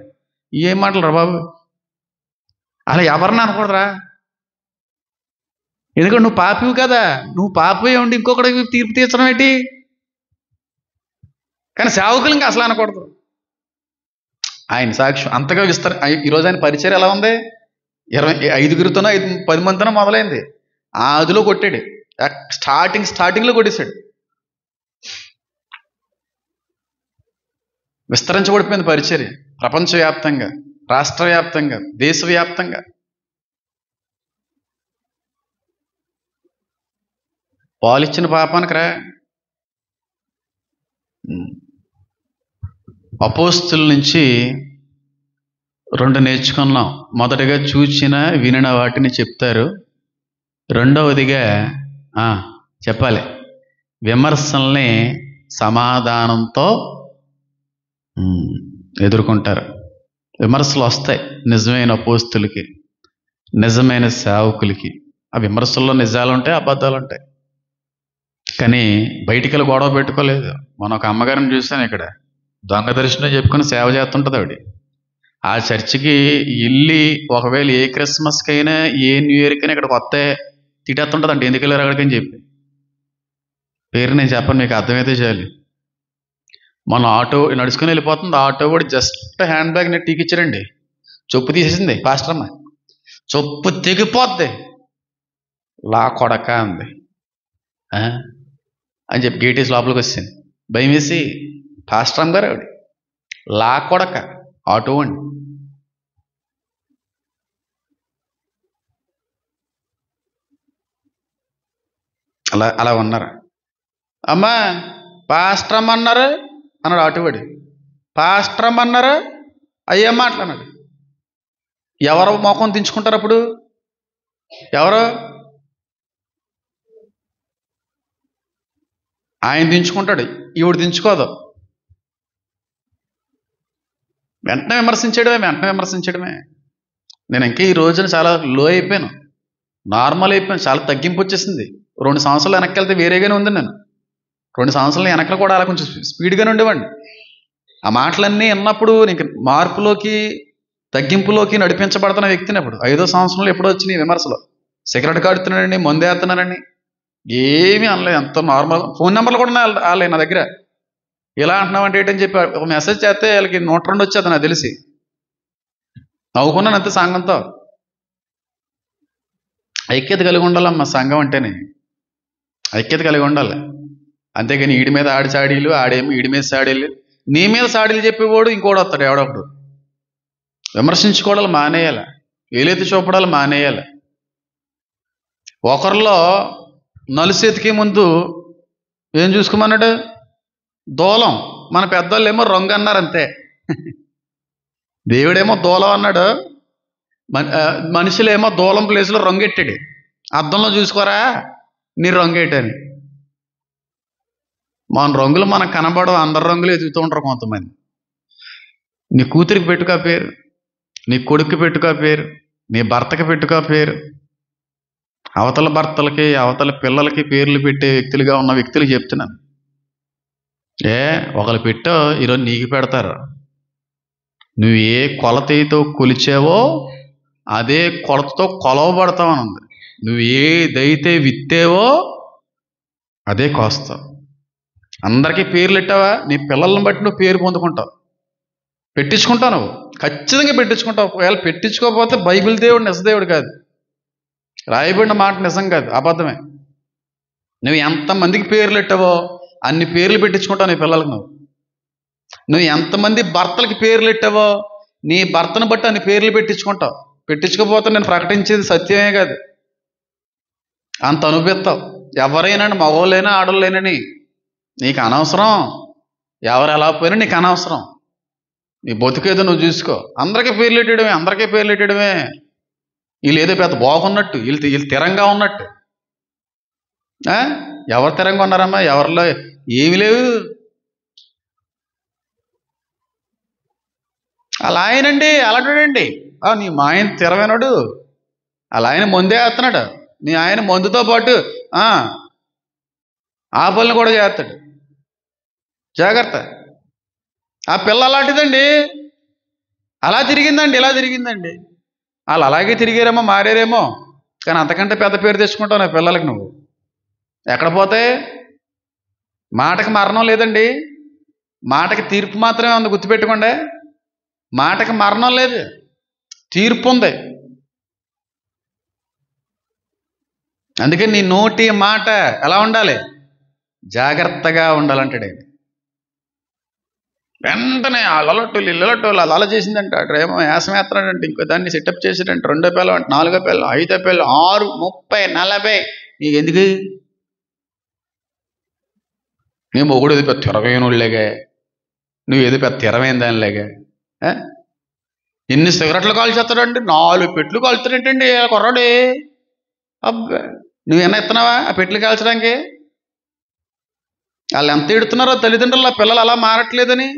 ఏం మాటలు రా బాబు, అలా ఎవరిని అనకూడదురా. ఎందుకంటే నువ్వు పాపివి కదా, నువ్వు పాపే ఉండి ఇంకొకటి తీర్పు తీర్చడం ఏంటి? కానీ సేవకులు ఇంకా అసలు అనకూడదు. ఆయన సాక్ష్యం అంతగా ఈరోజు ఆయన పరిచయం ఎలా ఉంది? 5 10 మందితోనే మొదలైంది. ఆదిలో కొట్టాడు, స్టార్టింగ్లో కొట్టేశాడు. విస్తరించబడిపోయింది పరిచర్య ప్రపంచవ్యాప్తంగా, రాష్ట్రవ్యాప్తంగా, దేశవ్యాప్తంగా. పాలిచ్చిన పాపానికి రా. అపోస్తుల నుంచి 2 నేర్చుకున్నాం. మొదటగా చూచిన వినిన వాటిని చెప్తారు. రెండవదిగా చెప్పాలి, విమర్శల్ని సమాధానంతో ఎదుర్కొంటారు. విమర్శలు వస్తాయి నిజమైన అపోస్తులకి, నిజమైన సేవకులకి. ఆ విమర్శల్లో నిజాలు ఉంటాయి, అబద్ధాలు ఉంటాయి. కానీ బయటికి వెళ్ళి గొడవ పెట్టుకోలేదు. మన ఒక అమ్మగారిని చూశాను ఇక్కడ, దొంగ దర్శనం చెప్పుకొని సేవ చేస్తుంటుంది ఆవిడ. ఆ చర్చికి వెళ్ళి ఒకవేళ ఏ క్రిస్మస్కి అయినా ఏ న్యూ ఇయర్కి అయినా ఇక్కడికి వస్తే తిట్టేస్తుంటుంది అంటే, ఎందుకు వెళ్ళారు అక్కడికని చెప్పి. పేరు నేను చెప్పను, మీకు అర్థమైతే చాలు. మన ఆటో నడుచుకుని వెళ్ళిపోతుంది, ఆటో కూడా జస్ట్ హ్యాండ్ బ్యాగ్ నెట్ టీకిచ్చారండి. చొప్పు తీసేసింది పాస్టర్ అమ్మ, చొప్పు తెగిపోద్ది. లా కొడక అంది అని చెప్పి గేటేసి లోపలికి వచ్చింది. భయం వేసి పాస్టర్ అమ్మ గారు ఆవిడ, లా కొడక ఆటో అండి. అలా ఉన్నారు. అమ్మా పాస్టర్ అమ్మ అన్నారు అన్నాడు ఆటోవాడి. పాస్టర్ అమ్మ అన్నారు అయ్యే మాట్లాడాడు. ఎవరు మొఖం దించుకుంటారు అప్పుడు? ఎవరు? ఆయన దించుకుంటాడు, ఈవిడ దించుకోదు. వెంటనే విమర్శించడమే. నేను ఇంకా ఈ రోజున చాలా లో అయిపోయాను, నార్మల్ అయిపోయాను, చాలా తగ్గింపు వచ్చేసింది. 2 సంవత్సరాలు వెనక్కి వెళ్తే వేరేగానే ఉంది. నేను 2 సంవత్సరాలు వెనకలు కూడా అలా కొంచెం స్పీడ్గానే ఉండేవాడిని. ఆ మాటలన్నీ విన్నప్పుడు నీకు మార్పులోకి, తగ్గింపులోకి నడిపించబడుతున్న వ్యక్తిని. అప్పుడు 5వ సంవత్సరంలో ఎప్పుడో వచ్చినాయి విమర్శలు. సిగరెట్ కాడుతున్నానండి, మందేస్తున్నానండి, ఏమీ అనలేదు. ఎంత నార్మల్. ఫోన్ నెంబర్లు కూడా వాళ్ళే నా దగ్గర. ఇలా అంటున్నావు అంటే ఏంటని చెప్పి ఒక మెసేజ్ చేస్తే వాళ్ళకి 102 వచ్చేది నాకు తెలిసి. నవ్వుకున్నాను అంతే. సంఘంతో ఐక్యత కలిగి ఉండాలమ్మా. సంఘం అంటేనే ఐక్యత కలిగి ఉండాలి. అంతేగాని ఈడి మీద ఆడి సాడీలు, ఆడేమో ఈడి మీద సాడీలు, నీ మీద సాడీలు చెప్పేవాడు ఇంకోటి వస్తాడు ఎవడొకడు. విమర్శించుకోవడాలు మానేయాలి, ఏలైతే చూపడాలు మానేయాలి. ఒకరిలో నలుసేతికి ముందు ఏం చూసుకోమన్నాడు? దూలం. మన పెద్దవాళ్ళు ఏమో రంగు అన్నారు అంతే. దేవుడేమో దూలం అన్నాడు, మనుషులేమో దూలం ప్లేస్లో రంగు ఎట్టాడు. అద్దంలో చూసుకోరా నీ రంగు ఏంటని. మన రంగులు మనకు కనబడవు, అందరి రంగులు ఎదుగుతూ ఉంటారు కొంతమంది. నీ కూతురికి పెట్టుకో పేరు, నీ కొడుక్కి పెట్టుకో పేరు, నీ భర్తకి పెట్టుకో పేరు. అవతల భర్తలకి, అవతల పిల్లలకి పేర్లు పెట్టే వ్యక్తులుగా ఉన్న వ్యక్తులు చెప్తున్నాను. ఒకరు పెట్టో ఈరోజు నీకు పెడతారు. నువ్వు ఏ కొలతతో కొలిచావో అదే కొలతతో కొలవబడతావు అని ఉంది. నువ్వు ఏదైతే విత్తేవో అదే కోస్తావు. అందరికీ పేర్లు పెట్టావా, నీ పిల్లలను బట్టి నువ్వు పేరు పొందుకుంటావు, పెట్టించుకుంటావు. నువ్వు ఖచ్చితంగా పెట్టించుకుంటావు. ఒకవేళ పెట్టించుకోకపోతే బైబిల్ దేవుడు నిజదేవుడు కాదు, రాయబడిన మాట నిజం కాదు, అబద్ధమే. నువ్వు ఎంతమందికి పేర్లు పెట్టావో అన్ని పేర్లు పెట్టించుకుంటావు నీ పిల్లలకు. నువ్వు ఎంతమంది భర్తలకి పేర్లు పెట్టావో నీ భర్తను బట్టి అన్ని పేర్లు పెట్టించుకుంటావు. పెట్టించుకోకపోతే నేను ప్రకటించేది సత్యమే కాదు, అంత అనుభవిస్తావు. ఎవరైనా మగవాళ్ళైనా ఆడవాళ్ళైనని నీకు అనవసరం. ఎవరు ఎలా పోయినా నీకు అనవసరం. నీ బతుకేదో నువ్వు చూసుకో. అందరికీ పేర్లు పెట్టడమే. వీళ్ళు ఏదో పెద్ద బాగున్నట్టు, వీళ్ళు స్థిరంగా ఉన్నట్టు. ఎవరు స్థిరంగా ఉన్నారమ్మా? ఎవరిలో ఏమి లేవు. అలా ఆయనండి అలాంటి నీ మా ఆయన స్థిరమైనడు, అలా ఆయన మందే వేస్తున్నాడు. నీ ఆయన మందుతో పాటు ఆ పనులు కూడా చేస్తాడు. జాగ్రత్త. ఆ పిల్ల అలాంటిదండి, అలా తిరిగిందండి, ఇలా తిరిగిందండి. వాళ్ళు అలాగే తిరిగారేమో, మారేరేమో, కానీ అంతకంటే పెద్ద పేరు తెచ్చుకుంటావు నా పిల్లలకి. నువ్వు ఎక్కడ పోతే? మాటకి మరణం లేదండి, మాటకి తీర్పు మాత్రమే ఉంది. గుర్తుపెట్టుకోండి, మాటకి మరణం లేదు, తీర్పు ఉంది. అందుకే నీ నోటి మాట ఎలా ఉండాలి? జాగ్రత్తగా ఉండాలంటాడు ఆయన. వెంటనే ఇల్లలటోళ్ళు అలా చేసిందంట, అక్కడ ఏమో యాసం వేస్తున్నాడంటే, ఇంకో దాన్ని సెటప్ చేసాడంటే, 2వ పిల్ల అంటే, 4వ పిల్ల, 5వ పిల్ల, 6, 30, 40. నీకు ఎందుకు? నీ మొగుడు ఏది పెద్ద తిరవేనుళ్ళేగా, నువ్వు ఏది పెద్ద తిరవేన దానిలేగా. ఎన్ని సిగరెట్లు కాల్చేస్తాడండి? 4 పెట్లు కాల్చుతాడేంటండి కుర్రాడే. అబ్బా, నువ్వేనా ఎత్తున్నావా ఆ పెట్లు కాల్చడానికి? వాళ్ళు ఎంత ఎడుతున్నారో తల్లిదండ్రులు, ఆ పిల్లలు అలా మారట్లేదని.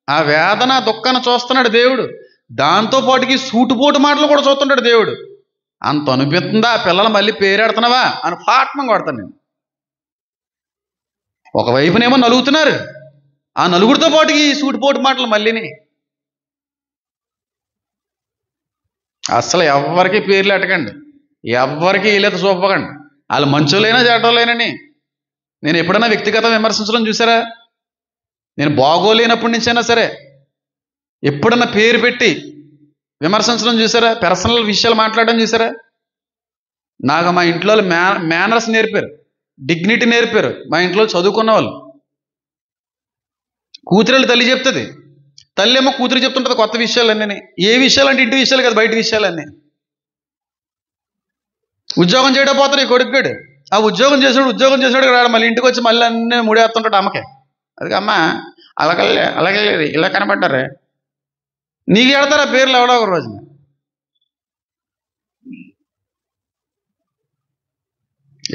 ఆ వేదన దుఃఖాన్ని చూస్తున్నాడు దేవుడు. దాంతోపాటుకి సూటుపోటు మాటలు కూడా చూస్తుంటాడు దేవుడు. అంత అనిపిస్తుందా ఆ పిల్లలు మళ్ళీ పేరెడుతున్నావా అని పాఠం కొడతాను నేను. ఒకవైపునేమో నలుగుతున్నారు, ఆ నలుగురితో పాటుకి సూటుపోటు మాటలు మళ్ళీని. అస్సలు ఎవ్వరికి పేర్లు ఎట్టకండి, ఎవ్వరికి ఈలత చూపకండి. వాళ్ళు మంచోళ్ళైనా చెడ్డోళ్ళైనని. నేను ఎప్పుడైనా వ్యక్తిగత విమర్శించడం చూసారా? నేను బాగోలేనప్పటి నుంచైనా సరే ఎప్పుడన్నా పేరు పెట్టి విమర్శించడం చూసారా? పర్సనల్ విషయాలు మాట్లాడడం చూసారా? నాకు మా ఇంట్లో మేనర్స్ నేర్పారు, డిగ్నిటీ నేర్పారు. మా ఇంట్లో చదువుకున్న వాళ్ళు. కూతురు తల్లి చెప్తుంది, తల్లి ఏమో కూతురు చెప్తుంటుంది కొత్త విషయాలన్నీ. ఏ విషయాలంటే ఇంటి విషయాలు కదా, బయట విషయాలన్నీ. ఉద్యోగం చేయడం పోతాడు ఈ కొడుకుడు. ఆ ఉద్యోగం చేసాడు రాడు, మళ్ళీ ఇంటికి వచ్చి మళ్ళీ అన్నీ ముడేస్తుంటాడు అమ్మకే. అది అమ్మ అలాగే ఇలా కనబడ్డారే, నీకు ఎడతారా పేర్లు ఎవడో ఒక రోజున.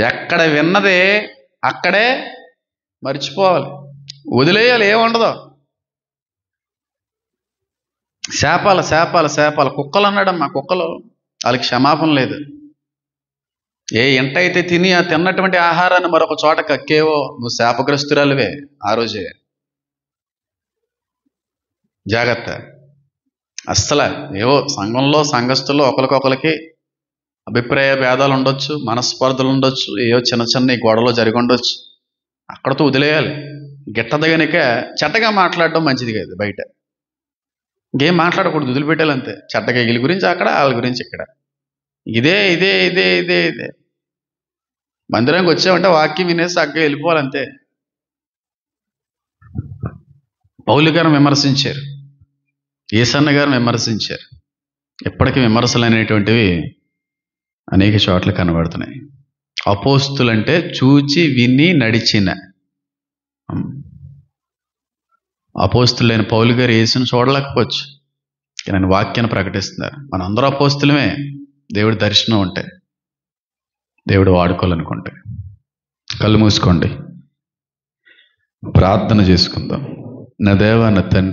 ఎక్కడ విన్నదే అక్కడే మర్చిపోవాలి, వదిలేయాలి, ఏముండదు. శాపాలు కుక్కలు అన్నాడమ్మా. కుక్కలు, వాళ్ళకి క్షమాపణ లేదు. ఏ ఎంటైతే తిని ఆ తిన్నటువంటి ఆహారాన్ని మరొక చోట కక్కేవో నువ్వు శాపగ్రస్తురాలివే ఆ రోజే. జాగ్రత్త. అస్సలు ఏవో సంఘంలో సంఘస్థుల్లో ఒకరికొకరికి అభిప్రాయ భేదాలు ఉండొచ్చు, మనస్పర్ధలు ఉండొచ్చు, ఏవో చిన్న గొడవలు జరిగి ఉండొచ్చు. అక్కడతో వదిలేయాలి. గిట్టదగనిక చెడ్డగా మాట్లాడడం మంచిది కాదు. బయట ఇంకేం మాట్లాడకూడదు, వదిలిపెట్టాలి అంతే. చెడ్డగా వీళ్ళ గురించి అక్కడ, వాళ్ళ గురించి ఇక్కడ. ఇదే మందిరానికి వచ్చామంటే వాక్యం వినేసి చక్కగా వెళ్ళిపోవాలంతే. పౌలు గారిని విమర్శించారు, యేసన్న గారిని విమర్శించారు. ఇప్పటికీ విమర్శలు అనేటువంటివి అనేక చోట్ల కనబడుతున్నాయి. అపోస్తులంటే చూచి విని నడిచిన. అపోస్తులైన పౌలు గారు యేసుని చూడలేకపోవచ్చు, కానీ వాక్యాన్ని ప్రకటిస్తున్నారు. మనందరూ అపోస్తులమే. దేవుడి దర్శనం ఉంటే, దేవుడు వాడుకోవాలనుకుంటే. కళ్ళు మూసుకోండి, ప్రార్థన చేసుకుందాం. నా దేవా, నా తండ్రి,